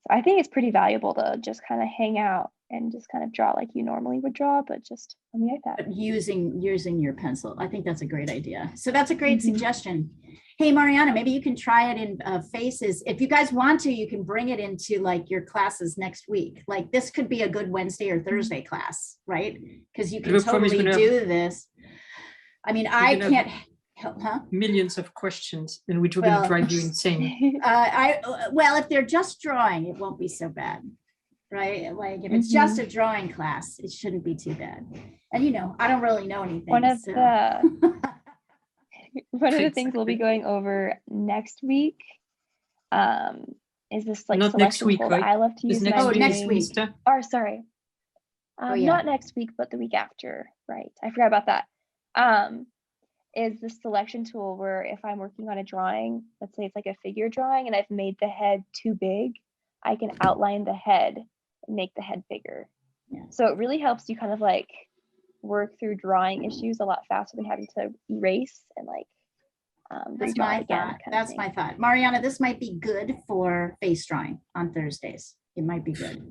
So I think it's pretty valuable to just kind of hang out and just kind of draw like you normally would draw, but just on the iPad.
Using your pencil. I think that's a great idea. So that's a great suggestion. Hey, Mariana, maybe you can try it in Faces. If you guys want to, you can bring it into like your classes next week. Like this could be a good Wednesday or Thursday class, right? Because you can totally do this. I mean, I can't help,
millions of questions and which are going to drive you insane.
Well, if they're just drawing, it won't be so bad. Right? Like if it's just a drawing class, it shouldn't be too bad. And you know, I don't really know anything.
One of the things we'll be going over next week is this like
not next
selection
week,
tool
right?
that I love to use.
Next week.
Or sorry. Not next week, but the week after. Right. I forgot about that. Is the selection tool where if I'm working on a drawing, let's say it's like a figure drawing and I've made the head too big, I can outline the head and make the head bigger.
Yeah.
So it really helps you kind of like work through drawing issues a lot faster than having to erase and like
that's
redraw
my
it again.
thought. That's my thought. Mariana, this might be good for face drawing on Thursdays. It might be good.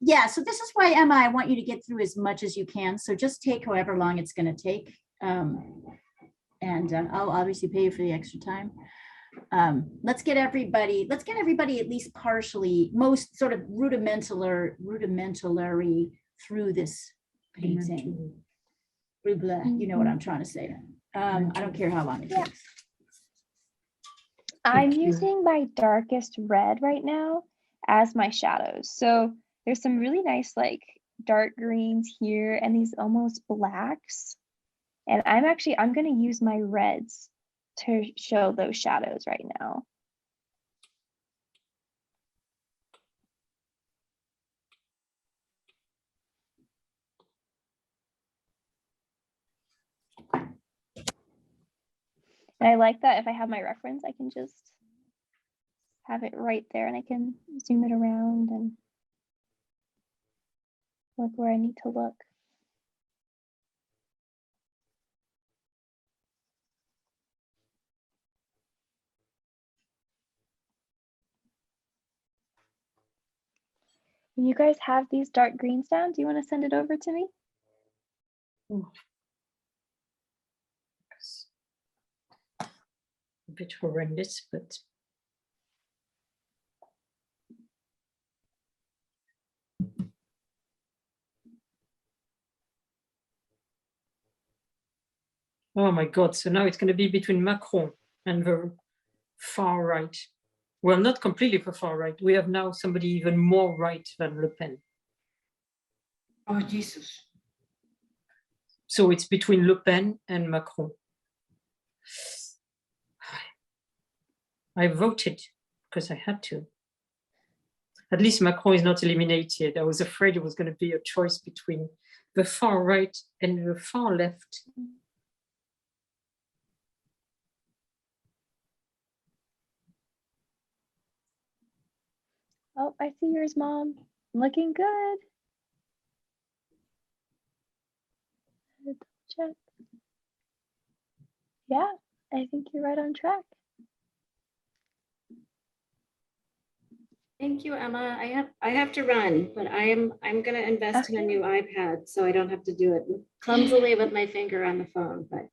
Yeah, so this is why, Emma, I want you to get through as much as you can. So just take however long it's going to take. I'll obviously pay you for the extra time. Let's get everybody at least partially, most sort of rudimentary through this painting. You know what I'm trying to say. I don't care how long it takes.
I'm using my darkest red right now as my shadows. So there's some really nice like dark greens here and these almost blacks. And I'm going to use my reds to show those shadows right now. And I like that if I have my reference, I can just have it right there and I can zoom it around and look where I need to look. When you guys have these dark greens down, do you want to send it over to me?
A bit horrendous, but oh my God, so now it's going to be between Macron and the far right. Well, not completely the far right. We have now somebody even more right than Le Pen.
Oh, Jesus.
So it's between Le Pen and Macron. I voted because I had to. At least Macron is not eliminated. I was afraid it was going to be a choice between the far right and the far left.
Oh, I see yours, Mom. Looking good. Check. Yeah, I think you're right on track.
Thank you, Emma. I have to run, but I'm gonna invest in a new iPad so I don't have to do it clumsily with my finger on the phone. But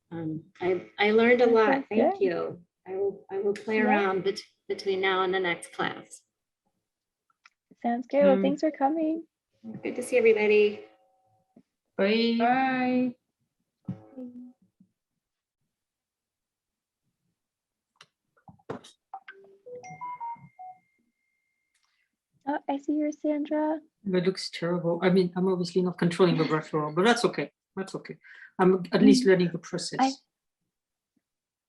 I learned a lot. Thank you. I will play around between now and the next class.
Sounds good. Well, thanks for coming.
Good to see everybody.
Bye.
Bye.
Oh, I see yours, Sandra.
That looks terrible. I mean, I'm obviously not controlling the brush well, but that's okay. That's okay. I'm at least learning the process.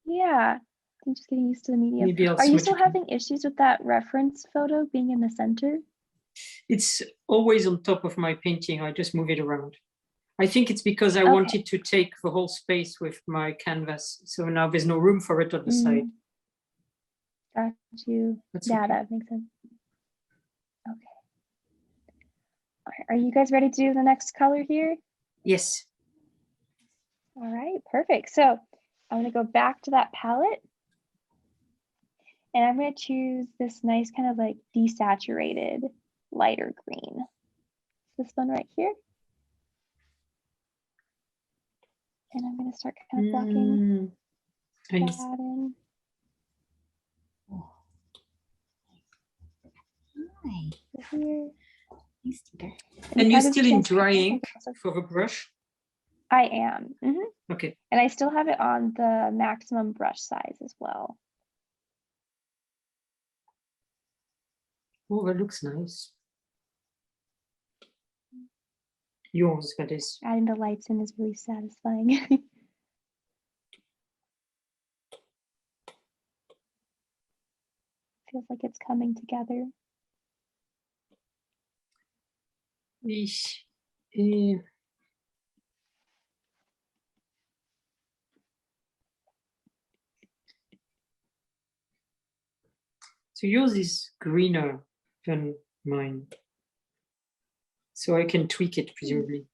Yeah, I'm just getting used to the medium.
Maybe I'll
Are you
switch
still
it.
having issues with that reference photo being in the center?
It's always on top of my painting. I just move it around. I think it's because I
Okay.
wanted to take the whole space with my canvas. So now there's no room for it on the side.
Got you.
That's
Yeah,
okay.
that makes sense. Okay. All right, are you guys ready to do the next color here?
Yes.
All right, perfect. So I'm going to go back to that palette. And I'm going to choose this nice kind of like desaturated lighter green. This one right here. And I'm going to start kind of blocking that in.
Hi.
Here.
Nice sticker.
And you're
because it's
still in
transparent,
dry
I
ink
can also-
for the brush?
I am.
Okay.
And I still have it on the maximum brush size as well.
Oh, that looks nice. Yours, that is.
Adding the lights in is really satisfying. Feels like it's coming together.
Eesh. Eh. So yours is greener than mine. So I can tweak it, presumably.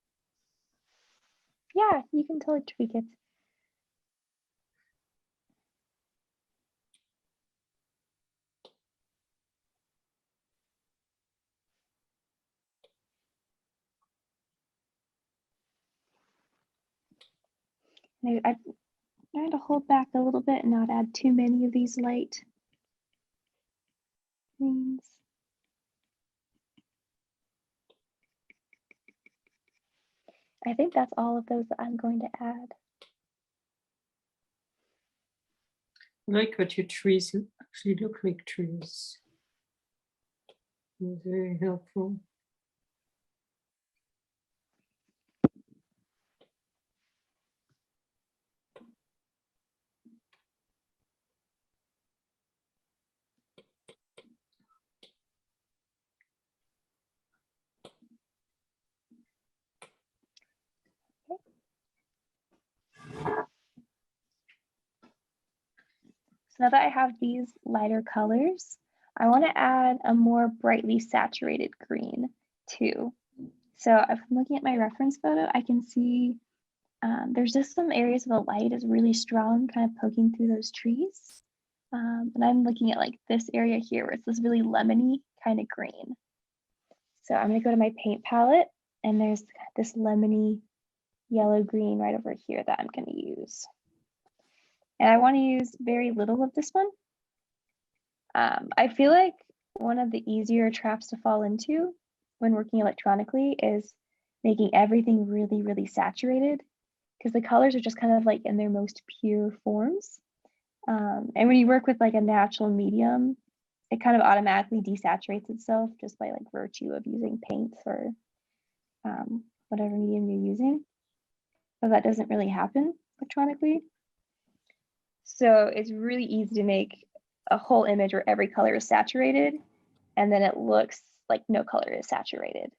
Yeah, you can totally tweak it. I'm trying to hold back a little bit and not add too many of these light greens. I think that's all of those that I'm going to add.
I like what your trees actually look like trees. Very helpful.
So now that I have these lighter colors, I want to add a more brightly saturated green too. So if I'm looking at my reference photo, I can see there's just some areas of the light is really strong, kind of poking through those trees. And I'm looking at like this area here where it's this really lemony kind of green. So I'm gonna go to my paint palette and there's this lemony yellow green right over here that I'm gonna use. And I wanna use very little of this one. I feel like one of the easier traps to fall into when working electronically is making everything really, really saturated because the colors are just kind of like in their most pure forms. And when you work with like a natural medium, it kind of automatically desaturates itself just by like virtue of using paints or whatever medium you're using. So that doesn't really happen electronically. So it's really easy to make a whole image where every color is saturated and then it looks like no color is saturated.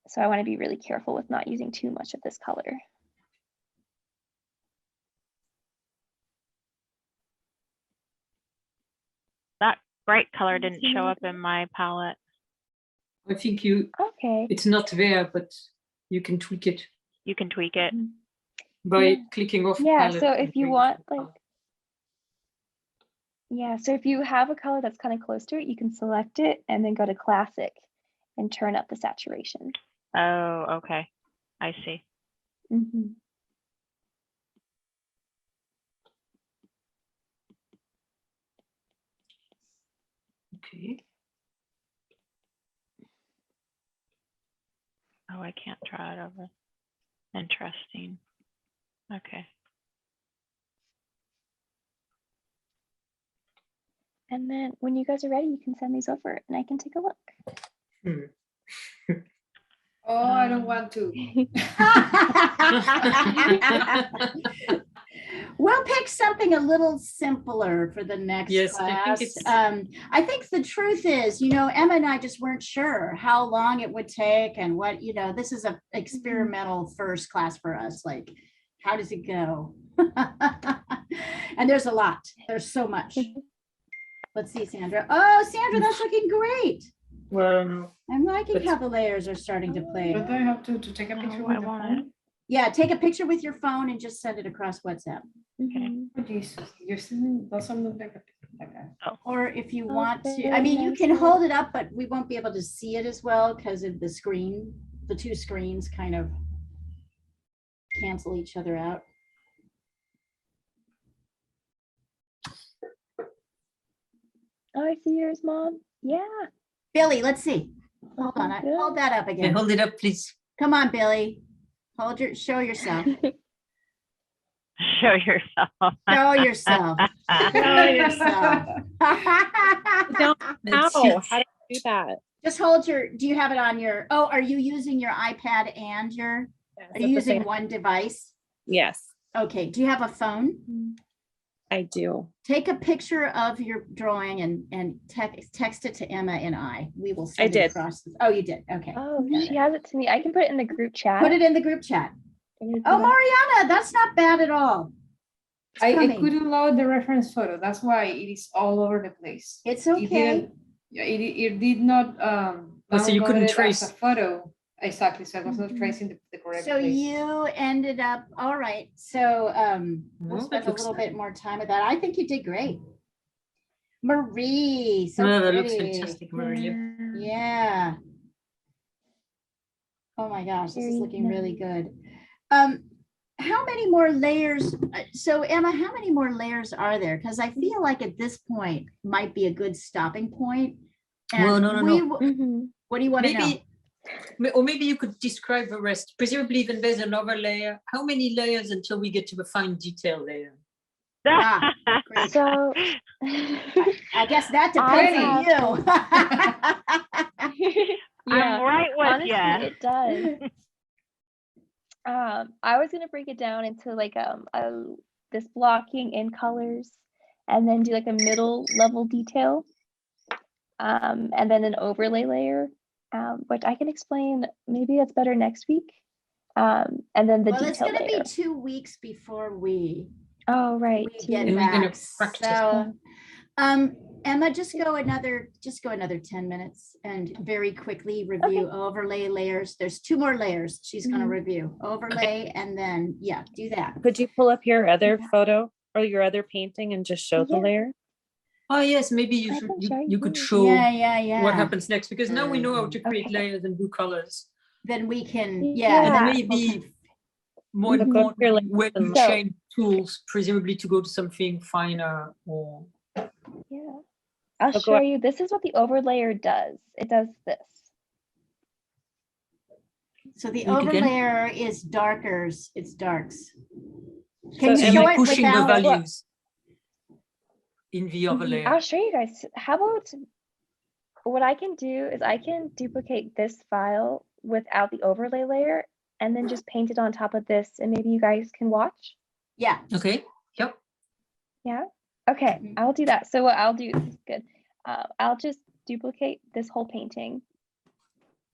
So I want to be really careful with not using too much of this color.
That bright color didn't show up in my palette.
I think it's not there, but you can tweak it.
You can tweak it.
By clicking off palette.
So if you want like, so if you have a color that's kind of close to it, you can select it and then go to classic and turn up the saturation.
Oh, okay. I see.
Okay.
Oh, I can't draw it over. Interesting. Okay.
And then when you guys are ready, you can send these over and I can take a look.
Oh, I don't want to.
We'll pick something a little simpler for the next
Yes, I
class.
think it's
I think the truth is, you know, Emma and I just weren't sure how long it would take and what, you know, this is an experimental first class for us. Like, how does it go? And there's a lot. There's so much. Let's see, Sandra. Oh, Sandra, that's looking great.
well,
I'm liking how the layers are starting to play.
But I have to take a picture with the phone.
Yeah, take a picture with your phone and just send it across WhatsApp.
Oh, Jesus, you're sitting, doesn't look like a.
Or if you want to, I mean, you can hold it up, but we won't be able to see it as well because of the screen. The two screens kind of cancel each other out.
Oh, I see yours, Mom. Yeah.
Billy, let's see. Hold on,
good.
hold that up
yeah,
again.
hold it up, please.
Come on, Billy. Show yourself.
Show yourself.
Show yourself. Show yourself.
Don't
Let's
know
see.
how to do that.
Just hold your, do you have it on your, oh, are you using your iPad and your,
Yes,
are
at
you
the
using
same-
one device?
Yes,
Okay, do you have a phone?
I do.
Take a picture of your drawing and text it to Emma and I. We will send it
did.
across. Oh, you did? Okay.
Oh, she has it to me. I can put it in the group chat.
Put it in the group chat.
I'm gonna do
Oh,
that.
Mariana, that's not bad at all. It's
I
coming.
couldn't load the reference photo. That's why it is all over the place.
It's
It
okay.
didn't, yeah, it did not
Oh, so you
download
couldn't
it as
trace.
a photo. Exactly. So I was not tracing the correct
So
place.
you ended up, all right. So we'll
Oh,
spend
that
a
looks
little
nice.
bit more time with that. I think you did great. Marie, so
Oh, that looks
pretty.
fantastic, Maria.
Yeah. Oh my gosh, this is
Very
looking really good. How many more layers? So Emma, how many more layers are there? Because I feel like at this point might be a good stopping point.
Well, no.
What do you want to know?
Maybe, or maybe you could describe the rest. Presumably, even there's another layer. How many layers until we get to the fine detail layer?
Ah, great.
So
I guess that depends on you.
I'm right with
honestly,
you.
it does. I was gonna break it down into like this blocking in colors, and then do like a middle level detail, and then an overlay layer, which I can explain. Maybe that's better next week. And then the
Well, it's
detail
going to
layer.
be 2 weeks before we
right.
get
And we're gonna
back.
practice.
So, Emma, just go another 10 minutes and very quickly review overlay layers. There's 2 more layers she's going to review. Overlay and then, yeah, do that.
Could you pull up your other photo or your other painting and just show the
Yeah.
layer?
Oh yes, maybe you
I
should.
can show
You
you.
could show
Yeah.
what happens next, because now we know how to create
Okay.
layers and do colors.
Then we can,
Yeah.
And
then
maybe
people can-
more
So go to your
important when you
So-
change tools, presumably to go to something finer or.
Yeah. I'll
So go
show you. This is what the overlayer does. It does this.
So the
Do it again.
overlayer is darkers, it's darks.
So
Can you
So
Emma,
show
you're
it
pushing the
without?
values in the overlay.
I'll show you guys. How about what I can do is I can duplicate this file without the overlay layer and then just paint it on top of this, and maybe you guys can watch.
Yeah.
Okay. Yep.
Yeah. Okay,
Mhm.
I'll do that. So what I'll do, this is good. I'll just duplicate this whole painting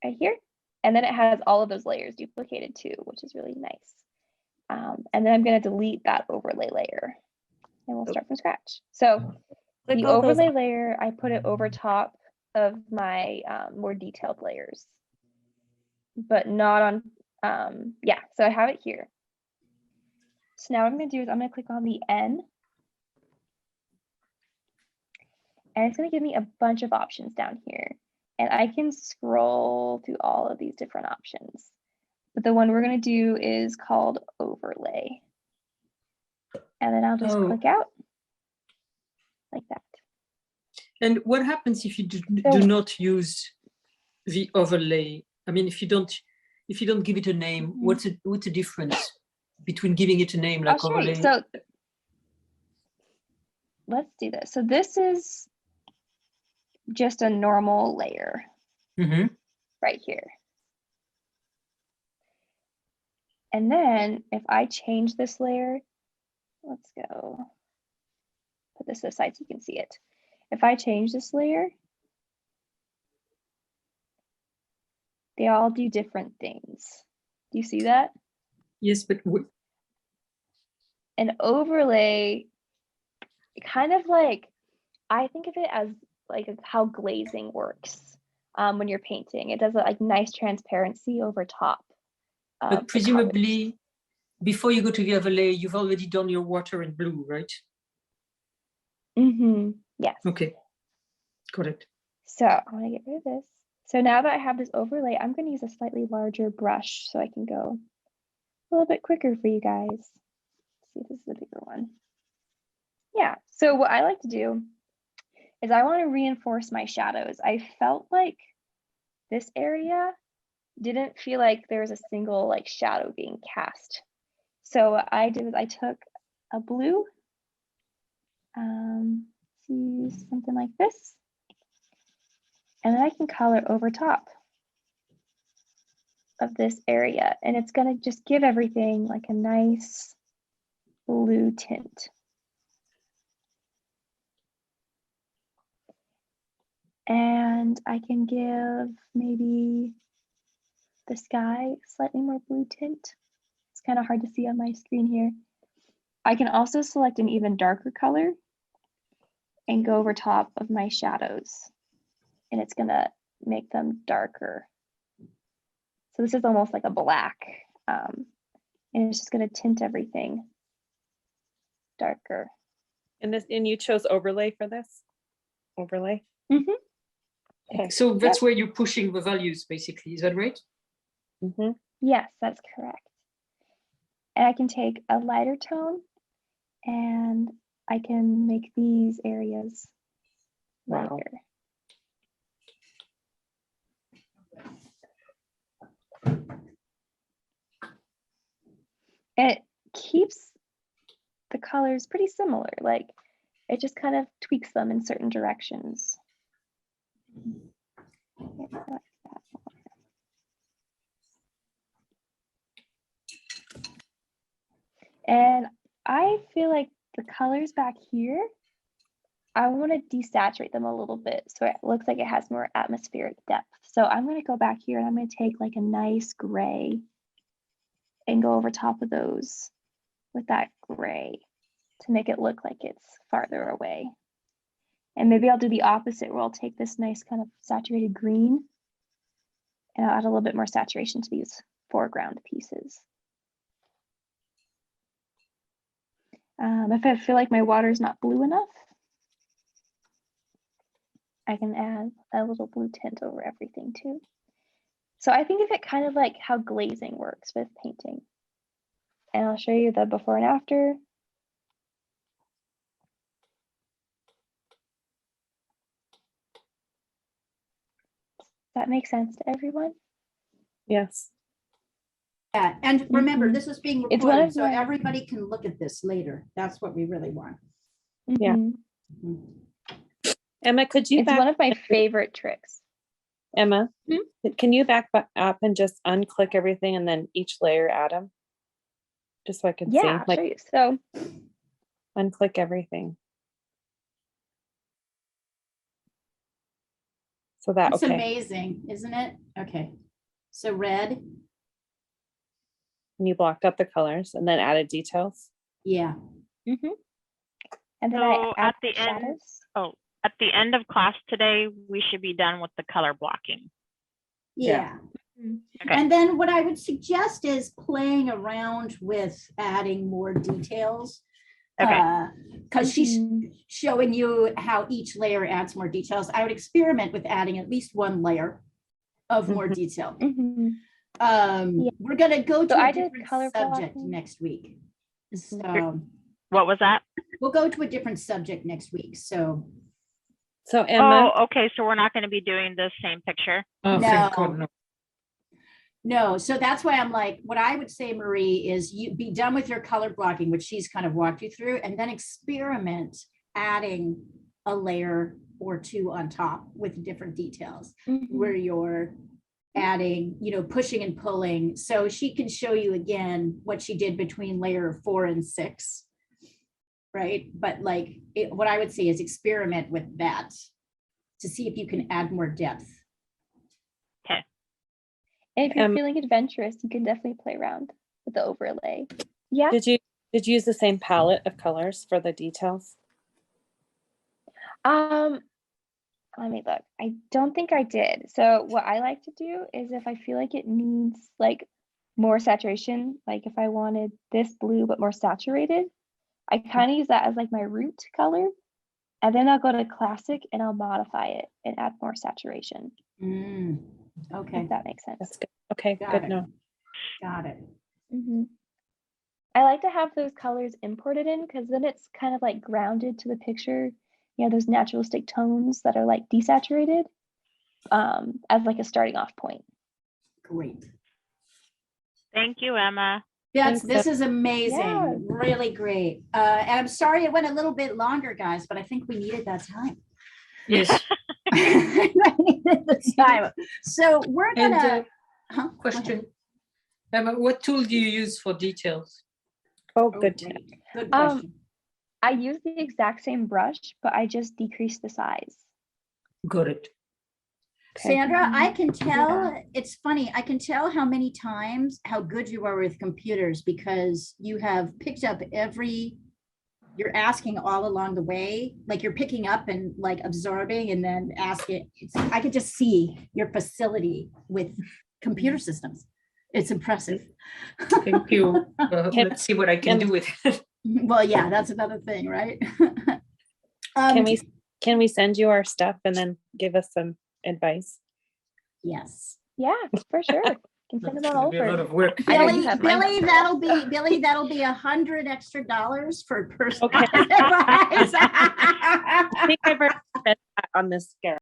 right here. And then it has all of those layers duplicated too, which is really nice. And then I'm going to delete that overlay layer and we'll start from scratch. So
click
the
all those
overlay layer, I put it over top of my more detailed layers, but not on, yeah, so I have it here. So now what I'm going to do is I'm going to click on the N. And it's going to give me a bunch of options down here. And I can scroll through all of these different options. But the one we're going to do is called overlay. And then I'll just click out like that.
And what happens if you do not use the overlay? I mean, if you don't give it a name, what's the difference between giving it a name like
I'll show you.
overlay?
So let's do this. So this is just a normal layer right here. And then if I change this layer, let's go put this aside so you can see it. If I change this layer, they all do different things. Do you see that?
Yes, but
An overlay, kind of like, I think of it as like how glazing works when you're painting. It does a like nice transparency over top.
But presumably, before you go to the overlay, you've already done your water and blue, right?
Yes.
Okay, correct.
So I want to get rid of this. So now that I have this overlay, I'm going to use a slightly larger brush so I can go a little bit quicker for you guys. Let's see if this is a bigger one. Yeah, so what I like to do is I want to reinforce my shadows. I felt like this area didn't feel like there was a single like shadow being cast. So what I did was I took a blue, let's use something like this, and then I can color over top of this area, and it's going to just give everything like a nice blue tint. And I can give maybe the sky slightly more blue tint. It's kind of hard to see on my screen here. I can also select an even darker color and go over top of my shadows, and it's gonna make them darker. So this is almost like a black, and it's just gonna tint everything darker.
And you chose overlay for this? Overlay?
Okay. So that's where you're pushing the values, basically. Is that right?
Yes, that's correct. And I can take a lighter tone and I can make these areas lighter. And it keeps the colors pretty similar. Like it just kind of tweaks them in certain directions. And I feel like the colors back here, I want to desaturate them a little bit so it looks like it has more atmospheric depth. So I'm going to go back here and I'm going to take like a nice gray and go over top of those with that gray to make it look like it's farther away. And maybe I'll do the opposite where I'll take this nice kind of saturated green and I'll add a little bit more saturation to these foreground pieces. If I feel like my water is not blue enough, I can add a little blue tint over everything too. So I think of it kind of like how glazing works with painting. And I'll show you the before and after. Does that make sense to everyone?
Yes.
Yeah, and remember, this is being
It's one
recorded,
of
so
my-
everybody can look at this later. That's what we really want.
Yeah. Emma, could you
It's
back
one of my favorite tricks.
Emma, can you back up and just unclick everything and then each layer add them? Just so I can see.
Yeah, I'll show you. So
unclick everything. So that,
It's
okay.
amazing, isn't it? Okay, so red.
And you blocked out the colors and then added details.
Yeah.
And then
So
I add
at the end,
shadows.
at the end of class today, we should be done with the color blocking.
Yeah.
Okay.
And then what I would suggest is playing around with adding more details.
Okay.
Because she's showing you how each layer adds more details. I would experiment with adding at least one layer of more detail. We're going to go to a different subject next week. So
what was that?
We'll go to a different subject next week. So
Emma.
Oh, okay. So we're not going to be doing the same picture.
Oh, thank God, no.
No, so that's why I'm like, what I would say, Marie, is you be done with your color blocking, which she's kind of walked you through, and then experiment adding a layer or two on top with different details
Mhm.
where you're adding, pushing and pulling. So she can show you again what she did between layer 4 and 6. Right. But like what I would say is experiment with that to see if you can add more depth.
Okay.
And if you're feeling adventurous, you can definitely play around with the overlay. Yeah.
Did you use the same palette of colors for the details?
Let me look. I don't think I did. So what I like to do is if I feel like it needs like more saturation, like if I wanted this blue but more saturated, I kind of use that as like my root color. And then I'll go to classic and I'll modify it and add more saturation.
Okay.
If that makes sense.
That's good. Okay, good. No.
Got it.
Mm-hmm. I like to have those colors imported in because then it's kind of like grounded to the picture. Those naturalistic tones that are like desaturated as like a starting off point.
Great.
Thank you, Emma.
This is amazing.
Yeah.
Really great. And I'm sorry it went a little bit longer, guys, but I think we needed that time.
Yes.
I needed the time. So we're gonna
question. Emma, what tool do you use for details?
Oh, good.
Good question.
I use the exact same brush, but I just decrease the size.
Got it.
Sandra, I can tell, it's funny, I can tell how many times, how good you are with computers because you have picked up you're asking all along the way, like you're picking up and like absorbing and then asking. I could just see your facility with computer systems. It's impressive.
Thank you. Let's see what I can do with it.
Well, yeah, that's another thing, right?
Can we send you our stuff and then give us some advice?
Yes.
Yeah, for sure. Can send them all over.
A lot of work.
Billy, that'll be $100 extra for person.
Okay. I think I've already said that on this scale.